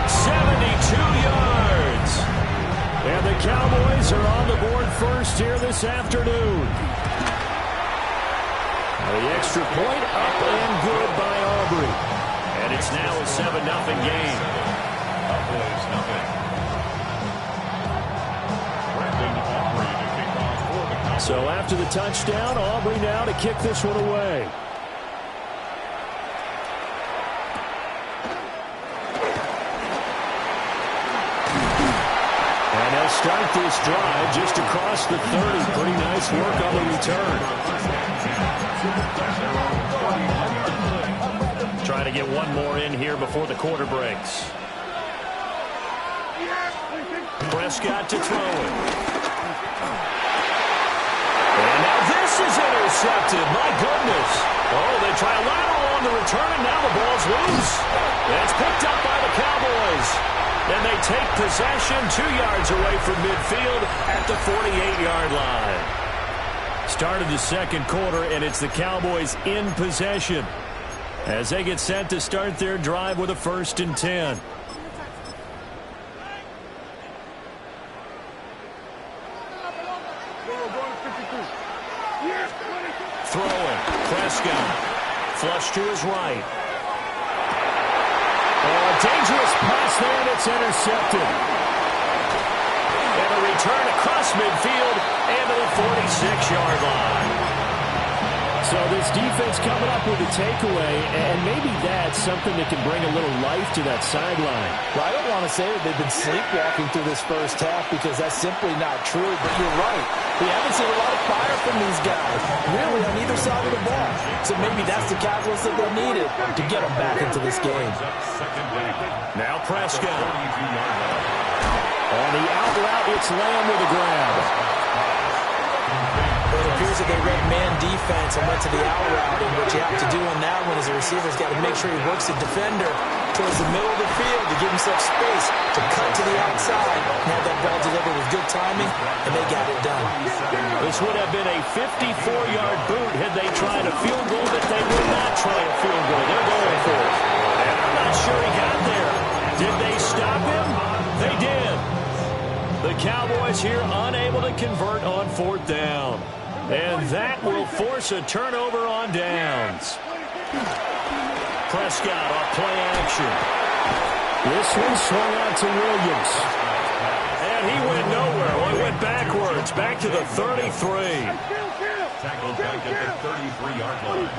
72 yards. And the Cowboys are on the board first here this afternoon. The extra point up and good by Aubrey. And it's now a 7-0 game. Cowboys nothing. Brandon Aubrey to kick off for the Cowboys. So after the touchdown, Aubrey now to kick this one away. Start this drive just across the 30. Pretty nice work on the return. Trying to get one more in here before the quarter breaks. Prescott to throw it. And now this is intercepted. My goodness. Oh, they try a lateral on the return, and now the ball's loose. That's picked up by the Cowboys. And they take possession 2 yards away from midfield at the 48-yard line. Start of the 2nd quarter, and it's the Cowboys in possession as they get set to start their drive with a 1st and 10. Throwing. Prescott. Flush to his right. Oh, dangerous pass there, and it's intercepted. And a return across midfield and to the 46-yard line. So this defense coming up with a takeaway, and maybe that's something that can bring a little life to that sideline. Well, I don't want to say that they've been sleepwalking through this first half because that's simply not true, but you're right. We haven't seen a lot of fire from these guys, really, on either side of the ball. So maybe that's the catalyst that they needed to get them back into this game. Now Prescott. On the out route, it's Lamb with a grab. It appears that they read man defense and went to the out route, and what you have to do on that one is the receiver's got to make sure he works the defender towards the middle of the field to give himself space to cut to the outside and have that ball delivered with good timing, and they got it done. This would have been a 54-yard boot had they tried a field goal, but they would not try a field goal. They're going for it. And I'm not sure he got there. Did they stop him? They did. The Cowboys here unable to convert on fourth down. And that will force a turnover on downs. Prescott off play action. This one swung out to Williams. And he went nowhere. Well, he went backwards, back to the 33. Tackled back at the 33-yard line.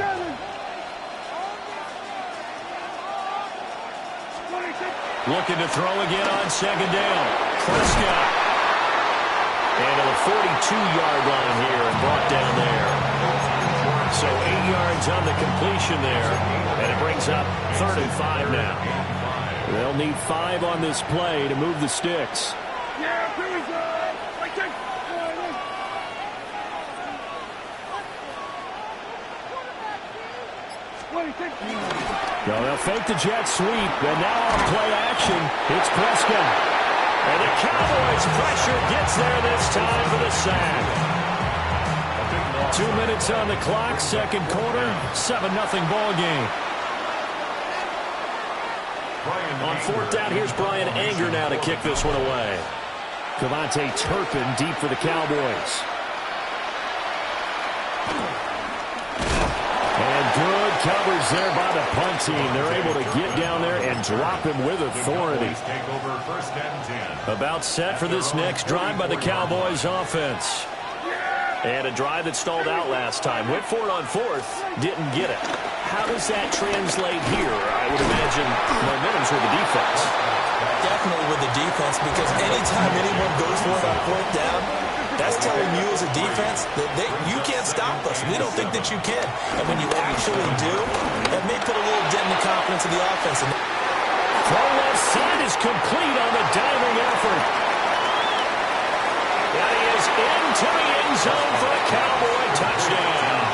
Looking to throw again on second down. Prescott. And to the 42-yard line here and brought down there. So 8 yards on the completion there. And it brings up 35 now. They'll need 5 on this play to move the sticks. Well, they'll fake the jet sweep. And now on play action, it's Prescott. And the Cowboys' pressure gets there this time for the sack. 2 minutes on the clock, second quarter, 7-0 ball game. On fourth down, here's Brian Anger now to kick this one away. Cavante Turpin deep for the Cowboys. And good coverage there by the punt team. They're able to get down there and drop him with authority. About set for this next drive by the Cowboys offense. And a drive that stalled out last time. Went for it on fourth, didn't get it. How does that translate here? I would imagine momentum's with the defense. Definitely with the defense, because anytime anyone goes for it on fourth down, that's telling you as a defense that you can't stop us. We don't think that you can. And when you actually do, that may put a little dent in the confidence of the offense. Throw left side is complete on the diving effort. That is into the end zone for a Cowboy touchdown.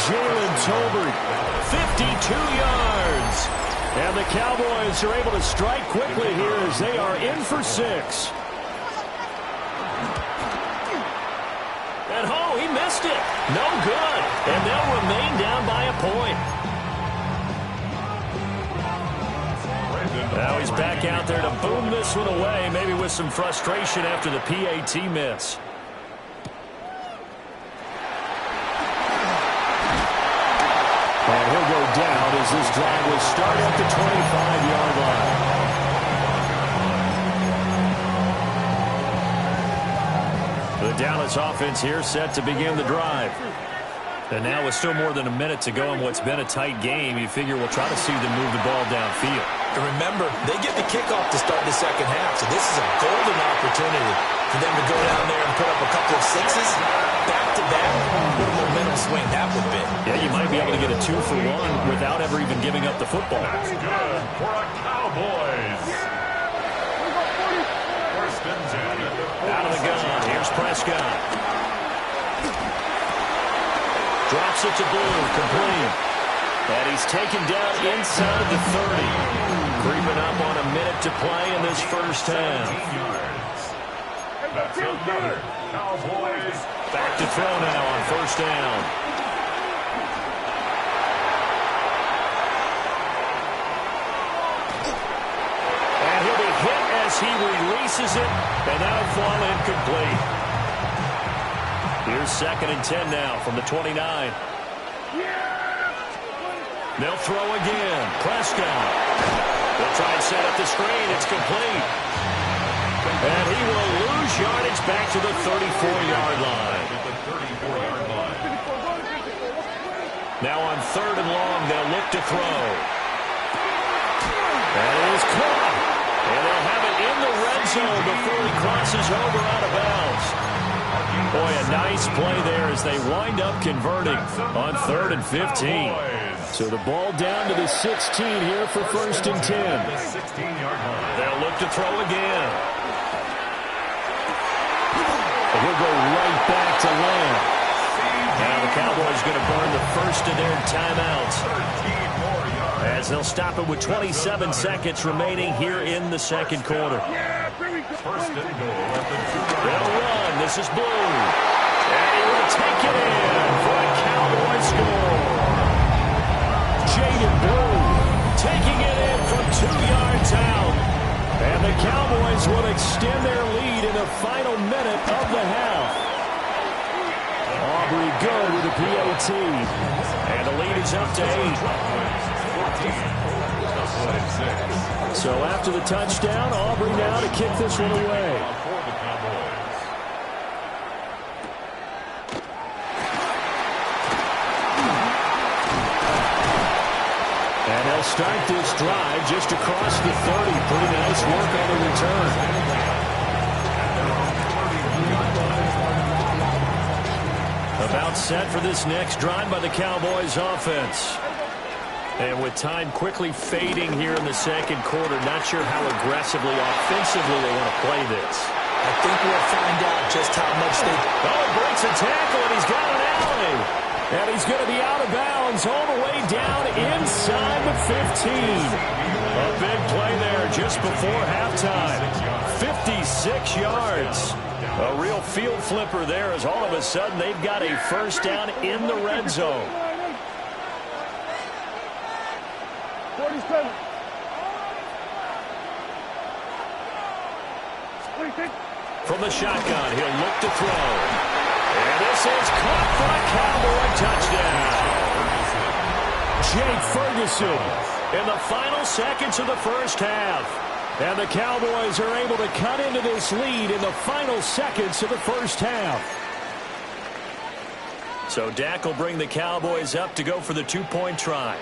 Jalen Tolbert, 52 yards. And the Cowboys are able to strike quickly here as they are in for 6. And oh, he missed it. No good. And they'll remain down by a point. Now he's back out there to boom this one away, maybe with some frustration after the PAT miss. And he'll go down as this drive will start at the 25-yard line. The Dallas offense here set to begin the drive. And now with still more than a minute to go in what's been a tight game, you figure we'll try to see them move the ball downfield. And remember, they get the kickoff to start the second half, so this is a golden opportunity for them to go down there and put up a couple of sixes back-to-back. What a momentum swing that would be. Yeah, you might be able to get a 2-for-1 without ever even giving up the football. That's good for a Cowboys. First and 10. Out of the gun, here's Prescott. Drops it to Blue, complete. And he's taken down inside the 30. Creeping up on a minute to play in this first half. That's another Cowboys. Back to throw now on first down. And he'll be hit as he releases it, and that'll fall incomplete. Here's second and 10 now from the 29. They'll throw again. Prescott. They'll try and set up the screen. It's complete. And he will lose yardage back to the 34-yard line. Now on 3rd and long, they'll look to throw. That is caught. And they'll have it in the red zone before he crosses over out of bounds. Boy, a nice play there as they wind up converting on 3rd and 15. So the ball down to the 16 here for 1st and 10. They'll look to throw again. He'll go right back to Lamb. Now the Cowboys going to burn the first of their timeouts as they'll stop it with 27 seconds remaining here in the 2nd quarter. They'll run. This is Blue. And he will take it in for a Cowboy score. Jaden Blue taking it in from 2 yards out. And the Cowboys will extend their lead in the final minute of the half. Aubrey good with the PAT. And the lead is up to 8. So after the touchdown, Aubrey now to kick this one away. And they'll start this drive just across the 30. Pretty nice work on the return. About set for this next drive by the Cowboys offense. And with time quickly fading here in the 2nd quarter, not sure how aggressively, offensively they want to play this. I think we'll find out just how much they... Oh, breaks a tackle, and he's got an alley. And he's going to be out of bounds all the way down inside the 15. A big play there just before halftime. 56 yards. A real field flipper there as all of a sudden they've got a first down in the red zone. 47. From the shotgun, he'll look to throw. And this is caught for a Cowboy touchdown. Jake Ferguson in the final seconds of the first half. And the Cowboys are able to cut into this lead in the final seconds of the first half. So Dak will bring the Cowboys up to go for the 2-point try.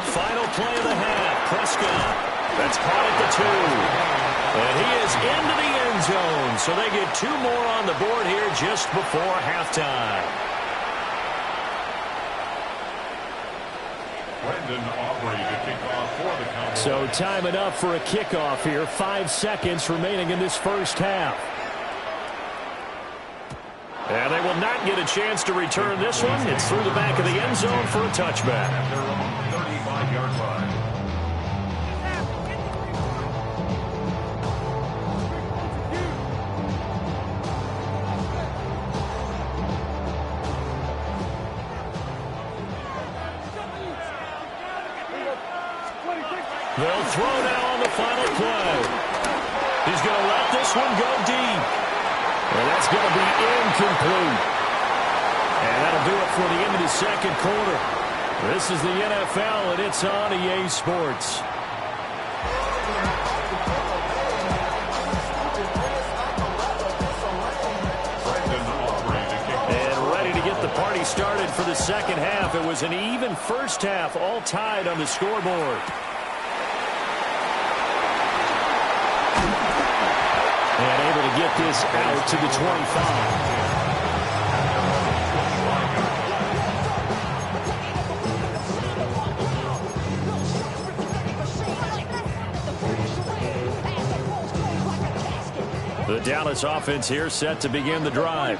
Final play of the half. Prescott. That's caught at the 2. And he is into the end zone. So they get 2 more on the board here just before halftime. Brendan Aubrey to kick off for the Cowboys. So time enough for a kickoff here. 5 seconds remaining in this first half. And they will not get a chance to return this one. It's through the back of the end zone for a touchback. They're on the 35-yard line. They'll throw now on the final play. He's going to let this one go deep. And that's going to be incomplete. And that'll do it for the end of the 2nd quarter. This is the NFL, and it's on EA Sports. And ready to get the party started for the 2nd half. It was an even first half, all tied on the scoreboard. And able to get this out to the 25. The Dallas offense here set to begin the drive.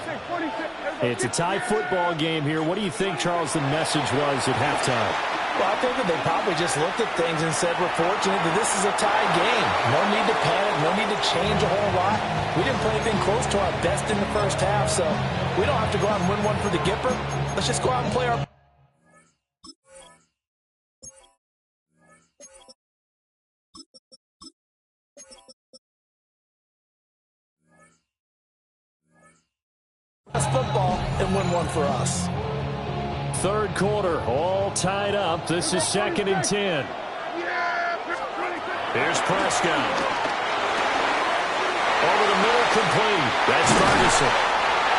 It's a tie football game here. What do you think, Charles, the message was at halftime? Well, I think that they probably just looked at things and said, we're fortunate that this is a tie game. No need to panic, no need to change a whole lot. We didn't play anything close to our best in the first half, so we don't have to go out and win one for the Gipper. Let's just go out and play our... That's football. and win one for us. Third quarter, all tied up. This is 2nd and 10. Here's Prescott. Over the middle, complete. That's Ferguson.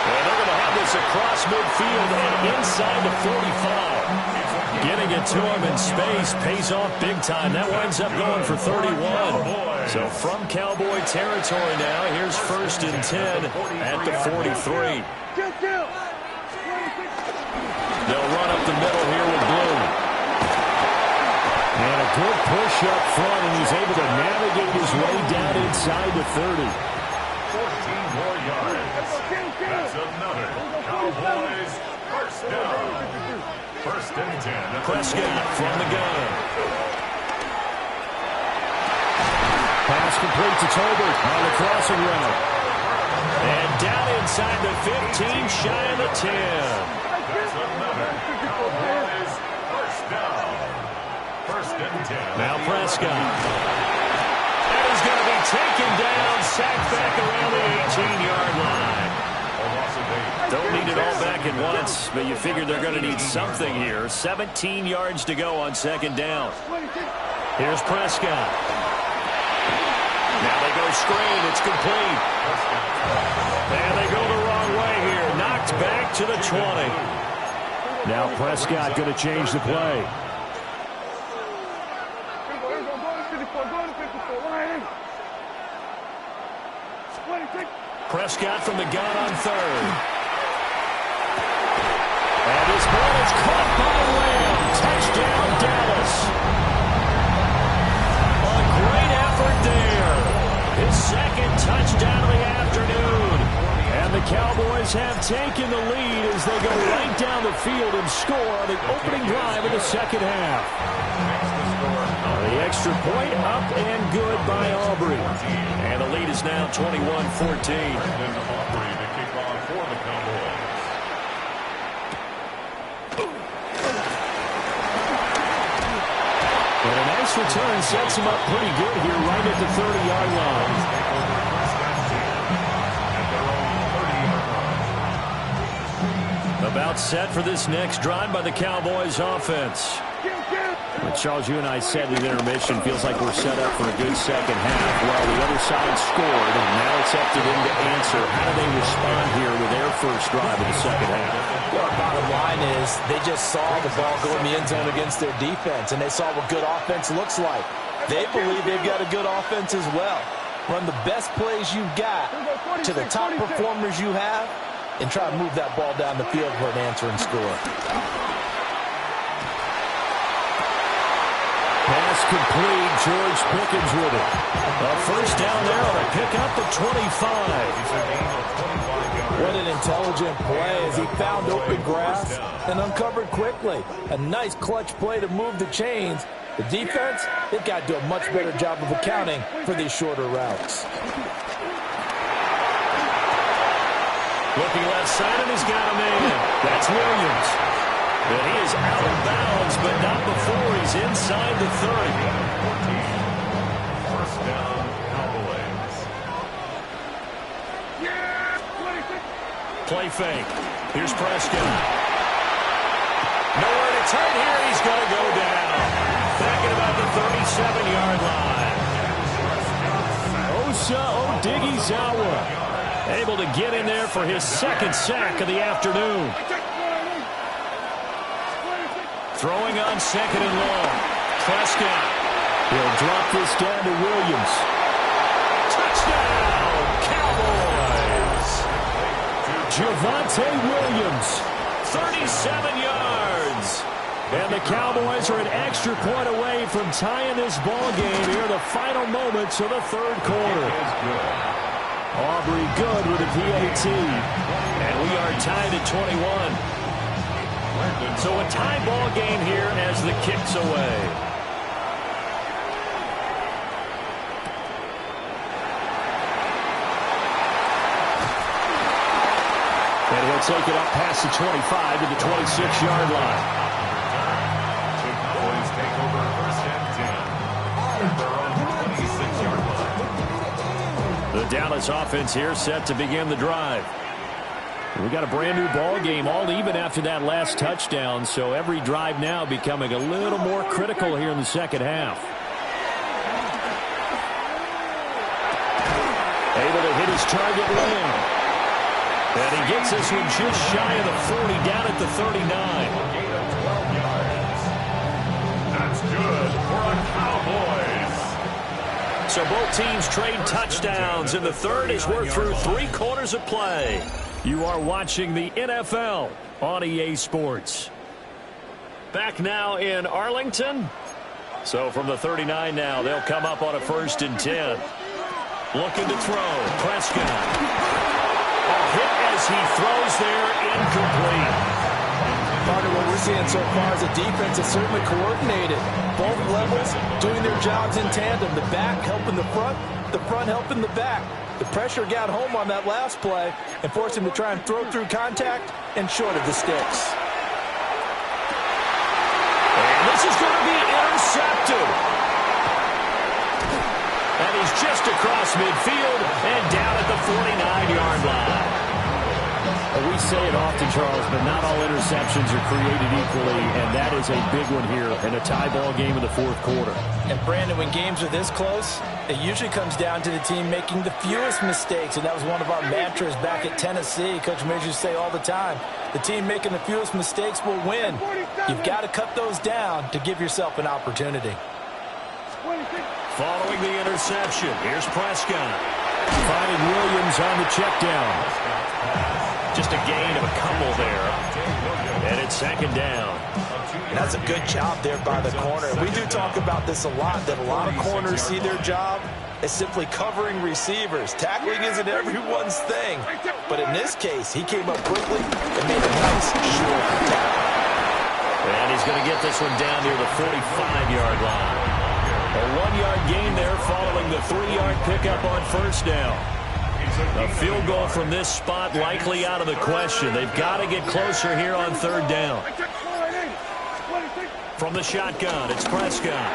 And they're going to have this across midfield and inside the 45. Getting it to him in space pays off big time. That winds up going for 31. So from Cowboy territory now, here's 1st and 10 at the 43. They'll run up the middle here with Blue. And a good push up front, and he's able to navigate his way down inside the 30. 14 more yards. That's another Cowboys first down. 1st and 10. Prescott from the gun. Pass complete to Tolbert on the crossing route. And down inside the 15, shy of the 10. That's another Cowboys first down. 1st and 10. Now Prescott. And he's going to be taken down, sacked back around the 18-yard line. Don't need it all back at once, but you figure they're going to need something here. 17 yards to go on 2nd down. Here's Prescott. Now they go screen. It's complete. And they go the wrong way here. Knocked back to the 20. Now Prescott going to change the play. Prescott from the gun on 3rd. And this ball is caught by Lamb. Touchdown, Dallas. A great effort there. His 2nd touchdown of the afternoon. And the Cowboys have taken the lead as they go right down the field and score on the opening drive of the 2nd half. The extra point up and good by Aubrey. And the lead is now 21-14. Aubrey to kick off for the Cowboys. And a nice return sets him up pretty good here right at the 30-yard line. About set for this next drive by the Cowboys offense. But Charles, you and I said in intermission, feels like we're set up for a good 2nd half. Well, the other side scored, and now it's up to them to answer. How do they respond here with their first drive of the 2nd half? Well, bottom line is they just saw the ball go in the end zone against their defense, and they saw what good offense looks like. They believe they've got a good offense as well. Run the best plays you've got to the top performers you have, and try to move that ball down the field for an answering score. Pass complete. George Pickens with it. A first down there on a pickup at 25. What an intelligent play as he found open grass and uncovered quickly. A nice clutch play to move the chains. The defense, they've got to do a much better job of accounting for these shorter routes. Looking left side, and he's got a man. That's Williams. And he is out of bounds, but not before he's inside the 30. 1st down, Cowboys. Play fake. Here's Prescott. Nowhere to turn here. He's going to go down. Back at about the 37-yard line. Osa Odighizuwa able to get in there for his 2nd sack of the afternoon. Throwing on 2nd and long. Prescott. He'll drop this down to Williams. Touchdown, Cowboys. Javonte Williams, 37 yards. And the Cowboys are an extra point away from tying this ball game here in the final moments of the 3rd quarter. Aubrey good with a PAT. And we are tied at 21. So a tie ball game here as the kick's away. And we'll take it up past the 25 to the 26-yard line. Cowboys take over 1st and 10. They're on the 26-yard line. The Dallas offense here set to begin the drive. We got a brand new ball game, all even after that last touchdown, so every drive now becoming a little more critical here in the second half. Able to hit his target long. And he gets this one just shy of the 40, down at the 39. That's good for a Cowboys. So both teams trade touchdowns, and the third as we're through 3 quarters of play. You are watching the NFL on EA Sports. Back now in Arlington. So from the 39 now, they'll come up on a 1st and 10. Looking to throw. Prescott. A hit as he throws there, incomplete. Part of what we're seeing so far is a defense that's certainly coordinated. Both levels doing their jobs in tandem. The back helping the front helping the back. The pressure got home on that last play and forced him to try and throw through contact and short of the sticks. And this is going to be intercepted. And he's just across midfield and down at the 49-yard line. We say it often, Charles, but not all interceptions are created equally, and that is a big one here in a tie ball game in the 4th quarter. And, Brandon, when games are this close, it usually comes down to the team making the fewest mistakes, and that was one of our mantras back at Tennessee. Coach Majors used to say all the time, the team making the fewest mistakes will win. You've got to cut those down to give yourself an opportunity. Following the interception, here's Prescott. Finding Williams on the check down. Just a gain of a couple there. And it's 2nd down. And that's a good job there by the corner. We do talk about this a lot, that a lot of corners see their job as simply covering receivers. Tackling isn't everyone's thing. But in this case, he came up quickly and made a nice, short tackle. And he's going to get this one down near the 45-yard line. A 1-yard gain there following the 3-yard pickup on 1st down. A field goal from this spot likely out of the question. They've got to get closer here on 3rd down. From the shotgun, it's Prescott.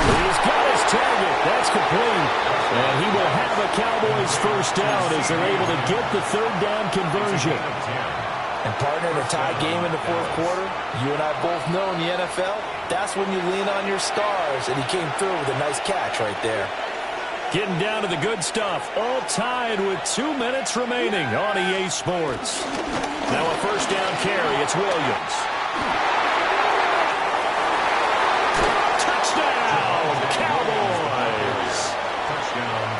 He's got his target. That's complete. And he will have a Cowboys 1st down as they're able to get the 3rd down conversion. And, partner, in a tie game in the 4th quarter, you and I both know in the NFL, that's when you lean on your stars. And he came through with a nice catch right there. Getting down to the good stuff. All tied with 2 minutes remaining on EA Sports. Now a 1st down carry. It's Williams. Touchdown, Cowboys.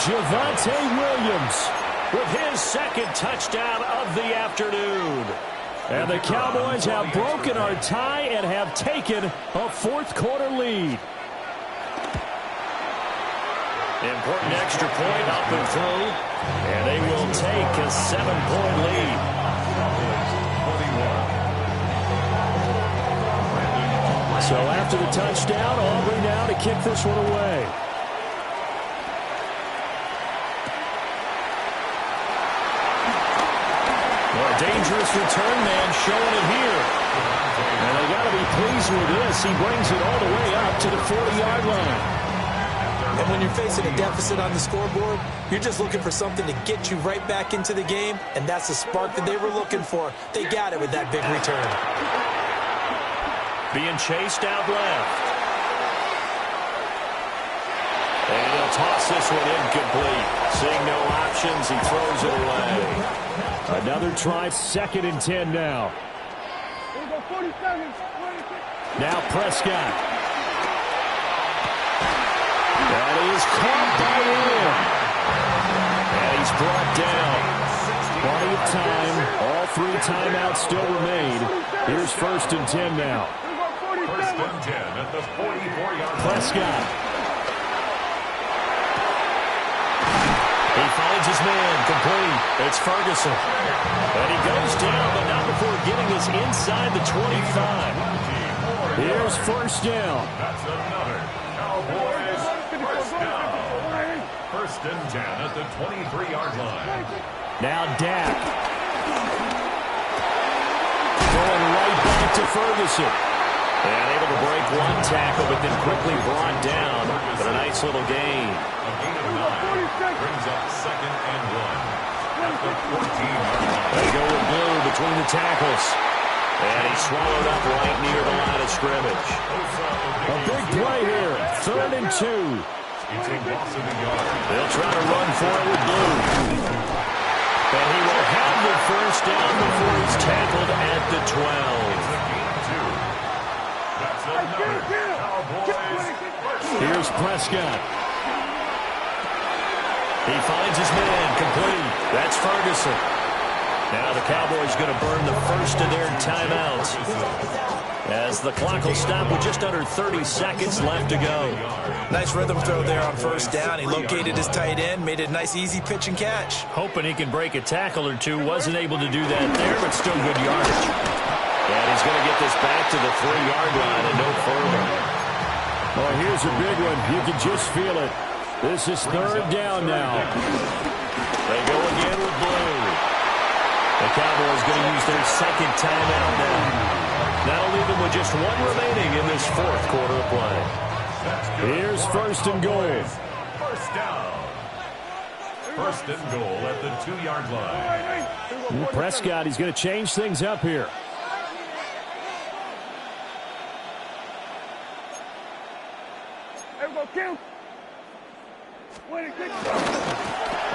Javonte Williams with his 2nd touchdown of the afternoon. And the Cowboys have broken our tie and have taken a 4th quarter lead. Important extra point up and through. And they will take a 7-point lead. So after the touchdown, Aubrey now to kick this one away. Well, a dangerous return man showing it here. And they got to be pleased with this. He brings it all the way up to the 40-yard line. And when you're facing a deficit on the scoreboard, you're just looking for something to get you right back into the game, and that's the spark that they were looking for. They got it with that big return. Being chased out left. And he'll toss this one incomplete. Seeing no options, he throws it away. Another try, 2nd and 10 now. Now Prescott. That is caught by Williams. And he's brought down. Plenty of time. All 3 timeouts still remain. Here's 1st and 10 now. 1st and 10 at the 44-yard line. Prescott. He finds his man, complete. It's Ferguson. And he goes down, but not before getting us inside the 25. Here's 1st down. That's another Cowboys 1st down. 1st and 10 at the 23-yard line. Now Dak. Going right back to Ferguson. And able to break one tackle, but then quickly brought down. But a nice little gain. A gain of 9 brings up 2nd and 1. They go with Blue between the tackles. And he's swallowed up right near the line of scrimmage. A big play here. 3rd and 2. They'll try to run for it with Blue. And he will have the first down before he's tackled at the 12. Here's Prescott. He finds his man complete. That's Ferguson. Now the Cowboys going to burn the first of their timeouts as the clock will stop with just under 30 seconds left to go. Nice rhythm throw there on first down. He located his tight end, made it a nice easy pitch and catch. Hoping he can break a tackle or two. Wasn't able to do that there, but still good yardage. And he's going to get this back to the 3-yard line and no further. Oh, here's a big one. You can just feel it. This is 3rd down now. They go again with Blue. The Cowboys going to use their second timeout now. That'll leave them with just one remaining in this 4th quarter of play. Here's 1st and goal. First down. 1st and goal at the 2-yard line. Prescott, he's going to change things up here.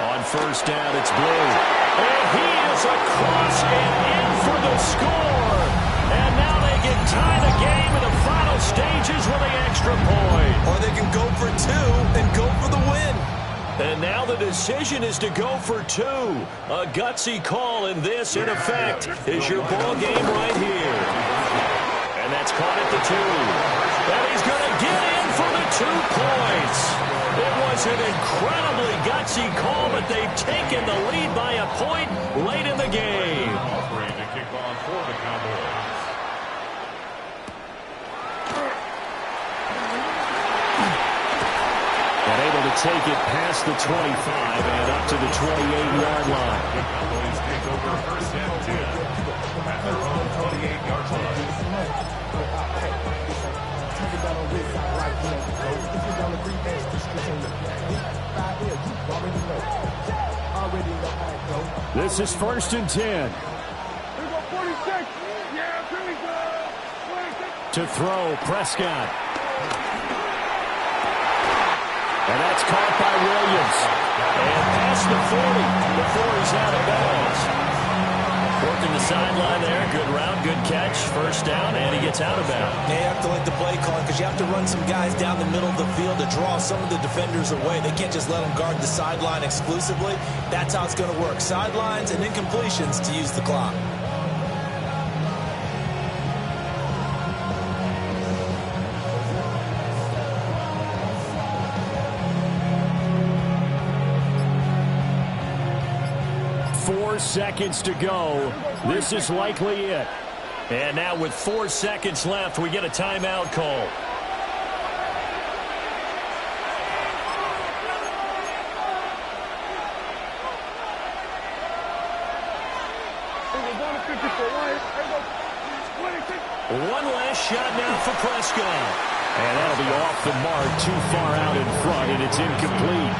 On first down, it's Blue. And he is across and in for the score. And now they can tie the game in the final stages with the extra point. Or they can go for 2 and go for the win. And now the decision is to go for 2. A gutsy call, and this, in effect, is your ball game right here. And that's caught at the 2. And he's going to get in for the 2 points. It was an incredibly gutsy call, but they've taken the lead by a point late in the game. Offering to kick off for the Cowboys. And able to take it past the 25 and up to the 28-yard line. The Cowboys take over 1st and 10 at their own 28-yard line. This is 1st and 10. To throw, Prescott. And that's caught by Williams. And past the 40 before he's out of bounds. Working the sideline there. Good route, good catch. First down, and he gets out of bounds. Yeah, you have to like the play call because you have to run some guys down the middle of the field to draw some of the defenders away. They can't just let them guard the sideline exclusively. That's how it's going to work. Sidelines and incompletions to use the clock. Seconds to go. This is likely it. And now with 4 seconds left, we get a timeout call. One last shot now for Prescott. And that'll be off the mark, too far out in front, and it's incomplete.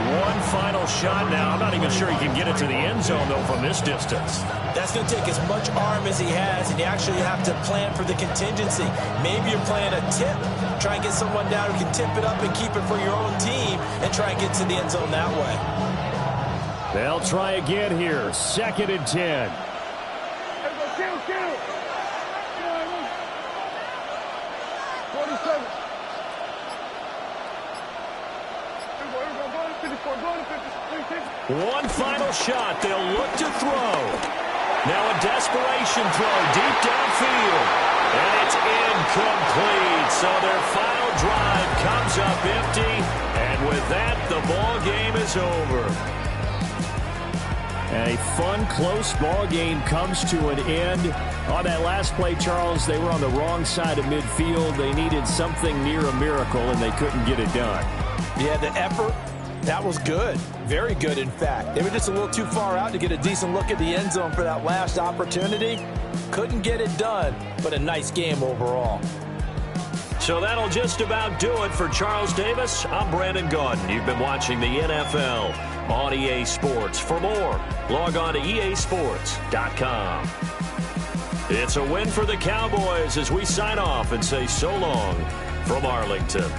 One final shot now. I'm not even sure he can get it to the end zone, though, from this distance. That's going to take as much arm as he has, and you actually have to plan for the contingency. Maybe you're playing a tip. Try and get someone down who can tip it up and keep it for your own team and try and get to the end zone that way. They'll try again here. 2nd and 10. One final shot. They'll look to throw. Now a desperation throw deep downfield. And it's incomplete. So their final drive comes up empty. And with that, the ball game is over. A fun, close ball game comes to an end. On that last play, Charles, they were on the wrong side of midfield. They needed something near a miracle, and they couldn't get it done. Yeah, the effort, that was good. Very good, in fact. They were just a little too far out to get a decent look at the end zone for that last opportunity. Couldn't get it done, but a nice game overall. So that'll just about do it for Charles Davis. I'm Brandon Gaudin. You've been watching the NFL on EA Sports. For more, log on to easports.com. It's a win for the Cowboys as we sign off and say so long from Arlington.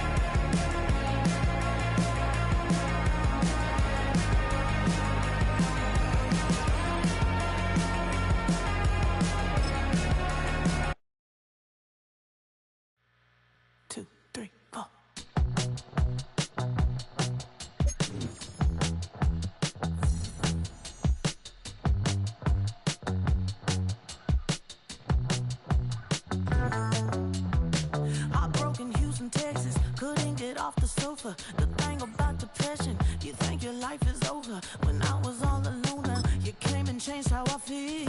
The thing about depression, you think your life is over. When I was all alone, you came and changed how I feel.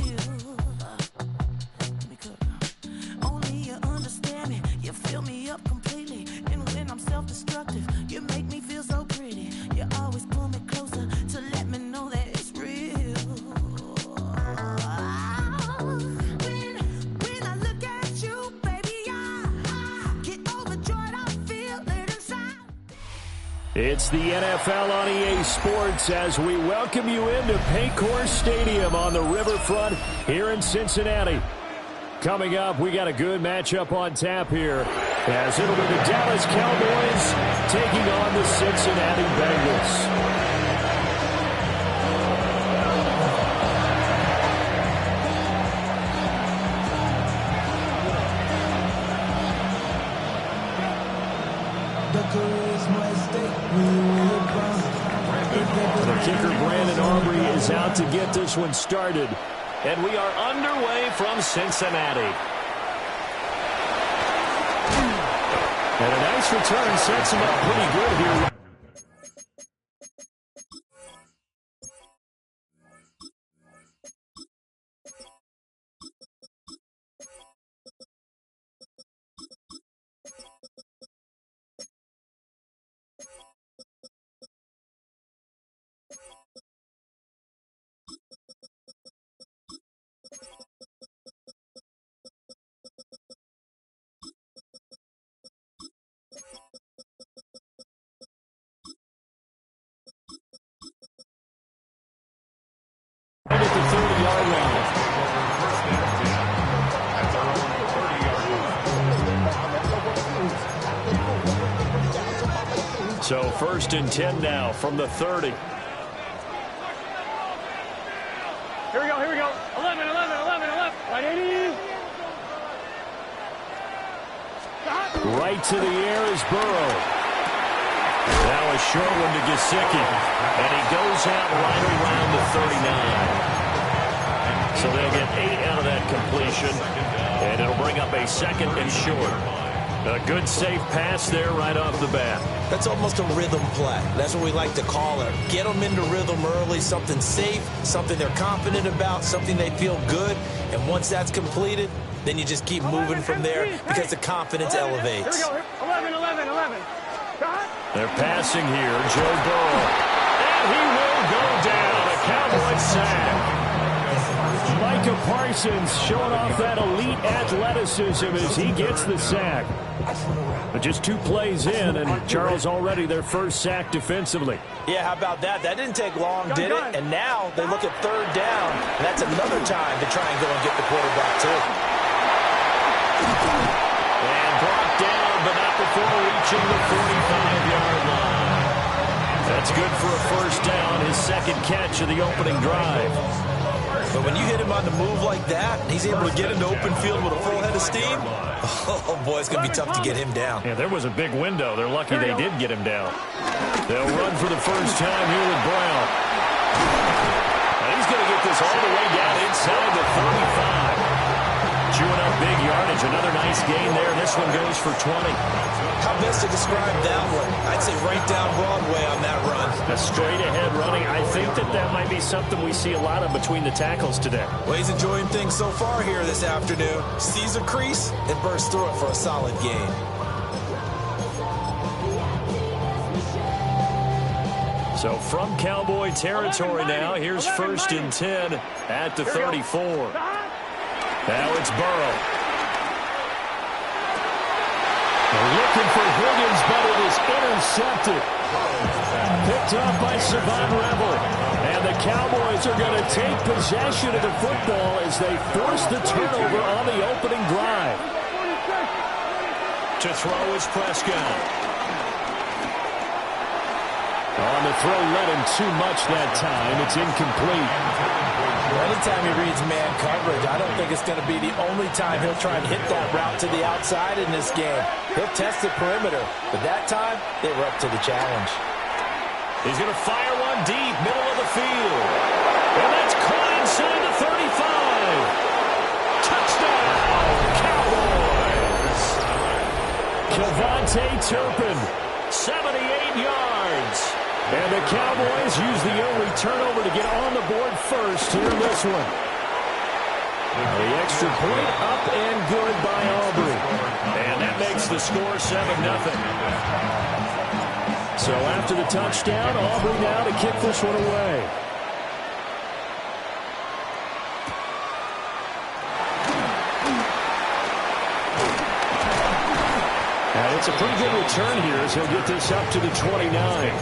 Only you understand me, you fill me up completely. And when I'm self-destructive, you make me feel so pretty. You always pull me closer to let me know that it's real. When I look at you, baby, I get overjoyed, I feel it inside. It's the NFL on EA Sports as we welcome you into Paycor Stadium on the riverfront here in Cincinnati. Coming up, we got a good matchup on tap here as it'll be the Dallas Cowboys taking on the Cincinnati Bengals. The kicker, Brandon Aubrey, is out to get this one started. And we are underway from Cincinnati. And a nice return sets him up pretty good here. At the 30-yard line. So 1st and 10 now from the 30. Here we go, here we go. 11. Right, 80. Right to the air is Burrow. Now a short one to Gesicki. And he goes out right around the 39. So they'll get 8 out of that completion. And it'll bring up a 2nd and short. A good safe pass there right off the bat. That's almost a rhythm play. That's what we like to call it. Get them into rhythm early, something safe, something they're confident about, something they feel good. And once that's completed, then you just keep moving from there because the confidence elevates. Here we go. 11. They're passing here. Joe Burrow. And he will go down. A Cowboy sack. Micah Parsons showing off that elite athleticism as he gets the sack. But just 2 plays in, and Charles already their first sack defensively. Yeah, how about that? That didn't take long, did it? And now they look at 3rd down, and that's another time to try and go and get the quarterback, too. And brought down, but not before reaching the 45-yard line. That's good for a 1st down, his 2nd catch of the opening drive. But when you hit him on the move like that, he's able to get into open field with a full head of steam. Oh, boy, it's going to be tough to get him down. Yeah, there was a big window. They're lucky they did get him down. They'll run for the first time here with Brown. And he's going to get this all the way down inside the 35. Chewing up big yardage. Another nice gain there. This one goes for 20. How best to describe that one? I'd say right down Broadway on that run. A straight-ahead running. I think that might be something we see a lot of between the tackles today. Well, he's enjoying things so far here this afternoon. Sees a crease and bursts through it for a solid gain. So from Cowboy territory now, here's 1st and 10 at the 34. Now it's Burrow. They're looking for Higgins, but it is intercepted. Picked up by Savon Rebel. And the Cowboys are going to take possession of the football as they force the turnover on the opening drive. To throw is Prescott. On the throw, led him too much that time. It's incomplete. Anytime he reads man coverage, I don't think it's going to be the only time he'll try and hit that route to the outside in this game. He'll test the perimeter, but that time, they were up to the challenge. He's going to fire one deep, middle of the field. And that's caught inside the 35. Touchdown, Cowboys. Kevontae Turpin, 78 yards. And the Cowboys use the early turnover to get on the board first here in this one. The extra point up and good by Aubrey. And that makes the score 7-0. So after the touchdown, Aubrey now to kick this one away. And it's a pretty good return here as he'll get this up to the 29.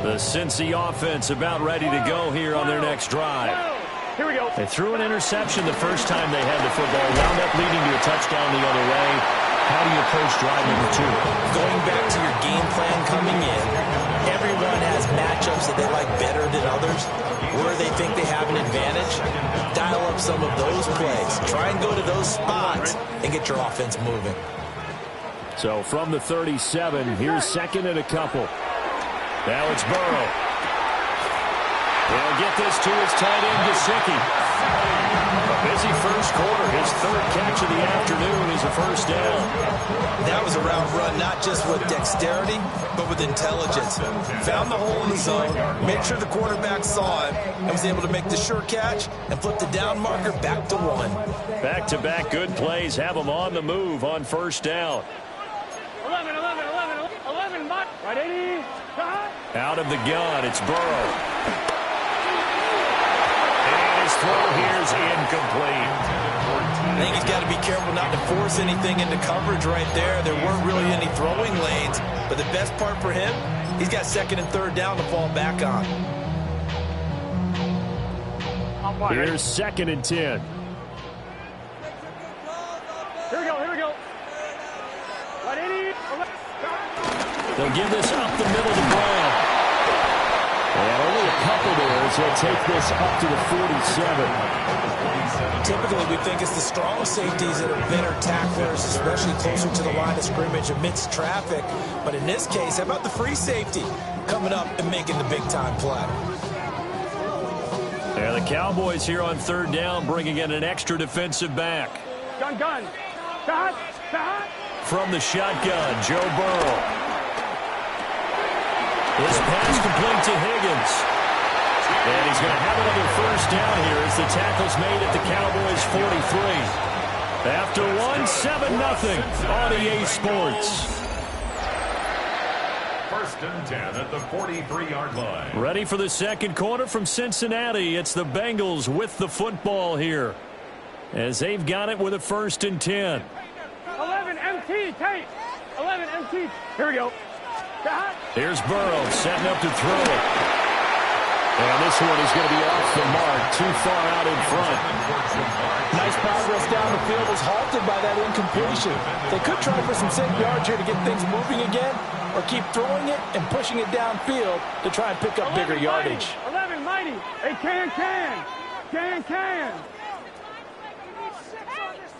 The Cincy offense about ready to go here on their next drive. Here we go. They threw an interception the first time they had the football, wound up leading to a touchdown the other way. How do you approach drive number 2? Going back to your game plan coming in, everyone has matchups that they like better than others. Where they think they have an advantage, dial up some of those plays. Try and go to those spots and get your offense moving. So from the 37, here's second and a couple. Now it's Burrow. He'll get this to his tight end, Gesicki. A busy first quarter. His third catch of the afternoon is a first down. That was a route run, not just with dexterity, but with intelligence. Found the hole in the zone, made sure the quarterback saw it, and was able to make the sure catch and flip the down marker back to 1. Back-to-back good plays have him on the move on first down. 11, right 80. Out of the gun, it's Burrow. And his throw here's incomplete. I think he's got to be careful not to force anything into coverage right there. There weren't really any throwing lanes, but the best part for him, he's got second and third down to fall back on. Here's second and 10. Here we go. Right 80. They'll give this up the middle to Brown. And only a couple there as he'll take this up to the 47. Typically, we think it's the strong safeties that are better tacklers, especially closer to the line of scrimmage amidst traffic. But in this case, how about the free safety coming up and making the big-time play? Yeah, the Cowboys here on third down bringing in an extra defensive back. Gun. Shot. From the shotgun, Joe Burrow. This pass complete to Higgins. And he's going to have another first down here as the tackle's made at the Cowboys' 43. After 7-0 on EA Sports. First and 10 at the 43-yard line. Ready for the second quarter from Cincinnati. It's the Bengals with the football here as they've got it with a first and 10. 11 MT, Tate. 11 MT. Here we go. Here's Burrow setting up to throw it. And this one is going to be off the mark, too far out in front. Nice progress down the field was halted by that incompletion. They could try for some safe yards here to get things moving again, or keep throwing it and pushing it downfield to try and pick up bigger yardage. 11 mighty. Hey, can.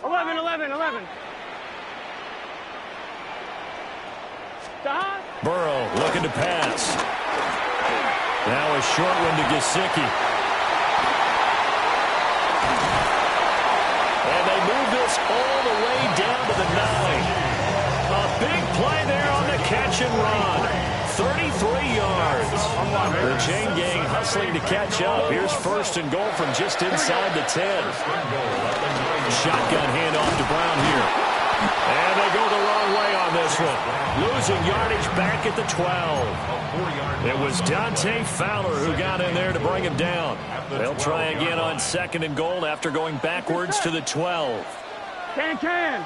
11. Burrow looking to pass. Now a short one to Gesicki. And they move this all the way down to the 9. A big play there on the catch and run. 33 yards. The chain gang hustling to catch up. Here's first and goal from just inside the 10. Shotgun handoff to Brown here. And they go the wrong way on this one. Losing yardage back at the 12. It was Dante Fowler who got in there to bring him down. They'll try again on second and goal after going backwards to the 12. Can.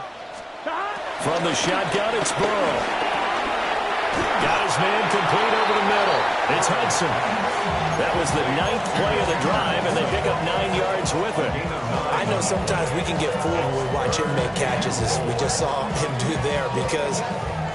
From the shotgun, it's Burrow. Got his man complete over the middle. It's Hudson. That was the 9th play of the drive, and they pick up 9 yards with it. I know sometimes we can get fooled when we watch him make catches, as we just saw him do there, because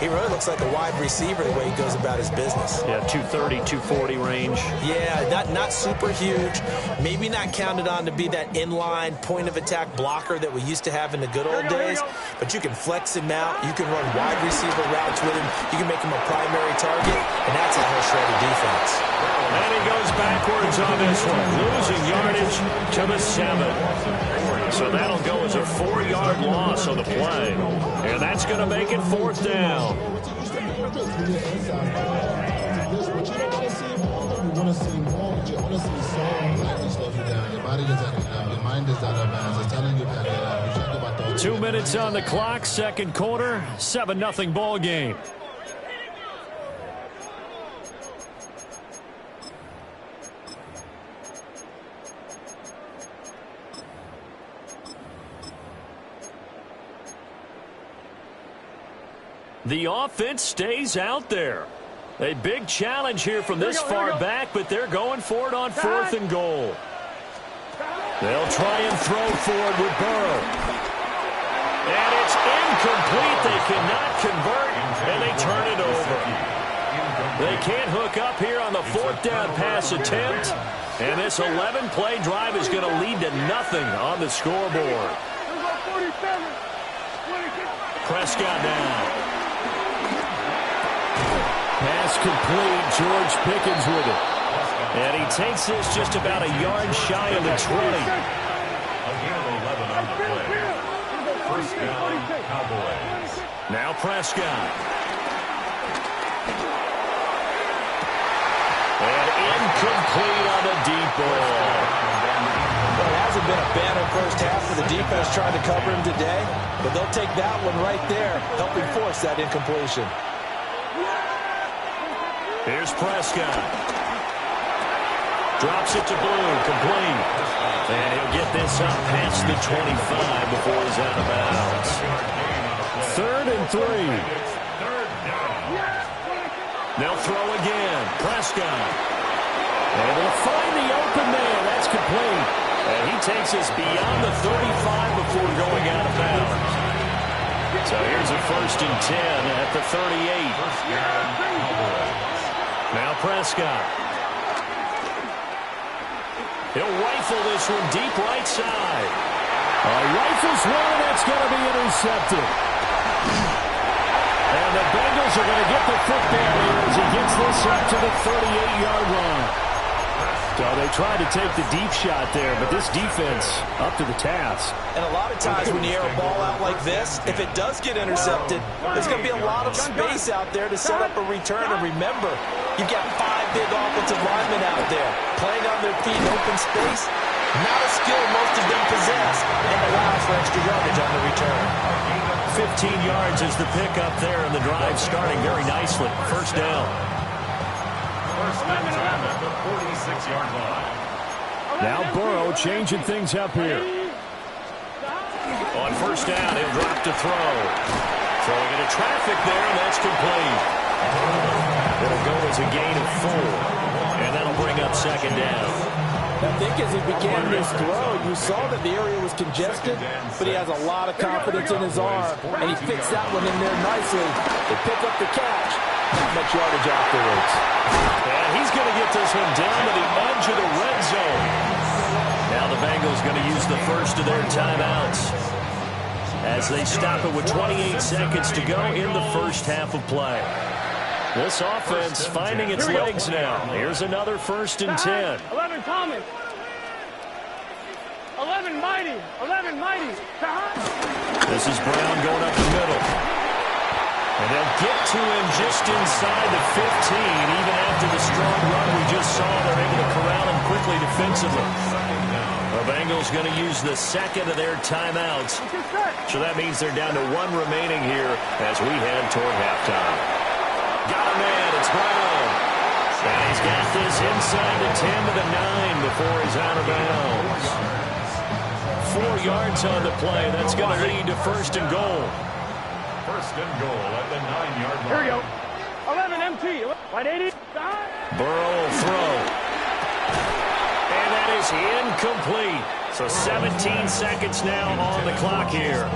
he really looks like a wide receiver the way he goes about his business. Yeah, 230, 240 range. Yeah, not super huge. Maybe not counted on to be that inline point-of-attack blocker that we used to have in the good old days, but you can flex him out. You can run wide receiver routes with him. You can make him a primary target, and that's how he'll shred a defense. And he goes backwards on this one, losing yardage to the 7. So that'll go as a 4-yard loss on the play. And that's going to make it 4th down. Your 2 minutes on the clock, second quarter, 7-0 ball game. The offense stays out there. A big challenge here from this far back, but they're going for it on 4th and goal. They'll try and throw forward with Burrow. And it's incomplete. They cannot convert, and they turn it over. They can't hook up here on the 4th down pass attempt. And this 11-play drive is going to lead to nothing on the scoreboard. Prescott now. Pass complete. George Pickens with it. And he takes this just about a yard shy of the 20. Now Prescott. And incomplete on the deep ball. Well, it hasn't been a banner first half for the defense trying to cover him today, but they'll take that one right there, helping force that incompletion. Here's Prescott. Drops it to Blue, complete. And he'll get this up past the 25 before he's out of bounds. 3rd and 3. They'll throw again. Prescott. Able to find the open man. That's complete. And he takes us beyond the 35 before going out of bounds. So here's a 1st and 10 at the 38. Now Prescott. He'll rifle this one deep right side. Rifles one, that's going to be intercepted. And the Bengals are going to get the foot down here as he gets this up to the 38-yard line. So they tried to take the deep shot there, but this defense up to the task. And a lot of times when you air a ball out like this, if it does get intercepted, there's going to be a lot of space out there to set up a return. And remember, you've got 5 big offensive linemen out there playing on their feet in open space. Not a skill most of them possess, and allows for extra yardage on the return. 15 yards is the pickup there, and the drive starting very nicely. 1st down. 1st and 10 at the 46-yard line. Now Burrow changing things up here. On 1st down, he'll drop to throw. Throwing into traffic there, and that's complete. It'll go as a gain of 4, and that'll bring up 2nd down. I think as he began this throw, you saw that the area was congested, but he has a lot of confidence in his arm, and he fits that one in there nicely. They pick up the catch. Not much yardage afterwards. And he's going to get this one down to the edge of the red zone. Now the Bengals going to use the first of their timeouts as they stop it with 28 seconds to go in the first half of play. This offense finding its legs now. Here's another 1st and 10. 11 Thomas. 11 Mighty. 11 Mighty. This is Brown going up the middle. And they'll get to him just inside the 15. Even after the strong run we just saw, they're able to corral him quickly defensively. The Bengals going to use the 2nd of their timeouts. So that means they're down to 1 remaining here as we head toward halftime. Got a man, it's Brown. And he's got this inside the 10 to the 9 before he's out of bounds. 4 yards on the play. That's going to lead to 1st and goal. First and goal at the 9-yard line. Here we go. 11 MT. 180. Burrow will throw. And that is incomplete. So 17 seconds now on the clock here.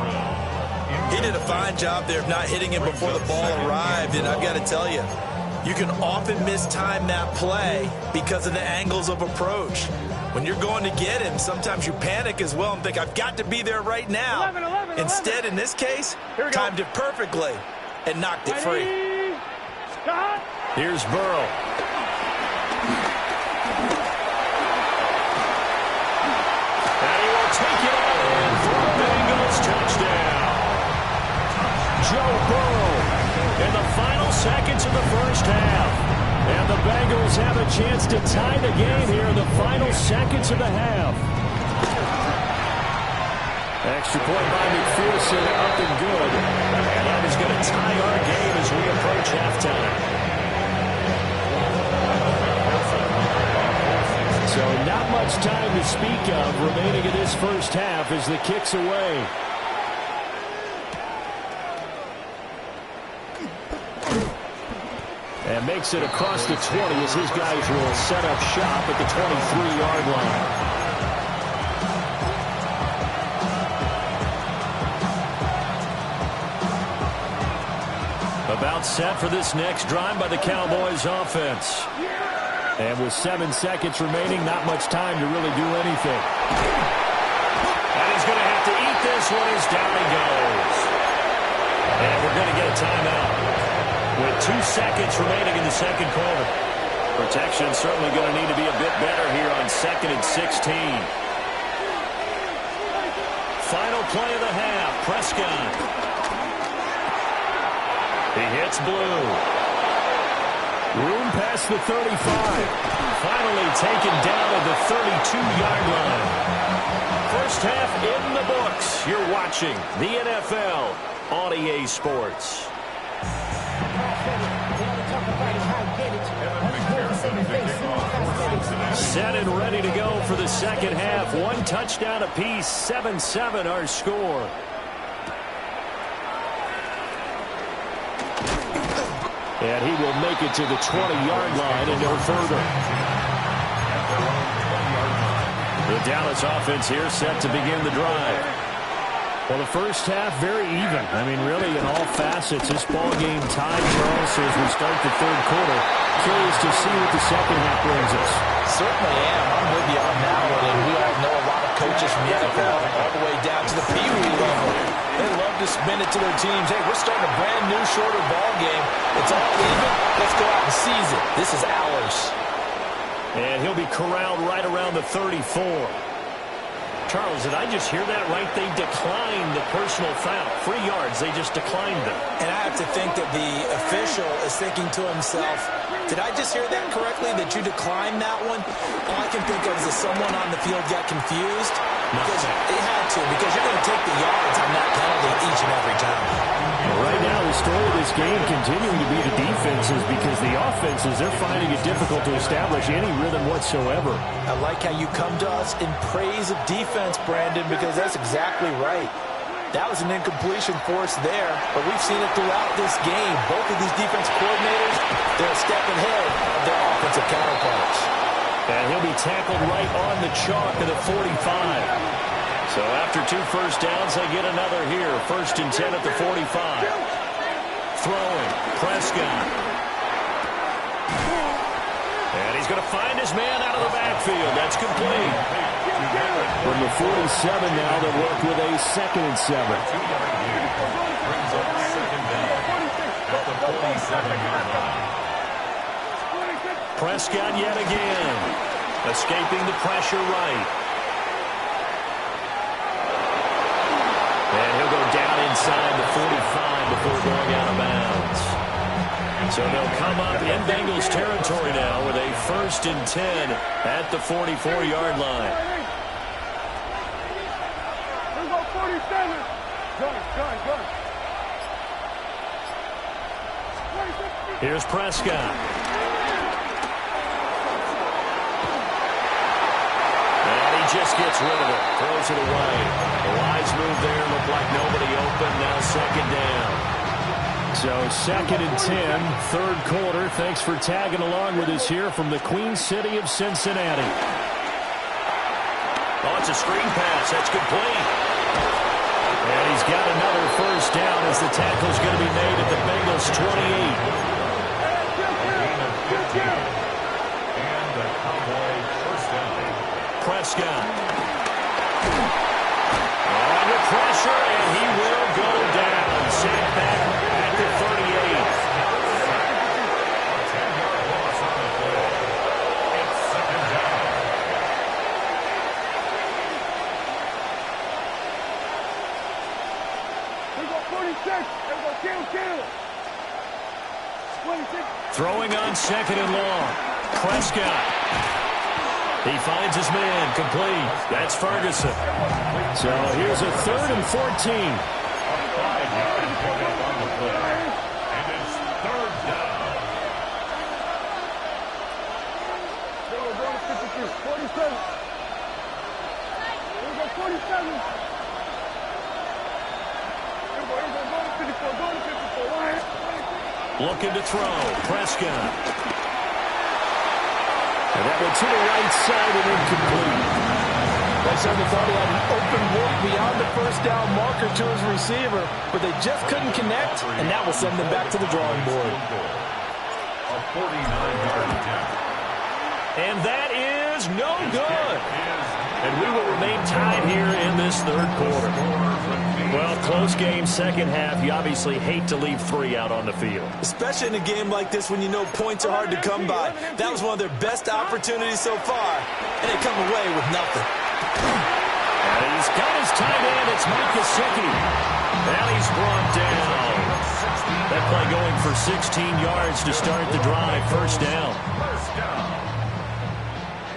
He did a fine job there of not hitting him before the ball arrived, and I've got to tell you, you can often mistime that play because of the angles of approach. When you're going to get him, sometimes you panic as well and think, I've got to be there right now. 11. Instead, in this case, timed it perfectly and knocked it free. Here's Burrow. And he will take it all in for a Bengals touchdown. Joe Burrow in the final seconds of the first half. And the Bengals have a chance to tie the game here in the final seconds of the half. Extra point by McPherson, up and good. And that is going to tie our game as we approach halftime. So not much time to speak of remaining in this first half as the kick's away. And makes it across the 20 as his guys will set up shop at the 23-yard line. About set for this next drive by the Cowboys offense. And with 7 seconds remaining, not much time to really do anything. And he's going to have to eat this one as down he goes. And we're going to get a timeout. With 2 seconds remaining in the second quarter. Protection certainly going to need to be a bit better here on 2nd and 16. Final play of the half, Prescott. He hits blue. Room past the 35. Finally taken down at the 32-yard line. First half in the books. You're watching the NFL on EA Sports. Set and ready to go for the second half. 1 touchdown apiece, 7-7 our score. And he will make it to the 20-yard line and no further. The Dallas offense here set to begin the drive. Well, the first half, very even. I mean, really, in all facets, this ball game tied, Charles, so as we start the third quarter. Curious to see what the second half brings us. Certainly am. I'm with you on that one. And we all know a lot of coaches from the NFL all the way down to the Pee Wee level. They love to spin it to their teams. Hey, we're starting a brand new, shorter ball game. It's all even. Let's go out and seize it. This is ours. And he'll be corralled right around the 34. Charles, did I just hear that right? They declined the personal foul. 3 yards, they just declined them. And I have to think that the official is thinking to himself, did I just hear that correctly, that you declined that one? All I can think of is that someone on the field got confused. Because they had to, because you're going to take the yards on that penalty each and every time. Right now, the story of this game continuing to be the defenses, because the offenses, they're finding it difficult to establish any rhythm whatsoever. I like how you come to us in praise of defense, Brandon, because that's exactly right. That was an incompletion for us there, but we've seen it throughout this game. Both of these defense coordinators, they're a step ahead of their offensive counterparts. And he'll be tackled right on the chalk of the 45. So after 2 first downs, they get another here. 1st and 10 at the 45. Throwing, Prescott. And he's going to find his man out of the backfield. That's complete. From the 47 now, they'll work with a 2nd and 7. Brings up 2nd down at the 47-yard line. Prescott yet again, escaping the pressure right. And he'll go down inside the 45 before going out of bounds. So they'll come up in Bengals territory now with a 1st and 10 at the 44-yard line. Here we go, 47. Gun. Here's Prescott. Just gets rid of it, throws it away. A wise move there, looked like nobody open, now 2nd down. So 2nd and 10, third quarter. Thanks for tagging along with us here from the Queen City of Cincinnati. Oh, it's a screen pass. That's complete. And he's got another first down as the tackle's going to be made at the Bengals 28. And the Cowboy first down. Prescott. Under pressure, and he will go down. Sacked back at the 38. A 10-yard loss on the play. It's 2nd down. Here we go, 46. Here we go, kill. 26. Throwing on 2nd and long. Prescott. He finds his man, complete. That's Ferguson. So here's a 3rd and 14. A 5-yard pickup on the play. And it's 3rd down. Here we go, 52. 47. Here we go, 47. Here we go, 54. Going to 54. Looking to throw. Prescott. And that went to the right side and incomplete. Well, certainly thought he had an open look beyond the first down marker to his receiver, but they just couldn't connect, and that will send them back to the drawing board. A 49-yard attempt. And that is no good. And we will remain tied here in this third quarter. Well, close game, second half. You obviously hate to leave 3 out on the field. Especially in a game like this when you know points are hard to come by. That was one of their best opportunities so far, and they come away with nothing. And he's got his tight end. It's Mike Gesicki. And he's brought down. That play going for 16 yards to start the drive. First down. First down.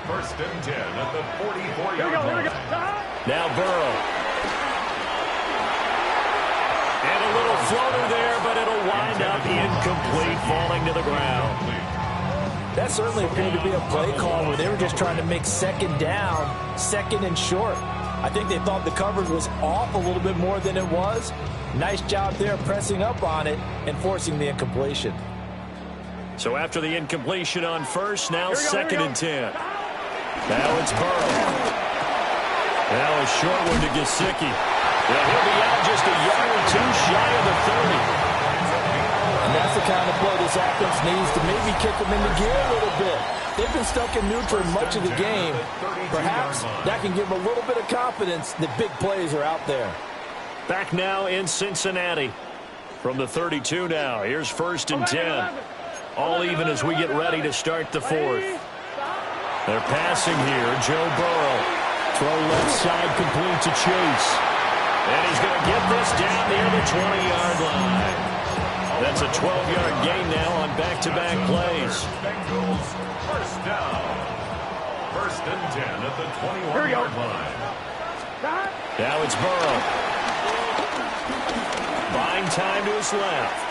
1st and 10 at the 44-yard line. Now Burrow. And a little floater there, but it'll wind up incomplete, falling to the ground. That certainly appeared to be a play call where they were just trying to make 2nd down, 2nd and short. I think they thought the coverage was off a little bit more than it was. Nice job there pressing up on it and forcing the incompletion. So after the incompletion on first, now 2nd and 10. Now it's Burrow. Now a short one to Gesicki. Well, he'll be out just a yard or 2 shy of the 30. And that's the kind of play this offense needs to maybe kick them into gear a little bit. They've been stuck in neutral much of the game. Perhaps that can give them a little bit of confidence that big plays are out there. Back now in Cincinnati. From the 32 now. Here's 1st and 10. All even as we get ready to start the 4th. They're passing here. Joe Burrow. Throw left side complete to Chase. And he's going to get this down near the 20-yard line. That's a 12-yard gain now on back-to-back plays. Bengals first down. 1st and 10 at the 21-yard line. Now it's Burrow. Buying time to his left.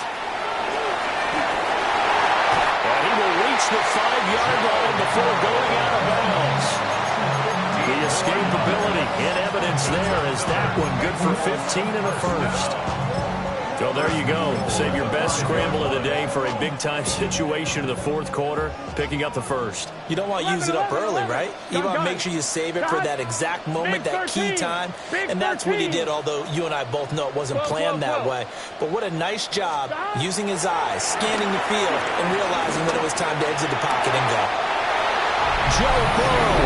And he will reach the 5-yard line before going out of bounds. The escapability in evidence there as that one good for 15 and a first. So there you go. Save your best scramble of the day for a big-time situation in the 4th quarter, picking up the first. You don't want to use it up early, right? You want to make sure you save it for that exact moment, that key time. And that's what he did, although you and I both know it wasn't planned that way. But what a nice job using his eyes, scanning the field, and realizing when it was time to exit the pocket and go. Joe Burrow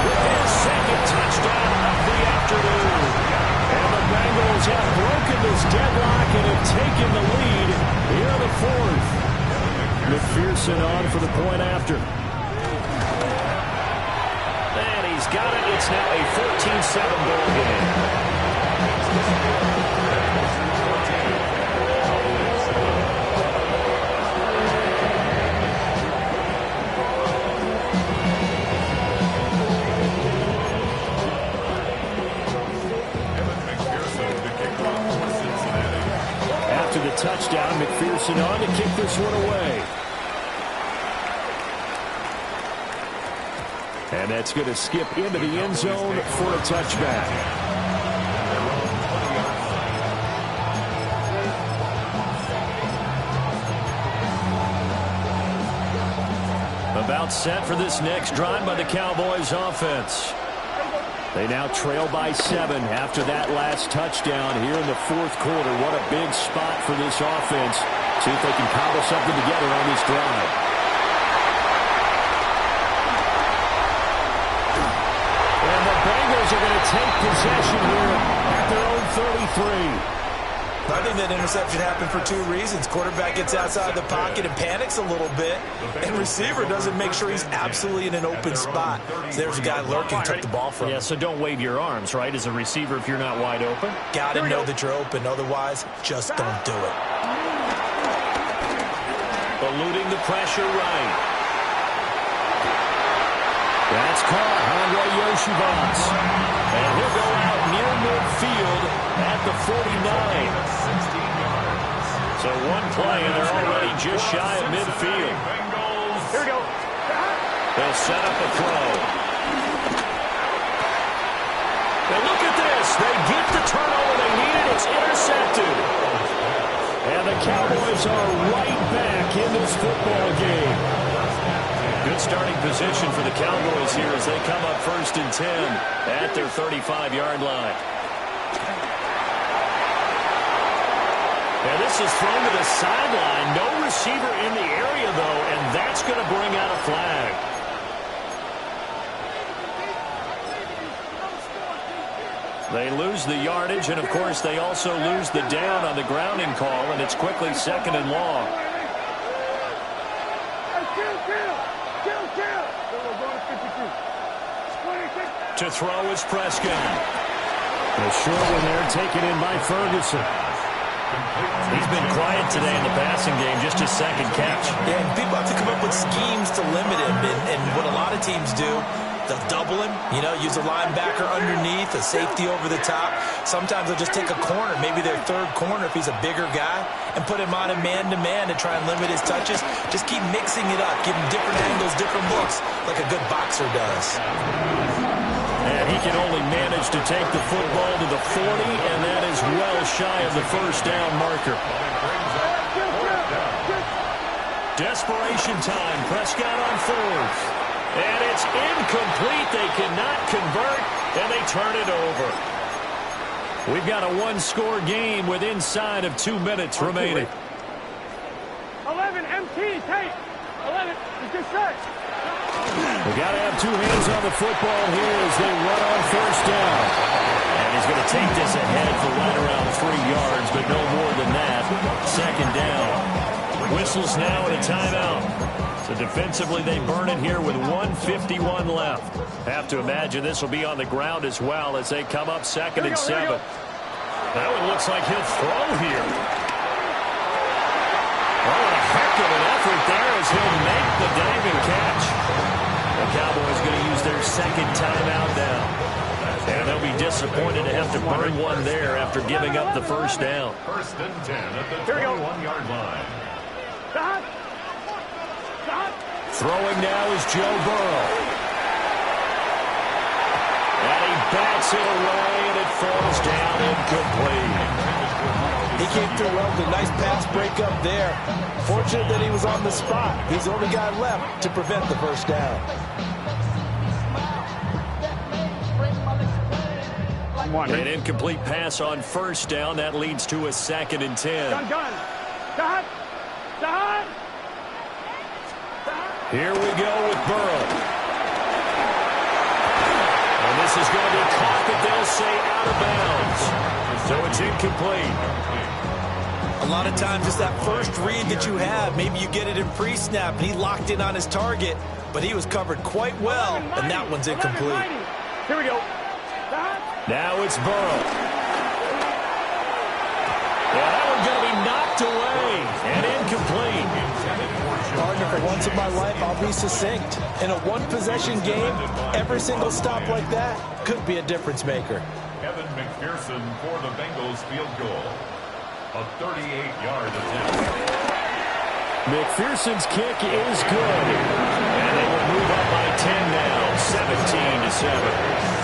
with his 2nd touchdown of the afternoon. And the Bengals have broken this deadlock and have taken the lead here in the 4th. McPherson on for the point after. And he's got it. It's now a 14-7 ball game. Touchdown, McPherson on to kick this one away. And that's going to skip into the end zone for a touchback. About set for this next drive by the Cowboys offense. They now trail by 7 after that last touchdown here in the fourth quarter. What a big spot for this offense. See if they can cobble something together on this drive. And the Bengals are going to take possession here at their own 33. I think that interception happened for 2 reasons. Quarterback gets outside the pocket and panics a little bit, and receiver doesn't make sure he's absolutely in an open spot. So there's a guy lurking, took the ball from him. Yeah, so don't wave your arms, right, as a receiver if you're not wide open. Got to know that you're open. Otherwise, just don't do it. Eluding the pressure right. That's caught. Andre Yoshivas. And he'll go out near midfield at the 49. So one play, and they're already just shy of midfield. Here we go. They'll set up a throw. Now look at this. They get the turnover they needed. It's intercepted. And the Cowboys are right back in this football game. Good starting position for the Cowboys here as they come up 1st and 10 at their 35-yard line. And this is thrown to the sideline. No receiver in the area, though, and that's going to bring out a flag. They lose the yardage, and, of course, they also lose the down on the grounding call, and it's quickly 2nd and long. To throw is Prescott. A short one there taken in by Ferguson. He's been quiet today in the passing game, just his 2nd catch. Yeah, and people have to come up with schemes to limit him, and what a lot of teams do, they'll double him, use a linebacker underneath, a safety over the top. Sometimes they'll just take a corner, maybe their 3rd corner if he's a bigger guy, and put him on a man-to-man to try and limit his touches. Just keep mixing it up, give him different angles, different looks, like a good boxer does. And he can only manage to take the football to the 40, and that is well shy of the 1st down marker. Desperation time. Prescott on 4th. And it's incomplete. They cannot convert, and they turn it over. We've got a 1-score game with inside of 2 minutes remaining. 11, MT, tape. 11, it's just set. We got to have 2 hands on the football here as they run on 1st down. And he's going to take this ahead for right around 3 yards, but no more than that. 2nd down. Whistles now and a timeout. So defensively, they burn it here with 1:51 left. Have to imagine this will be on the ground as well as they come up 2nd and 7. That one looks like he'll throw here. Oh, a heck of an effort there as he'll make the diving catch. The Cowboys going to use their 2nd timeout now. And they'll be disappointed to have to burn one there after giving up the 1st down. 1st and 10 at the 21-yard line. Throwing now is Joe Burrow. And he bats it away, and it falls down incomplete. He came through well with a nice pass breakup there. Fortunate that he was on the spot. He's the only guy left to prevent the 1st down. An incomplete pass on 1st down. That leads to a 2nd and 10. Done. Here we go with Burrow. And this is going to be caught, but they'll say out of bounds. So it's incomplete. A lot of times it's that first read that you have. Maybe you get it in pre-snap, and he locked in on his target, but he was covered quite well, and that one's incomplete. Here we go. Now it's Burrow. Yeah, that one's going to be knocked away and incomplete. Partner, for once in my life, I'll be succinct. In a one-possession game, every single stop like that could be a difference maker. Evan McPherson for the Bengals field goal. A 38-yard attempt. McPherson's kick is good. And they will move up by 10 now, 17-7.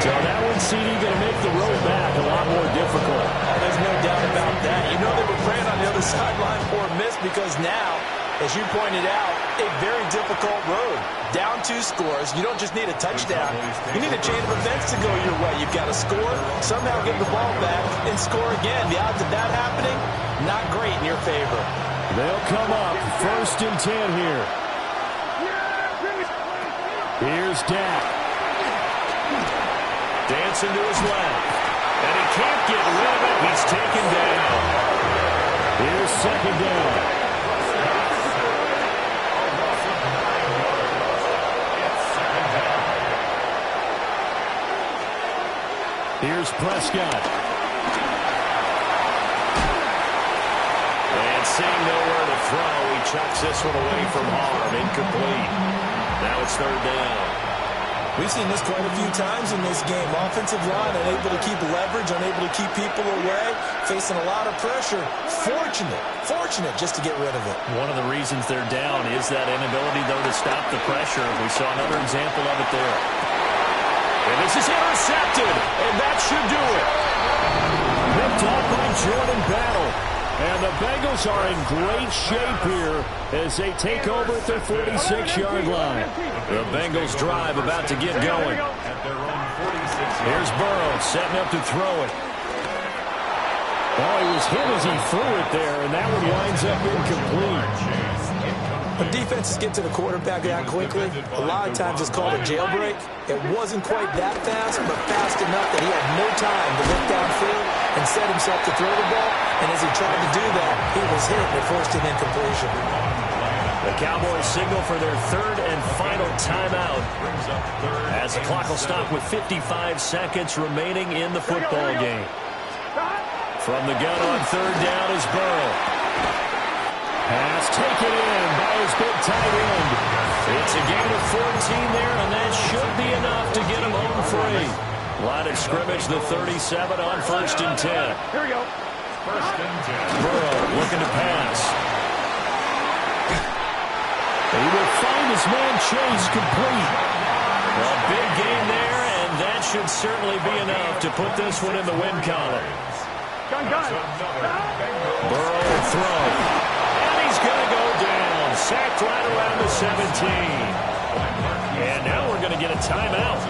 So that one, CD, going to make the road back a lot more difficult. Oh, there's no doubt about that. You know they were praying on the other sideline for a miss because now, as you pointed out, a very difficult road. Down 2 scores, you don't just need a touchdown. You need a chain of events to go your way. You've got to score, somehow get the ball back, and score again. The odds of that happening, not great in your favor. They'll come up 1st and 10 here. Here's Dak. Dancing to his left. And he can't get rid of it. He's taken down. Here's 2nd down. Here's Prescott. And seeing nowhere to throw, he chucks this one away from harm. Incomplete. Now it's 3rd down. We've seen this quite a few times in this game. Offensive line unable to keep leverage, unable to keep people away, facing a lot of pressure. Fortunate just to get rid of it. One of the reasons they're down is that inability, though, to stop the pressure. We saw another example of it there. And this is intercepted, and that should do it. Picked up by Jordan Battle. And the Bengals are in great shape here as they take over at their 46-yard line. The Bengals drive about to get going. Here's Burrow setting up to throw it. Oh, he was hit as he threw it there, and that one winds up incomplete. When defenses get to the quarterback that quickly, a lot of times it's called a jailbreak. It wasn't quite that fast, but fast enough that he had no time to look downfield and set himself to throw the ball. And as he tried to do that, he was hit and forced an incompletion. The Cowboys signal for their 3rd and final timeout as the clock will stop with 55 seconds remaining in the football game. From the gun on 3rd down is Burrow. Pass taken in by his big tight end. It's a gain of 14 there, and that should be enough to get him home free. Line of scrimmage, the 37 on 1st and 10. Here we go. 1st and 10. Burrow looking to pass. He will find his man Chase complete. A big gain there, and that should certainly be enough to put this one in the win column. Burrow will throw. And he's going to go down. Sacked right around the 17. And now we're going to get a timeout.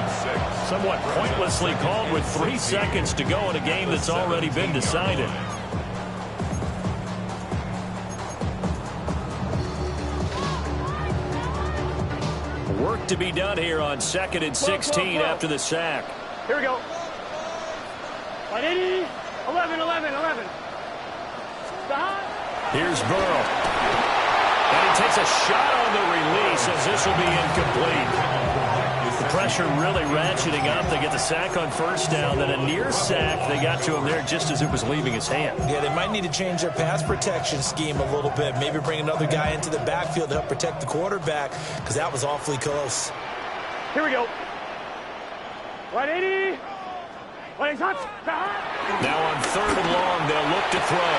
Somewhat pointlessly called with 3 seconds to go in a game that's already been decided. Work to be done here on 2nd and 16 after the sack. Here we go. 180, 11. Here's Burrow. And he takes a shot on the release as this will be incomplete. The pressure really ratcheting up. They get the sack on 1st down. Then a near sack. They got to him there just as it was leaving his hand. Yeah, they might need to change their pass protection scheme a little bit. Maybe bring another guy into the backfield to help protect the quarterback because that was awfully close. Here we go. 180. Now on 3rd and long, they'll look to throw.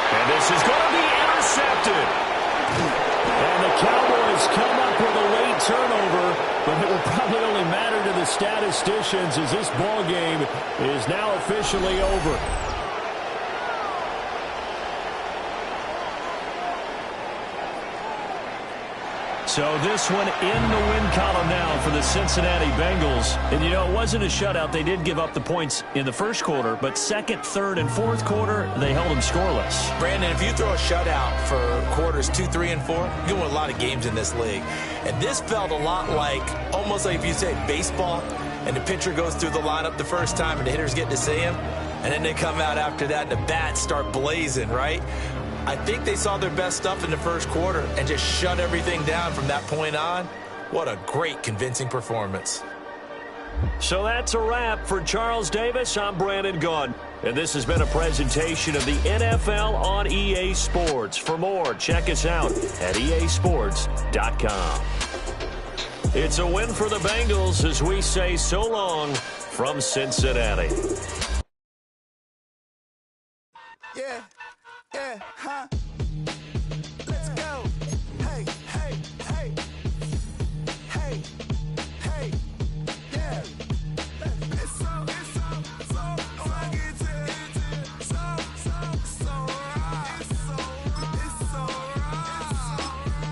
And this is going to be intercepted. And the Cowboys come up with a late turnover, but it will probably only matter to the statisticians as this ball game is now officially over. So this one in the win column now for the Cincinnati Bengals. And, you know, it wasn't a shutout. They did give up the points in the 1st quarter, but 2nd, 3rd, and 4th quarter, they held them scoreless. Brandon, if you throw a shutout for quarters 2, 3, and 4, you win a lot of games in this league. And this felt a lot like, almost like if you say baseball, and the pitcher goes through the lineup the first time and the hitters get to see him, and then they come out after that and the bats start blazing, right? I think they saw their best stuff in the 1st quarter and just shut everything down from that point on. What a great, convincing performance. So that's a wrap for Charles Davis. I'm Brandon Gunn. And this has been a presentation of the NFL on EA Sports. For more, check us out at easports.com. It's a win for the Bengals as we say so long from Cincinnati. Yeah. Yeah, huh? Let's go. Hey, hey, hey. Hey, hey, yeah. It's so I get to it. So right. It's so right.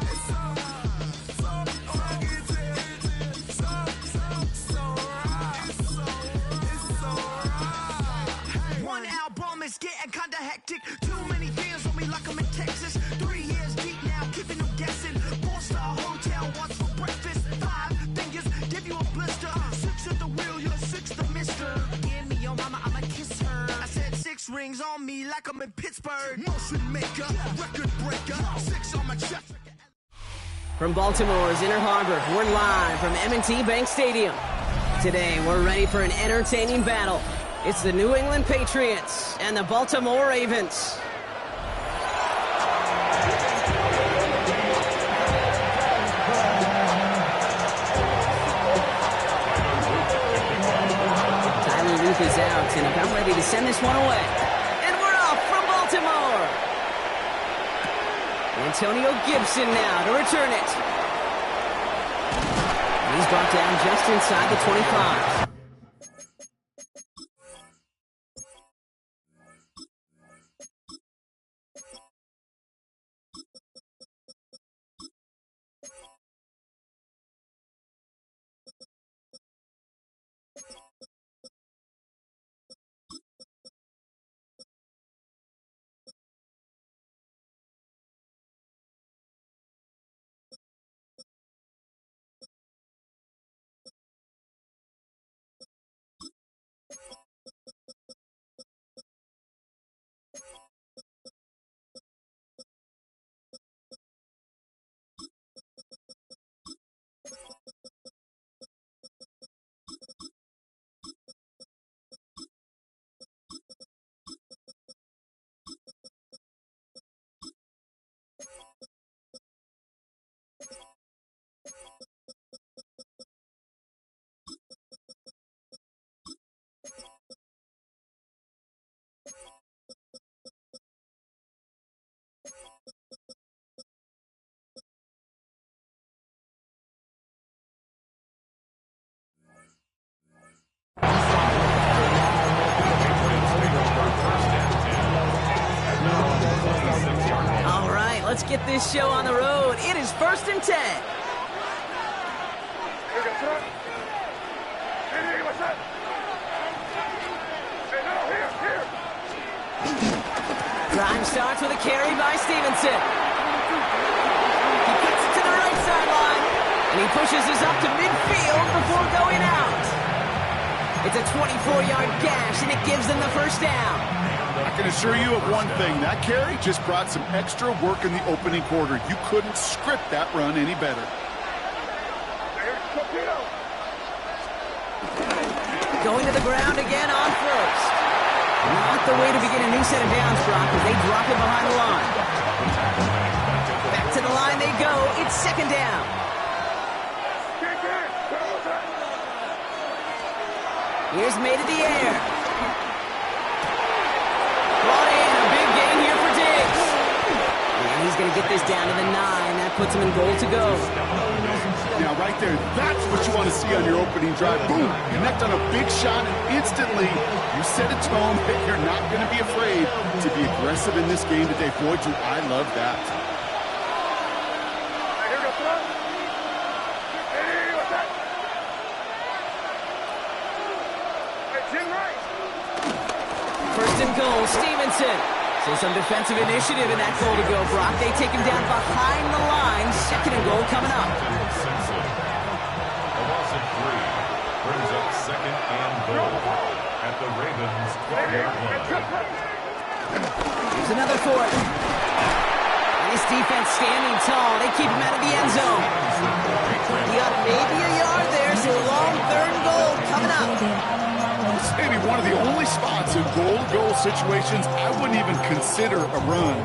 It's so 6 rings on me like I'm in Pittsburgh. Motion maker, record breaker, 6 on my chest. From Baltimore's Inner Harbor, we're live from M&T Bank Stadium. Today, we're ready for an entertaining battle. It's the New England Patriots and the Baltimore Ravens. Is out and about ready to send this one away. And we're off from Baltimore. Antonio Gibson now to return it. And he's brought down just inside the 25. All right, let's get this show on the road. It is 1st and 10. Drive starts with a carry by Stevenson. He gets it to the right sideline, and he pushes this up to midfield before going out. It's a 24-yard gash, and it gives them the first down. I can assure you of one thing. That carry just brought some extra work in the opening quarter. You couldn't script that run any better. Going to the ground again on first. Not the way to begin a new set of downs, Brock, as they drop it behind the line. Back to the line they go. It's 2nd down. Here's made in the air. Brought in a big gain here for Diggs. And he's going to get this down to the 9. That puts him in goal to go. Now, right there, that's what you want to see on your opening drive. Boom! Connect on a big shot, and instantly you set a tone that you're not going to be afraid to be aggressive in this game today. Boy, do I love that. First and goal, Stevenson. So some defensive initiative in that goal to go, Brock. They take him down behind the line. 2nd and goal coming up. A loss of 3 brings up 2nd and goal at the Ravens 12-yard line. Here's another fourth. And this defense standing tall. They keep him out of the end zone. He got maybe a yard there, so a long 3rd and goal coming up. It's maybe one of the only spots in goal-to-goal situations I wouldn't even consider a run.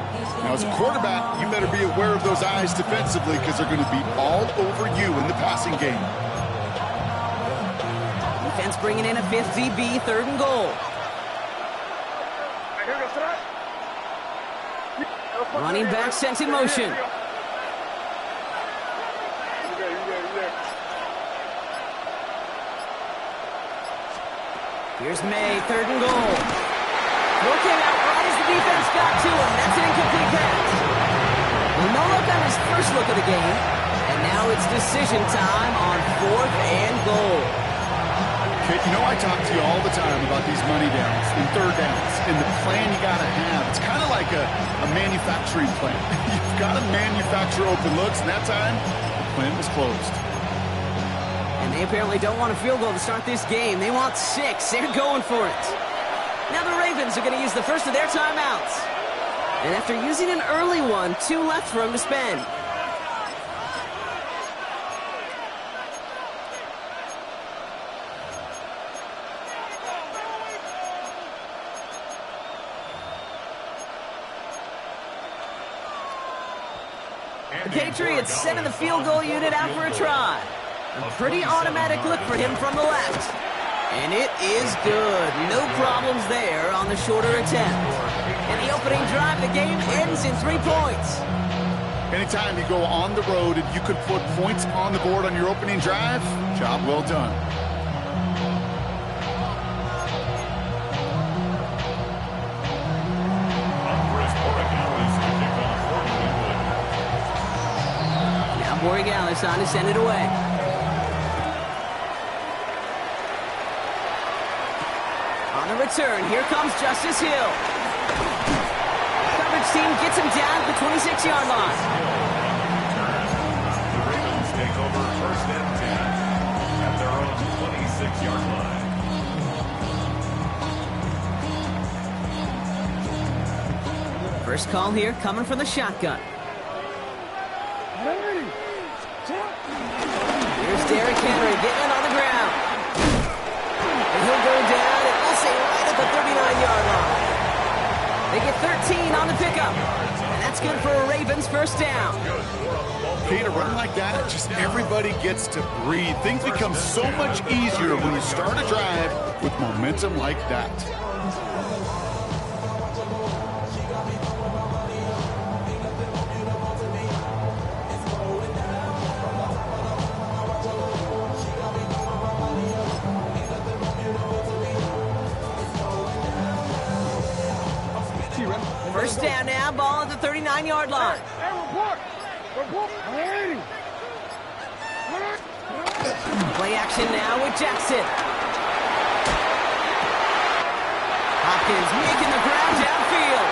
Now, as a quarterback, you better be aware of those eyes defensively because they're going to be all over you in the passing game. Defense bringing in a 5th DB, 3rd and goal. Running back sent in motion. Here's May, 3rd and goal. Working out right as the defense got to him. That's an incomplete pass. Well, no look on his first look of the game. And now it's decision time on 4th and goal. Okay, you know I talk to you all the time about these money downs and 3rd downs and the plan you got to have. It's kind of like a manufacturing plant. You've got to manufacture open looks, and that time, the plant was closed. And they apparently don't want a field goal to start this game. They want 6. They're going for it. Now the Ravens are going to use the first of their timeouts. And after using an early one, 2 left for him to spend. The Patriots sending the field goal unit out for a try. A pretty automatic look for him from the left. And it is good. No problems there on the shorter attempt. And the opening drive, the game ends in 3 points. Anytime you go on the road and you could put points on the board on your opening drive, job well done. Now Borregales on to send it away. On the return, here comes Justice Hill. Coverage team gets him down at the 26-yard line. The Ravens take over first and 10 at their own 26-yard line. First call here coming from the shotgun. Here's Derrick Henry getting it on the ground. And he'll go down and we'll say right at the 39-yard line. They get 13 on the pickup. And that's good for a Ravens first down. Pete, a run like that, just everybody gets to breathe. Things become so much easier when you start a drive with momentum like that. First down now, ball at the 39-yard line. Play action now with Jackson. Hopkins making the grab downfield.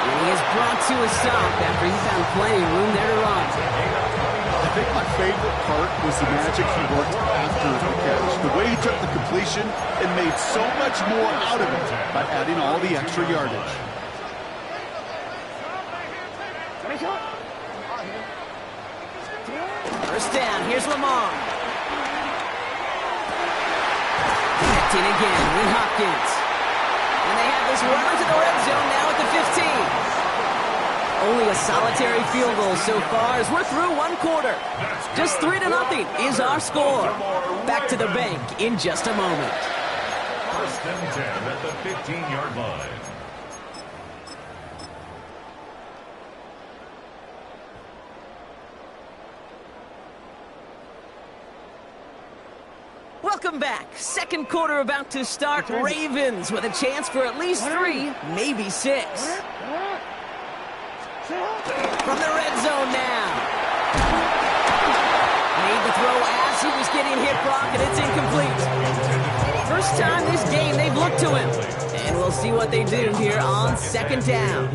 And he is brought to a stop after he found plenty of room there to run. I think my favorite part was the magic he worked after the catch. The way he took the completion and made so much more out of it by adding all the extra yardage. First down, here's Lamar. Connecting again with Hopkins. And they have this run into the red zone now at the 15. Only a solitary field goal so far as we're through 1 quarter. Just 3-0 is our score. Back to the bank in just a moment. First and 10 at the 15-yard line. Welcome back. Second quarter about to start. Ravens with a chance for at least 3, maybe 6. From the red zone now. Made the throw as he was getting hit, Brock, and it's incomplete. First time this game they've looked to him. And we'll see what they do here on second down.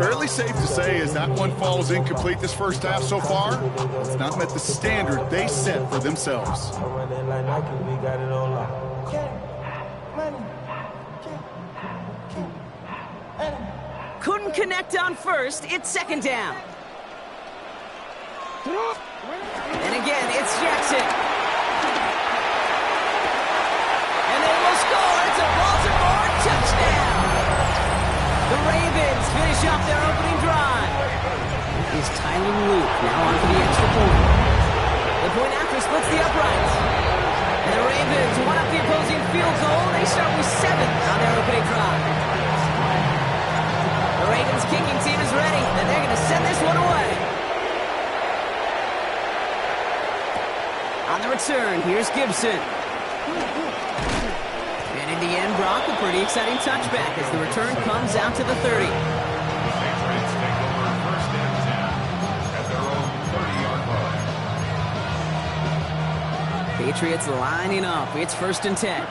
Fairly safe to say as that one falls incomplete this first half so far, it's not met the standard they set for themselves. Couldn't connect on first. It's second down. And again, it's Jackson. And they will score. It's a Baltimore touchdown. The Ravens finish off their opening drive. Is Tyler Luke now on for the extra point. The point after splits the uprights. And the Ravens one up the opposing field goal. They start with 7 on their opening drive. The Ravens kicking team is ready, and they're going to send this one away. On the return, here's Gibson. And in the end, Brock, a pretty exciting touchback as the return comes out to the 30. The Patriots take over first and 10 at their own 30-yard line. Patriots lining up. It's first and 10.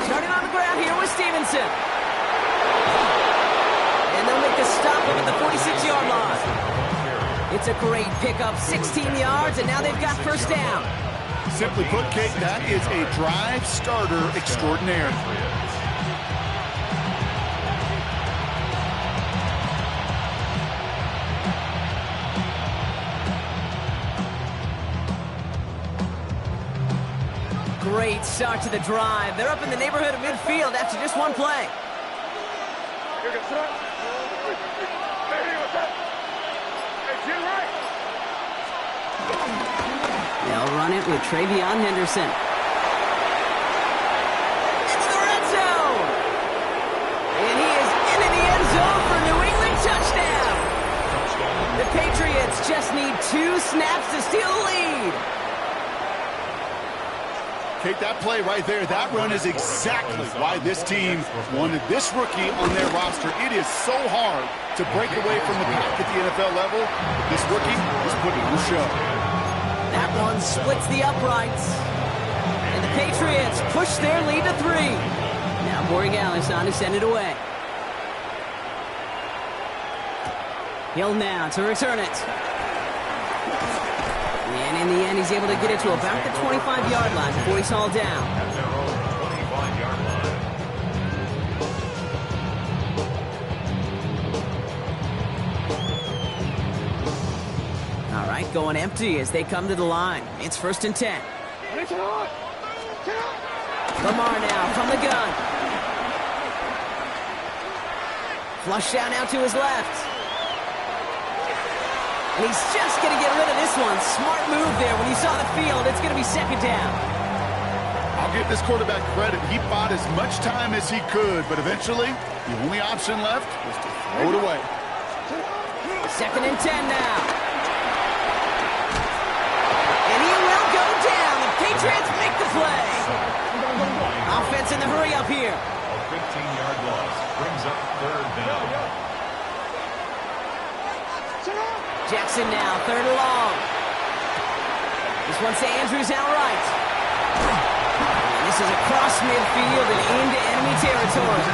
Starting on the ground here with Stevenson. And they'll make a stop up at the 46-yard line. It's a great pickup, 16 yards, and now they've got first down. Simply put, Kate, that is a drive starter extraordinaire. Great start to the drive. They're up in the neighborhood of midfield after just one play. They'll run it with Travion Henderson. Into the red zone! And he is into the end zone for a New England touchdown! The Patriots just need 2 snaps to steal the lead. Kate, that play right there, that run is exactly why this team wanted this rookie on their roster. It is so hard to break away from the pack at the NFL level. This rookie is putting on a show. That one splits the uprights. And the Patriots push their lead to 3. Now Borregales on to send it away. Hill now to return it. And in the end, he's able to get it to about the 25-yard line before he's hauled down. All right, going empty as they come to the line. It's 1st and 10. Lamar now from the gun. Flush down out to his left. And he's just going to get rid of this one. Smart move there. When he saw the field, it's going to be 2nd down. I'll give this quarterback credit. He bought as much time as he could, but eventually, the only option left was to throw it away. 2nd and 10 now. And he will go down. The Patriots make the play. Offense in the hurry up here. A 15-yard loss brings up 3rd down. Jackson now, 3rd and long. This one's to Andrews out right. And this is across midfield and into enemy territory.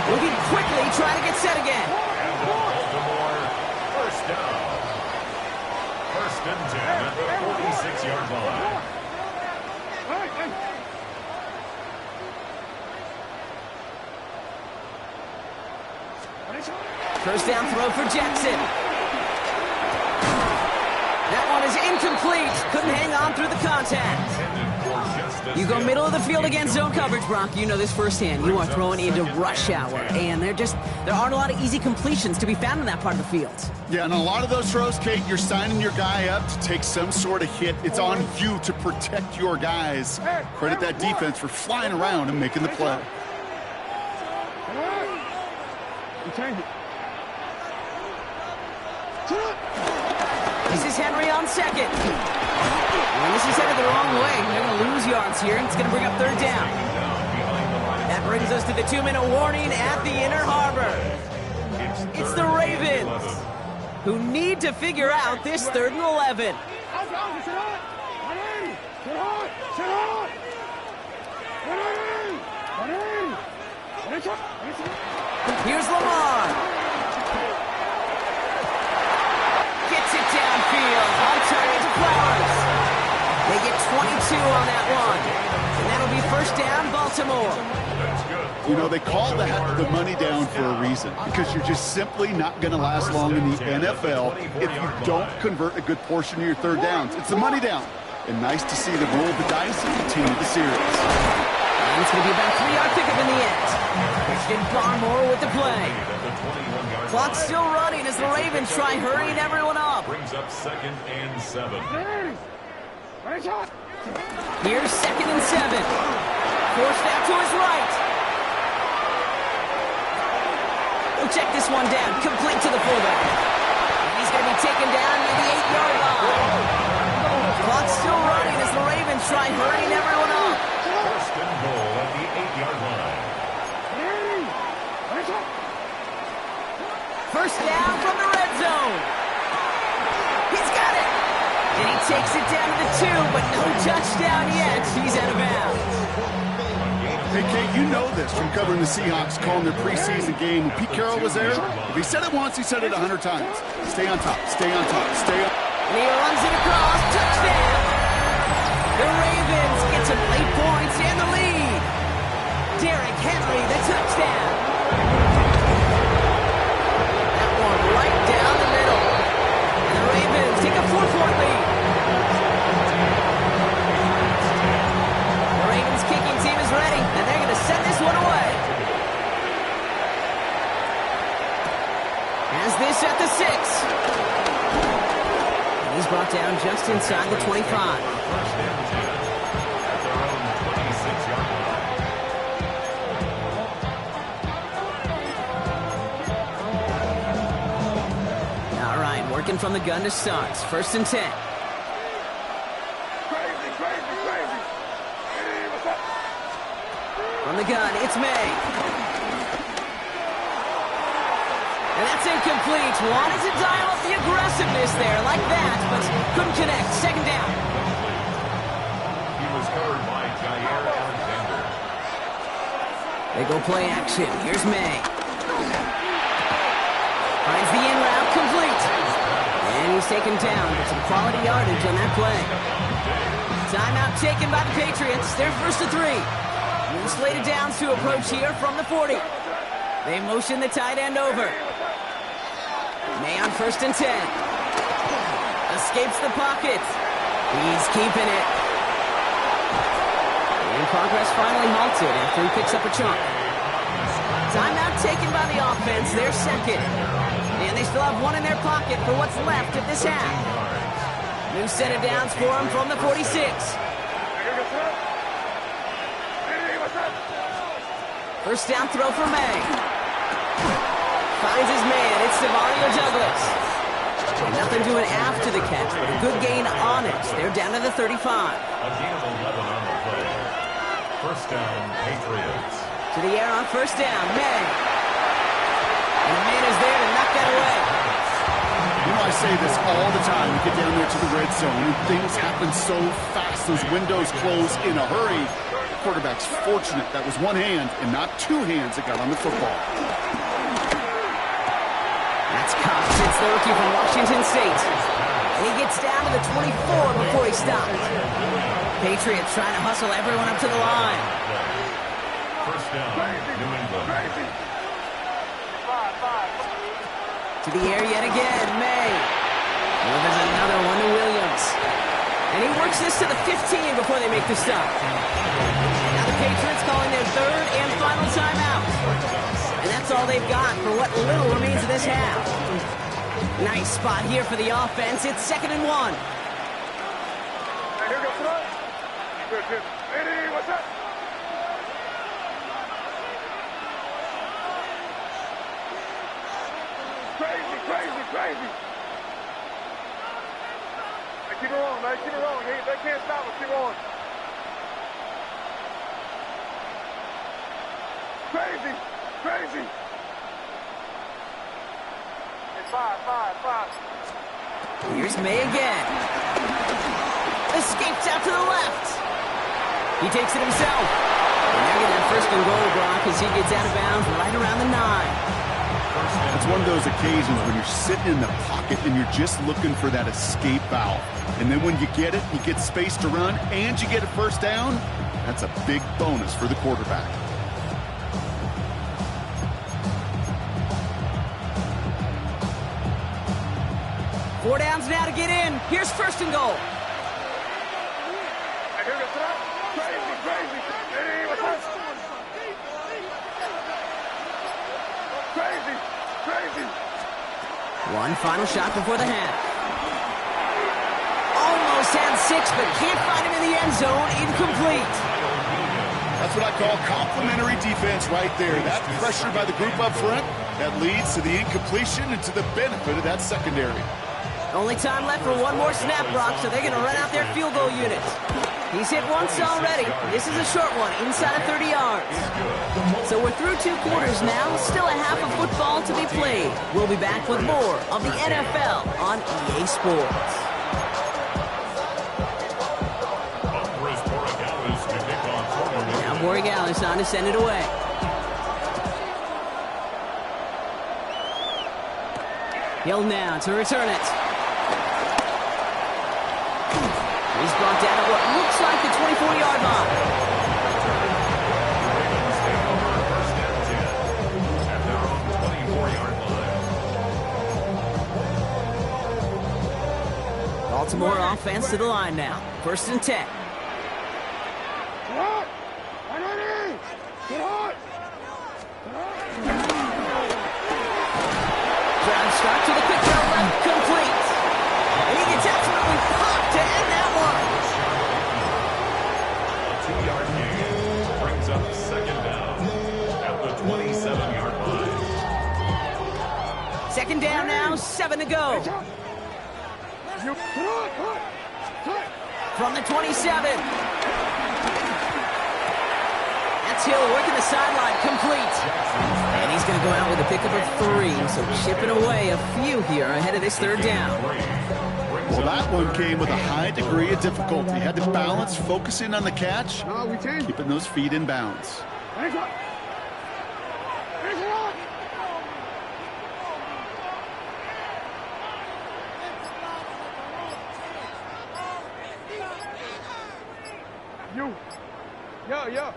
Moving quickly, trying to get set again. And Baltimore, 1st down. 1st and 10 at the 46-yard line. First down throw for Jackson. That one is incomplete. Couldn't hang on through the contact. You go middle of the field against zone coverage, Brock. You know this firsthand. You are throwing into rush hour, and there aren't a lot of easy completions to be found in that part of the field. Yeah, and a lot of those throws, Kate, you're signing your guy up to take some sort of hit. It's on you to protect your guys. Credit that defense for flying around and making the play. This is Henry on 2nd. And this is headed the wrong way. They're going to lose yards here, and it's going to bring up 3rd down. That brings us to the 2-minute warning at the Inner Harbor. It's the Ravens who need to figure out this 3rd and 11. Here's Lamar. Gets it downfield. On target to Flowers. They get 22 on that one. And that'll be 1st down, Baltimore. You know, they call that the money down for a reason, because you're just simply not going to last long in the NFL if you don't convert a good portion of your 3rd downs. It's the money down. And nice to see them roll the dice and continue the series. And it's going to be about a 3-yard pickup in the end. Christian Barmore with the play. Clock's still running as the Ravens try hurrying everyone up. Brings up 2nd and 7. Here's 2nd and 7. Forced out to his right. We'll check this one down. Complete to the fullback. And he's going to be taken down near the 8-yard line. Clock's still running as the Ravens try hurrying everyone up. 1st and goal at the 8-yard line. 1st down from the red zone. He's got it. And he takes it down to the 2, but no touchdown yet. He's out of bounds. Hey, Kate, you know this from covering the Seahawks, calling their preseason game. When Pete Carroll was there, if he said it once, he said it 100 times. Stay on top, stay on top, stay on. And he runs it across. Touchdown. some late points and the lead. Derrick Henry, the touchdown. That one right down the middle. And the Ravens take a 4-point lead. The Ravens kicking team is ready, and they're going to send this one away. As this at the 6. And he's brought down just inside the 25. First and 10 at their own 26-yard line. All right, working from the gun to start. First and 10. Crazy. Hey, what's up? From the gun, it's May. And that's incomplete. Wanted to dial up the aggressiveness there like that, but couldn't connect. Second down. He was covered by Jair Alexander. They go play action. Here's May. Finds the in route complete. And he's taken down with some quality yardage on that play. Timeout taken by the Patriots. They're first to 3. New slated downs to approach here from the 40. They motion the tight end over. May on first and 10. Escapes the pocket. He's keeping it. And progress finally halted after he picks up a chunk. Timeout taken by the offense. They're second. And they still have one in their pocket for what's left of this half. New set of downs for him from the 46. First down throw for May. Finds his man. It's Stavario Douglas. And nothing doing after the catch, but a good gain on it. They're down to the 35. A gain of 11 on the play. First down, Patriots. To the air on first down, May. And the man is there to knock that away. You know, I say this all the time. We get down there to the red zone, and things happen so fast. Those windows close in a hurry. The quarterback's fortunate that was one hand and not two hands that got on the football. That's Cox. It's the rookie from Washington State. And he gets down to the 24 before he stops. Patriots trying to hustle everyone up to the line. First down, New England. To the air yet again, May. Delivers another one to Williams. And he works this to the 15 before they make the stop. Now the Patriots calling their third and final timeout. And that's all they've got for what little remains of this half. Nice spot here for the offense. It's 2nd and 1. Hey, here goes Floyd. Good. Hey, what's up? Crazy. Hey, keep it rolling, man. Keep it rolling. They can't stop us. Keep rolling. Crazy. It's 5. Here's May again. Escapes out to the left. He takes it himself. And they're getting that first and goal, Brock, as he gets out of bounds right around the 9. It's one of those occasions when you're sitting in the pocket and you're just looking for that escape valve. And then when you get it, you get space to run, and you get a first down. That's a big bonus for the quarterback. Four downs now to get in. Here's first and goal. Hey, here goes Floyd. Crazy. Hey, what's up? Crazy. One final shot before the half. Almost had 6, but can't find him in the end zone. Incomplete. That's what I call complimentary defense right there. That pressure by the group up front, that leads to the incompletion and to the benefit of that secondary. Only time left for one more snap, Brock, so they're going to run out their field goal unit. He's hit once already. This is a short one, inside of 30 yards. So we're through 2 quarters now. Still a half of football to be played. We'll be back with more of the NFL on EA Sports. Now Borregales on to send it away. Hill now to return it. He's brought down at what looks like the 24-yard line. Baltimore offense to the line now. 1st and 10. Brown start to the quick throw left, complete. And he gets absolutely popped to end that one. A 2-yard gain brings up 2nd down at the 27-yard line. 2nd down now, 7 to go. From the 27. That's Hill working the sideline, complete. And he's going to go out with a pickup of 3, so chipping away a few here ahead of this 3rd down. Well, that one came with a high degree of difficulty. Had to balance, focusing on the catch, keeping those feet in bounds. Yo.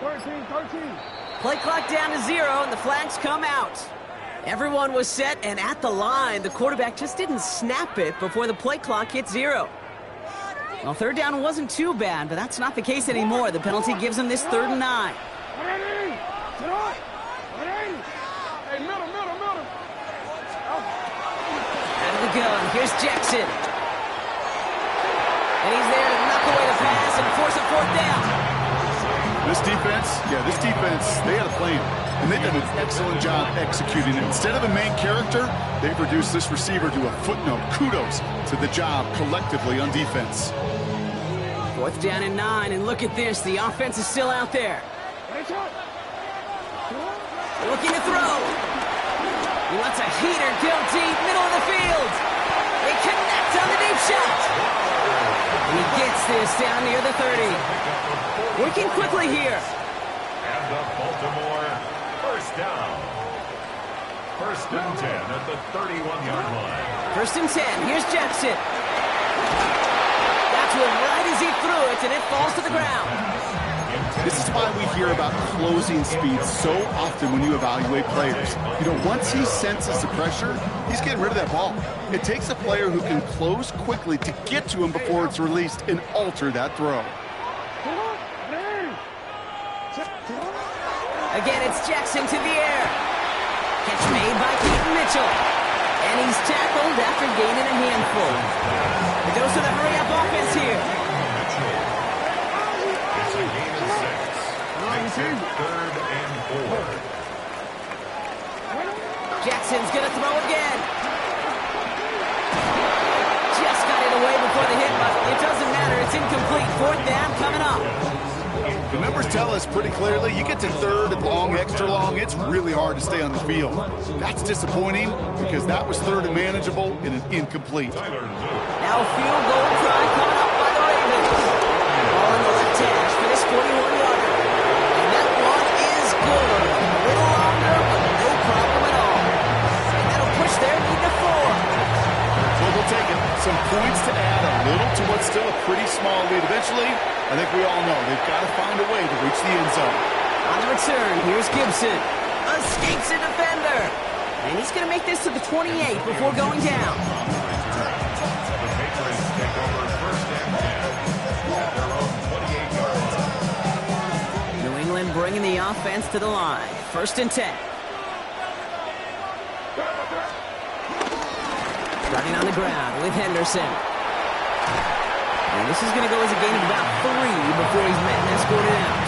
13. Play clock down to 0, and the flags come out. Everyone was set and at the line. The quarterback just didn't snap it before the play clock hit 0. Well, 3rd down wasn't too bad, but that's not the case anymore. The penalty gives him this 3rd and 9. Out of the gun, here's Jackson. And he's there to knock away the pass and force a 4th down. This defense, they had a plan. And they've done an excellent job executing it. Instead of a main character, they've reduced this receiver to a footnote. Kudos to the job collectively on defense. 4th down and 9, and look at this. The offense is still out there. Looking to throw. He lets a heater go deep, middle of the field. They connect on the deep shot. And he gets this down near the 30. Working quickly here. And the Baltimore 1st down. 1st and 10 at the 31-yard line. 1st and 10. Here's Jackson. That's one right as he threw it, and it falls to the ground. This is why we hear about closing speed so often when you evaluate players. Once he senses the pressure, he's getting rid of that ball. It takes a player who can close quickly to get to him before it's released and alter that throw. Again, it's Jackson to the air. Catch made by Keaton Mitchell. And he's tackled after gaining a handful. It goes to the hurry-up offense here. It's a gain of 6. Makes it 3rd and 4. Jackson's going to throw again. Just got it away before the hit, but it doesn't matter. It's incomplete. 4th down coming up. The numbers tell us pretty clearly, you get to 3rd and long, extra long, it's really hard to stay on the field. That's disappointing because that was 3rd and manageable and an incomplete. Now a field goal try coming up by the Ravens. Ball in the left hash for this 41-yarder. And that one is good. A little longer, but no problem at all. And that'll push their lead to 4. Well, we'll take it. Some points to add a little to what's still a pretty small lead. Eventually, I think we all know they've got to find a way to reach the end zone. On the return, here's Gibson. Escapes a defender. And he's going to make this to the 28 before going down. The Patriots take over 1st and 10 at their own 28-yard line. New England bringing the offense to the line. 1st and 10. Starting on the ground with Henderson. And this is going to go as a gain of about 3 before he's met and escorted out.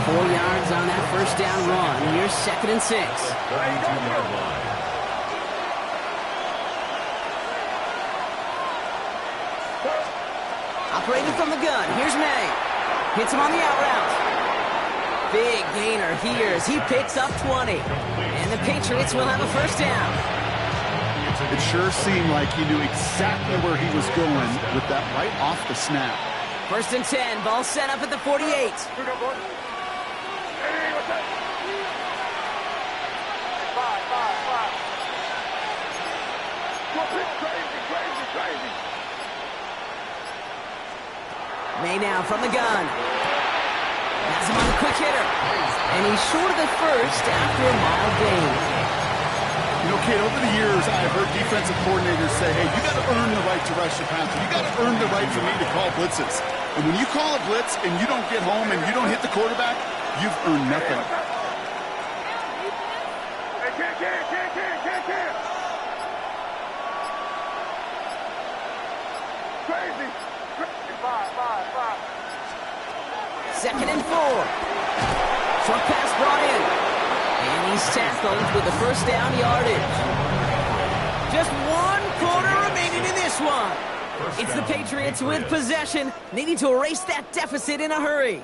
4 yards on that 1st down run. Here's 2nd and 6. 32-yard line. Operating from the gun. Here's May. Hits him on the out route. Big gainer here as he picks up 20. And the Patriots will have a 1st down. It sure seemed like he knew exactly where he was going with that right off the snap. 1st and 10. Ball set up at the 48. May now from the gun. Has him on the quick hitter. And he's short of the first after a mild gain. You know, Kate, over the years, I've heard defensive coordinators say, hey, you got to earn the right to rush the passer. You got to earn the right for me to call blitzes. And when you call a blitz and you don't get home and you don't hit the quarterback, you've earned nothing. Crazy. Five. Second and 4. Short pass brought in. And he's tackled with the first down yardage. Just 1 quarter remaining in this one. It's the Patriots with possession, needing to erase that deficit in a hurry.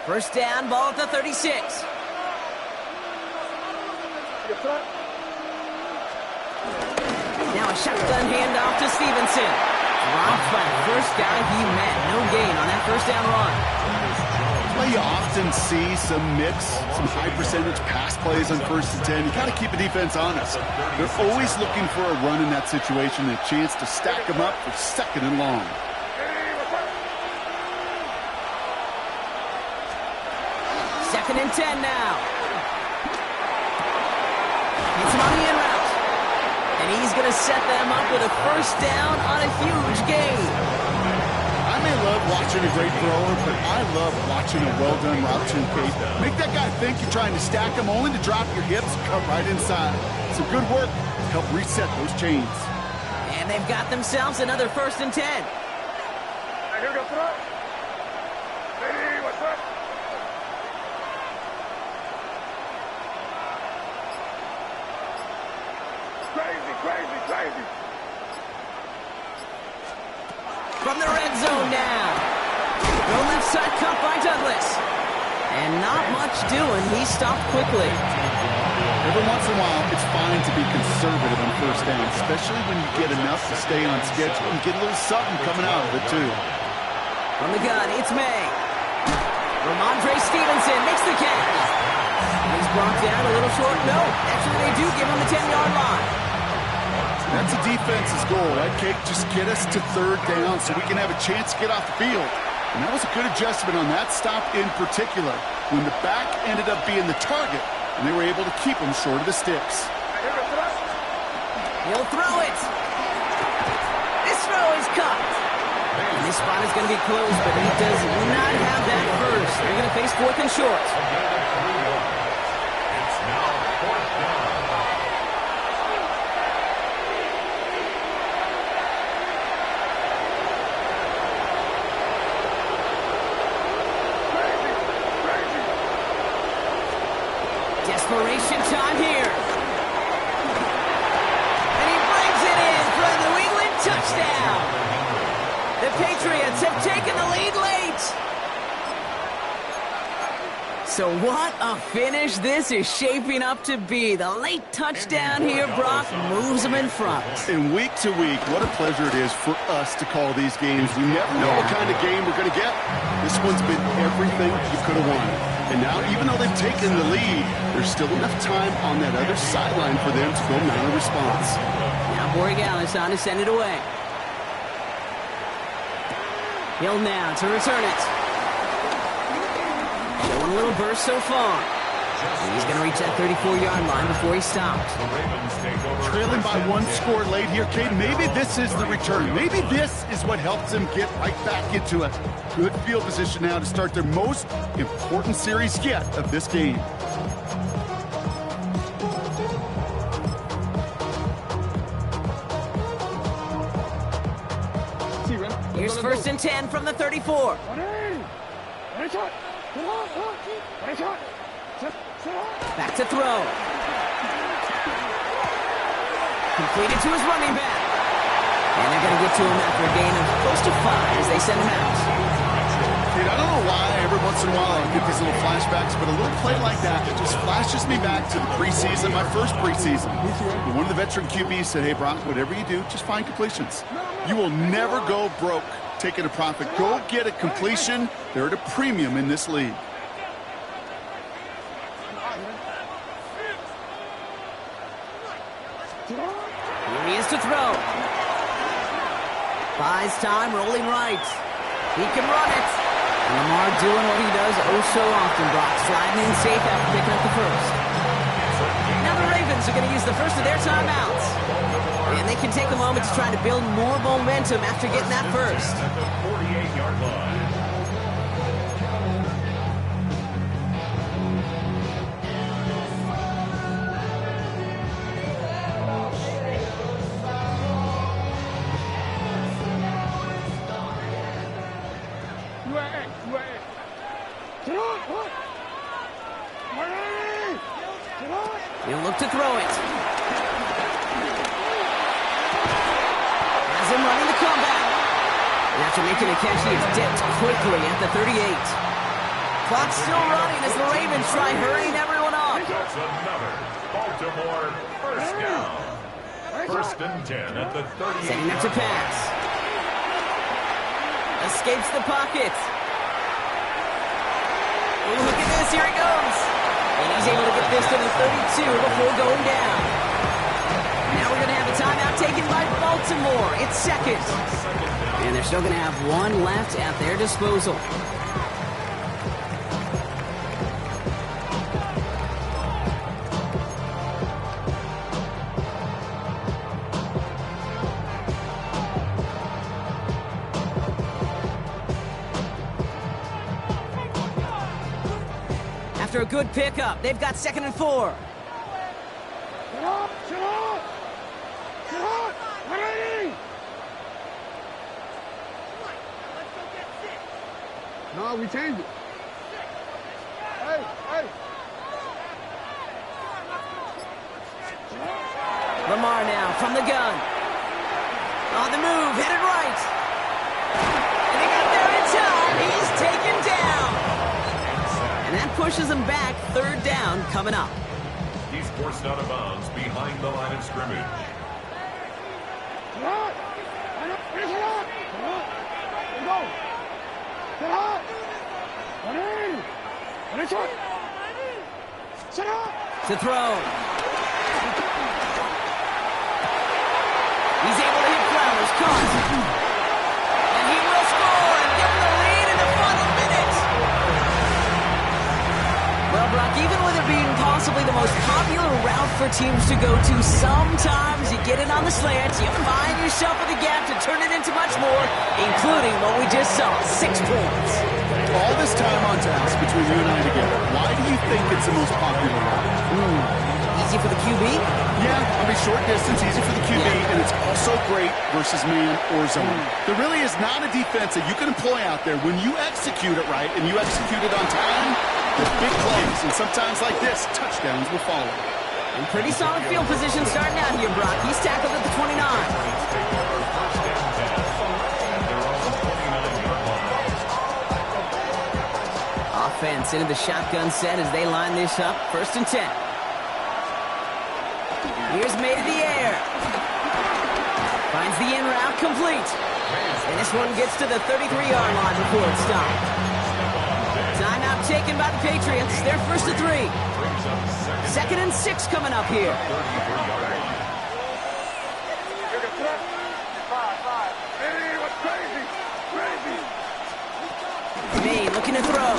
First down, ball at the 36. Now a shotgun handoff to Stevenson. Dropped by the first guy he met. No gain on that first down run. Well, you often see some mix, some high percentage pass plays on 1st and 10. You got to keep the defense honest. They're always looking for a run in that situation, a chance to stack them up for 2nd and long. Second and 10 now. It's him on the in route. And he's going to set them up with a first down on a huge gain. I may love watching a great thrower, but I love watching a well-done route to Kate. Make that guy think you're trying to stack him, only to drop your hips and cut right inside. Some good work to help reset those chains. And they've got themselves another 1st and 10. Here we go, throw. Ready, what's up? Crazy. From the red zone now. The left side cut by Douglas. And not much doing. He stopped quickly. Every once in a while, it's fine to be conservative on first down, especially when you get enough to stay on schedule and get a little something coming out of it, too. From the gun, it's May. Ramondre Stevenson makes the catch. He's brought down a little short. No, actually they do give him the 10-yard line. That's a defense's goal, right, Kate? Just get us to 3rd down so we can have a chance to get off the field. And that was a good adjustment on that stop in particular, when the back ended up being the target, and they were able to keep him short of the sticks. He'll throw it. This throw is caught. And this spot is going to be closed, but he does not have that first. They're going to face 4th and short. It's now 4th down. Desperation time here. And he brings it in for a New England touchdown. The Patriots have taken the lead late. So what a finish this is shaping up to be. The late touchdown here, Brock, moves them in front. And week to week, what a pleasure it is for us to call these games. We never know what kind of game we're going to get. This one's been everything you could have wanted. And now, even though they've taken the lead, there's still enough time on that other sideline for them to go mount a response. Now Borregales on to send it away. Hill now to return it. Showing a little burst so far. He's going to reach that 34-yard line before he stops. Trailing by 1 score late here, Kate. Maybe this is the return. Maybe this is what helps them get right back into a good field position now to start their most important series yet of this game. Here's 1st and 10 from the 34. Back to throw. Completed to his running back. And they're going to get to him after a gain of close to 5 as they send him out. Dude, I don't know why every once in a while I get these little flashbacks, but a little play like that, it just flashes me back to the preseason, my first preseason. One of the veteran QBs said, hey, Brock, whatever you do, just find completions. You will never go broke taking a profit. Go get a completion. They're at a premium in this league. Here he is to throw. Buys time, rolling right. He can run it. And Lamar doing what he does oh so often, Brock. Sliding in safe after picking up the first. Now the Ravens are going to use the first of their timeouts. And they can take a moment to try to build more momentum after getting that first. At the 48-yard line. He'll look to throw it. Has him running the comeback. And after making a catch, he is dipped quickly at the 38. Clock's still running as the Ravens try hurrying everyone up. That's another Baltimore first down. First and 10 at the 38. Setting up to pass. Escapes the pocket. Ooh, look at this, here he goes. And he's able to get this to the 32 before going down. Now we're going to have a timeout taken by Baltimore. It's second. And they're still going to have one left at their disposal. After a good pickup, they've got 2nd and 4. No, we changed it. Hey, hey. Lamar now from the gun. On the move, headed right. And he got there in time. He's taken down. And that pushes him back. 3rd down coming up. He's forced out of bounds behind the line of scrimmage. To throw. He's able to hit Flowers. Caught. And he will score and give him the lead in the final minute. Well, Brock, even with it being possibly the most popular route for teams to go to, sometimes you get it on the slant, you find yourself in the gap to turn it into much more, including what we just saw, 6 points. All this time on task between you and I together, why do you think it's the most popular route? Easy for the QB? Yeah, I mean, short distance, easy for the QB, and it's also great versus man or zone. There really is not a defense that you can employ out there when you execute it right and you execute it on time, with big plays, and sometimes like this, touchdowns will follow. And pretty solid field position starting out here, Brock. He's tackled at the 29. Offense into the shotgun set as they line this up. 1st and 10. Here's May to the air. Finds the in route complete. And this one gets to the 33-yard line before it's stopped. Timeout taken by the Patriots. They're 1st and 3. 2nd and 6 coming up here. May looking to throw.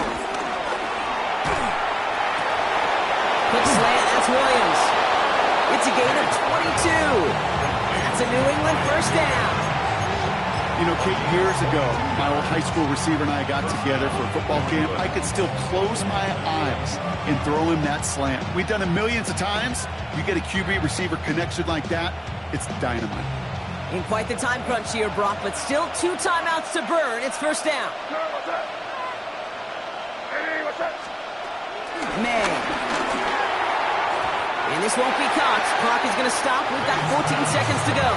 Quick slant, that's Williams. It's a gain of 22. That's a New England 1st down. You know, Kate, years ago, my old high school receiver and I got together for a football camp. I could still close my eyes and throw him that slant. We've done it millions of times. You get a QB receiver connection like that, it's dynamite. In quite the time crunch here, Brock, but still 2 timeouts to burn. It's 1st down. May. And this won't be caught. Clock is going to stop. We've got 14 seconds to go.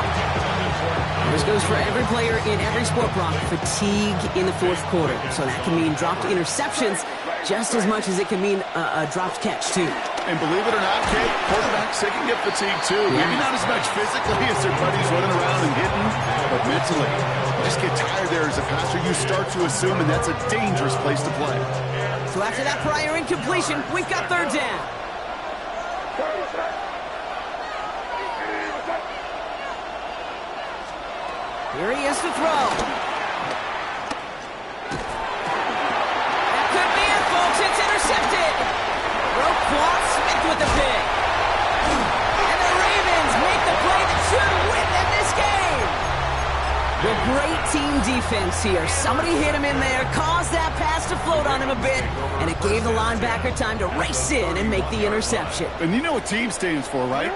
This goes for every player in every sport, Brock. Fatigue in the fourth quarter. So that can mean dropped interceptions just as much as it can mean a dropped catch, too. And believe it or not, Kate, quarterbacks, they can get fatigued, too. Yeah. Maybe not as much physically as their buddies running around and hitting, but mentally. You just get tired there as a passer. You start to assume, and that's a dangerous place to play. So after that prior incompletion, we've got third down. Here he is to throw. That could be it, folks. It's intercepted. Roquan Smith with the pick. And the Ravens make the play that should win them this game. The great team defense here. Somebody hit him in there, caused that pass to float on him a bit, and it gave the linebacker time to race in and make the interception. And you know what team stands for, right?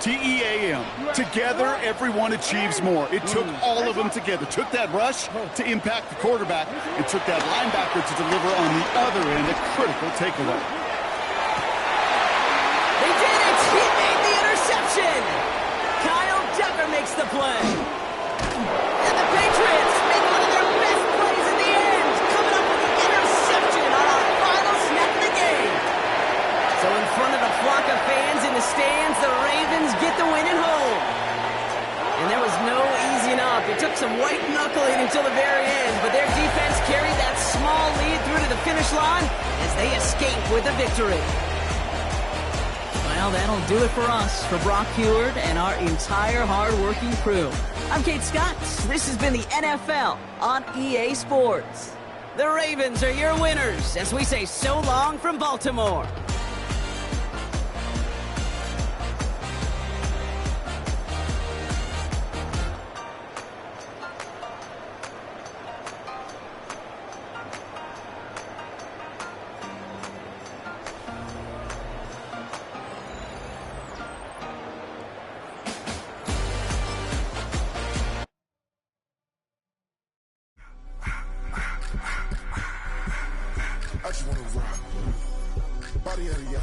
T-E-A-M. Together, everyone achieves more. It took all of them together. Took that rush to impact the quarterback and took that linebacker to deliver on the other end, a critical takeaway. They did it! He made the interception! Kyle Tucker makes the play. And the Patriots make one of their best plays in the end, coming up with the interception on our final snap of the game. So in front of the flock of fans in the stands, the Ravens get the win at home. And there was no easing up. It took some white knuckling until the very end, but their defense carried that small lead through to the finish line as they escape with a victory. Well, that'll do it for us, for Brock Huard and our entire hard-working crew. I'm Kate Scott. This has been the NFL on EA Sports. The Ravens are your winners as we say so long from Baltimore. I just wanna rock. Body out of y'all.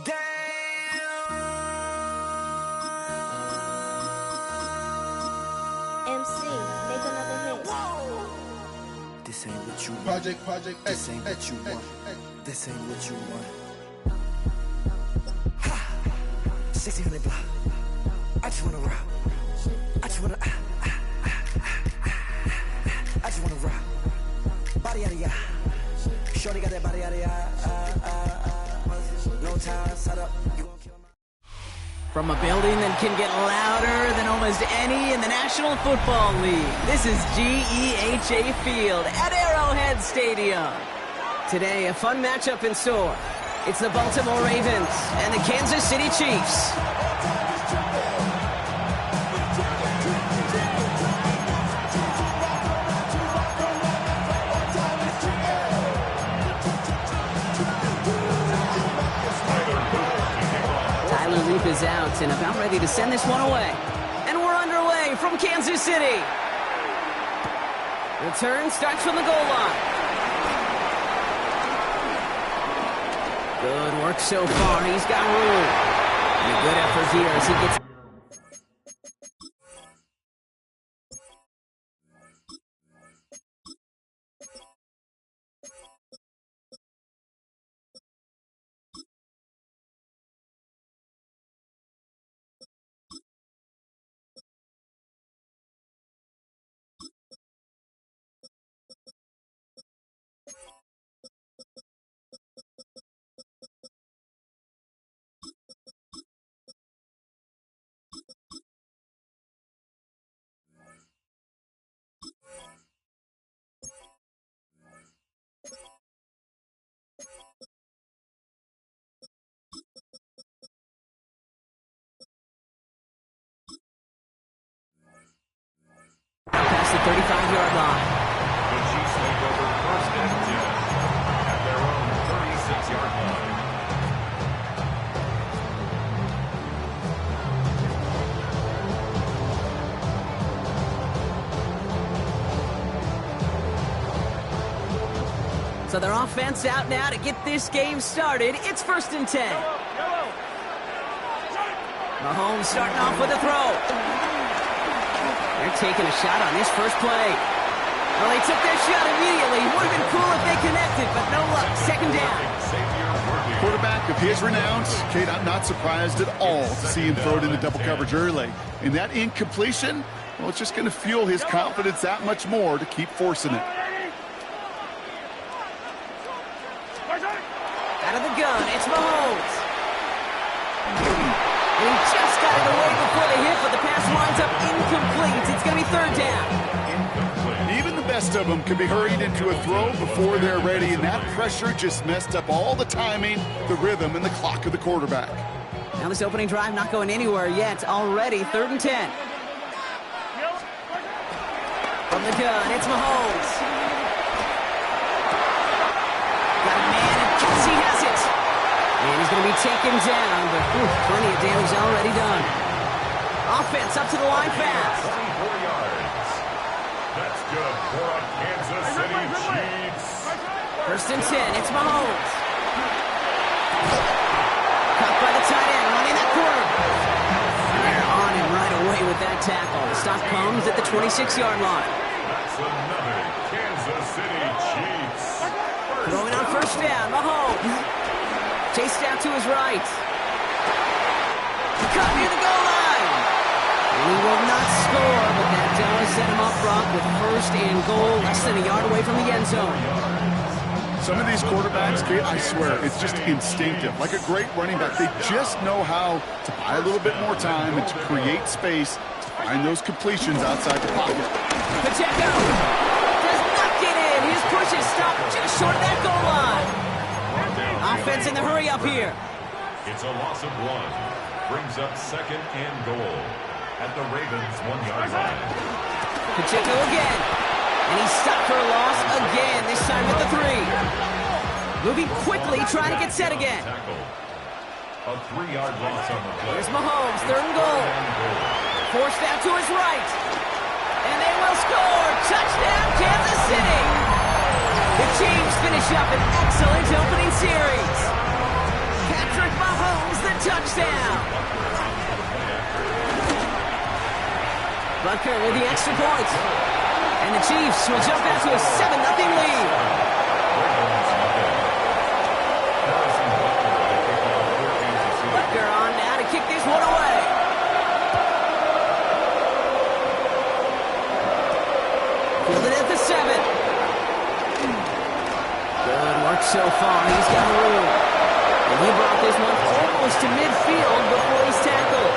Damn. MC, make another hit. This ain't what you want. Project This ain't what you want. This ain't what you want. 1600 block. I just wanna rock. I just wanna. I just wanna rock. Body out of ya. Shorty got that body out of ya. No time, set up. You won't kill my. From a building that can get louder than almost any in the National Football League, this is GEHA Field at Arrowhead Stadium. Today, a fun matchup in store. It's the Baltimore Ravens and the Kansas City Chiefs. Tyler Leap is out and about ready to send this one away. And we're underway from Kansas City. Return starts from the goal line. Good work so far. He's got room. And a good effort here as he gets... Past the 35-yard line. The Chiefs take over first and 10 at their own 36-yard line. So their offense out now to get this game started. It's 1st and 10. Mahomes starting off with a throw. They're taking a shot on this first play. Well, they took their shot immediately. Would have been cool if they connected, but no luck. 2nd down. Quarterback of his renown, Kate, I'm not surprised at all to see him throw it into double coverage early. And that incompletion, well, it's just going to fuel his confidence that much more to keep forcing it. Out of the gun, it's Mahomes. And he just got it away before the hit, but the pass winds up incomplete. It's going to be 3rd down. Even the best of them can be hurried into a throw before they're ready, and that pressure just messed up all the timing, the rhythm, and the clock of the quarterback. Now this opening drive not going anywhere yet. Already 3rd and 10. From the gun, it's Mahomes. Got a man, and Kelsey has it. And he's going to be taken down, but plenty of damage already done. Offense up to the line fast. 24 yards. That's good for a Kansas City Chiefs. 1st and 10, it's Mahomes. Caught by the tight end, running that corner. They're on him right away with that tackle. The stop comes at the 26-yard line. That's another Kansas City Chiefs. Throwing on 1st down, Mahomes. Chased out to his right. Cut near the goal line. And he will not score, but that does set him up front with 1st and goal, less than a yard away from the end zone. Some of these quarterbacks, Kate, I swear, it's just instinctive. Like a great running back, they just know how to buy a little bit more time and to create space to find those completions outside the pocket. Pacheco does not get in. His push is stopped just short of that goal line. Offense in the hurry up here. It's a loss of 1. Brings up 2nd and goal at the Ravens' 1-yard line. Pacheco again. And he's stopped for a loss again, this time at the 3. Moving quickly, trying to get set again. A 3-yard loss on the play. Here's Mahomes, 3rd and goal. Forced out to his right. And they will score. Touchdown, Kansas City. The Chiefs finish up an excellent opening series. Patrick Mahomes, the touchdown. Butker with the extra point. And the Chiefs will jump out to a 7-0 lead. Butker on now to kick this one away. Fielded at the 7. Good work so far. He's got room. And he brought this one almost to midfield before he's tackled.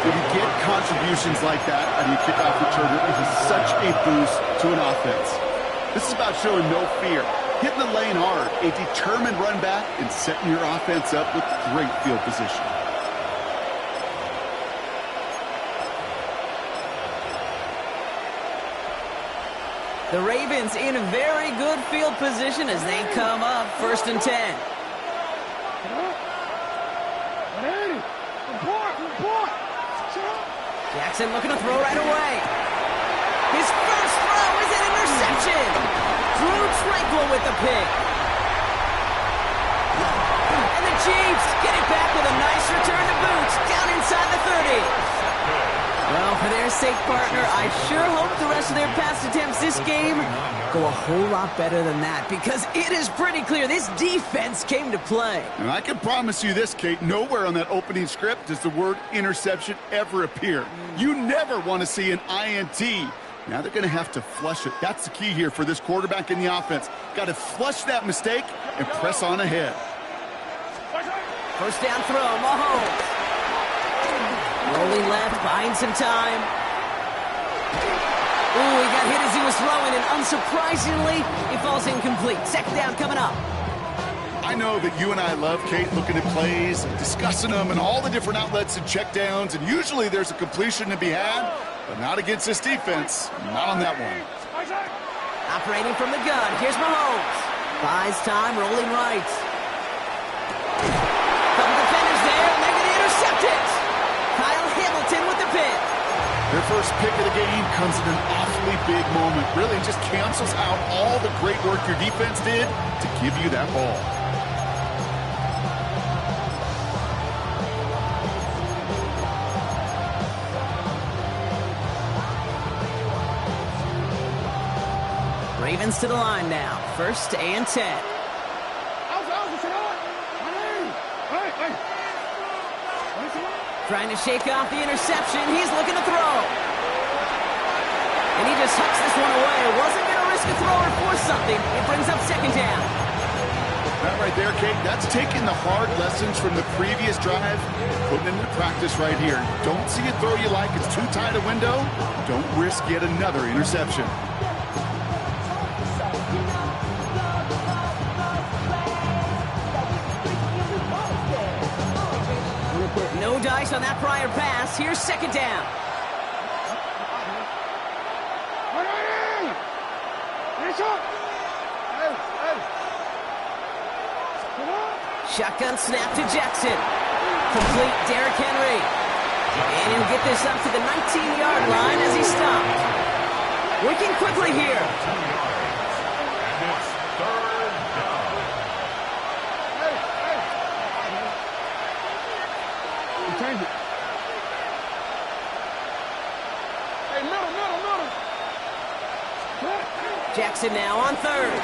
When you get contributions like that out of your kickoff returner, it is such a boost to an offense. This is about showing no fear, hitting the lane hard, a determined run back, and setting your offense up with great field position. The Ravens in a very good field position as they come up 1st and 10. Jackson looking to throw right away. His first throw is an interception. Drew Tranquill with the pick. And the Chiefs get it back with a nice return to boot down inside the 30. Well, for their sake, partner, I sure hope the rest of their pass attempts this game go a whole lot better than that, because it is pretty clear this defense came to play. And I can promise you this, Kate, nowhere on that opening script does the word interception ever appear. You never want to see an INT. Now they're going to have to flush it. That's the key here for this quarterback in the offense. Got to flush that mistake and press on ahead. 1st down throw, Mahomes. Rolling left, buying some time. Ooh, he got hit as he was throwing, and unsurprisingly, he falls incomplete. 2nd down coming up. I know that you and I love, Kate, looking at plays, discussing them, and all the different outlets and checkdowns, and usually there's a completion to be had, but not against this defense. Not on that one. Operating from the gun, here's Mahomes. Buys time, rolling right. Couple defenders there, and they're going to intercept it. Kyle Hamilton with the pick. Their first pick of the game comes at an awful really big moment. Really just cancels out all the great work your defense did to give you that ball. Ravens to the line now. 1st and 10. Trying to shake off the interception. He's looking to throw. And he just hucks this one away. Wasn't going to risk a throw or force something. It brings up 2nd down. That right there, Kate, that's taking the hard lessons from the previous drive, putting into practice right here. Don't see a throw you like. It's too tight a window. Don't risk yet another interception. No dice on that prior pass. Here's 2nd down. Shotgun snap to Jackson. Complete Derrick Henry. And he'll get this up to the 19-yard line as he stopped. Working quickly here. And it's 3rd down. Change it. Hey, middle. Jackson now on 3rd.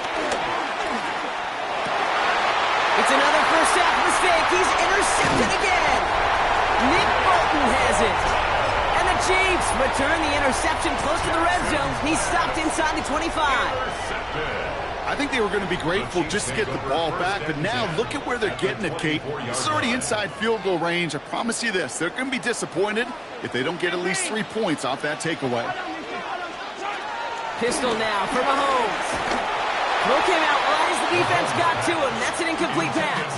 It's another first half mistake. He's intercepted again. Nick Bolton has it. And the Chiefs return the interception close to the red zone. He's stopped inside the 25. I think they were going to be grateful just to get the ball back, but now look at where they're getting it, Kate. It's already inside field goal range. I promise you this, they're going to be disappointed if they don't get at least 3 points off that takeaway. Pistol now for Mahomes. Throw came out right as the defense got to him. That's an incomplete pass.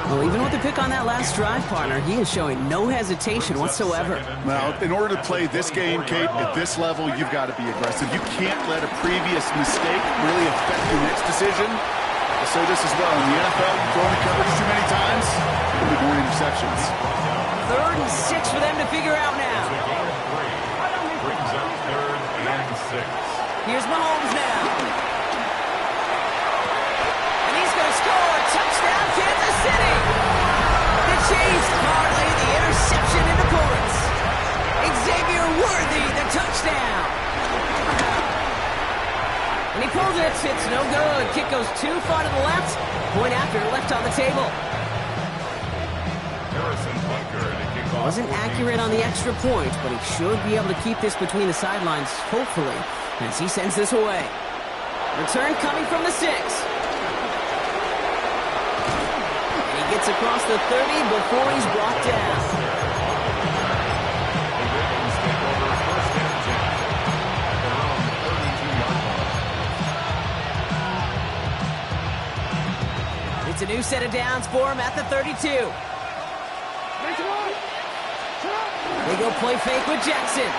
Well, even with the pick on that last drive, partner, he is showing no hesitation whatsoever. Well, in order to play this game, Kate, at this level, you've got to be aggressive. You can't let a previous mistake really affect your next decision. I'll say this as well. In the NFL, you throw into coverage too many times, you'll be more interceptions. 3rd and 6 for them to figure out now. Brings up 3rd and 6. Here's Mahomes now. And he's going to score. Touchdown, Kansas City. The Chiefs parlay the interception into points. Xavier Worthy, the touchdown. And he pulls it. It's no good. Kick goes too far to the left. Point after left on the table. Wasn't accurate on the extra point, but he should be able to keep this between the sidelines, hopefully, as he sends this away. Return coming from the 6. And he gets across the 30 before he's brought down. It's a new set of downs for him at the 32. They go play fake with Jackson.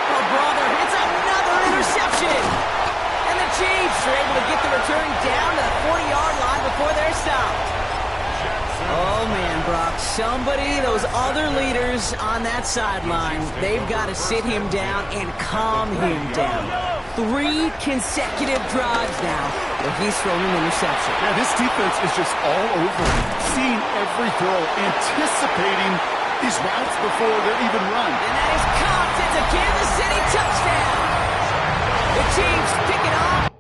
Oh, brother, it's another interception. And the Chiefs are able to get the return down to the 40-yard line before they're stopped. Oh, man, Brock, somebody, those other leaders on that sideline, they've got to sit him down and calm him down. 3 consecutive drives now where he's thrown an interception. Yeah, this defense is just all over him, seeing every throw, anticipating these routes before they're even run. And that is caught. It's a Kansas City touchdown. The Chiefs pick it off.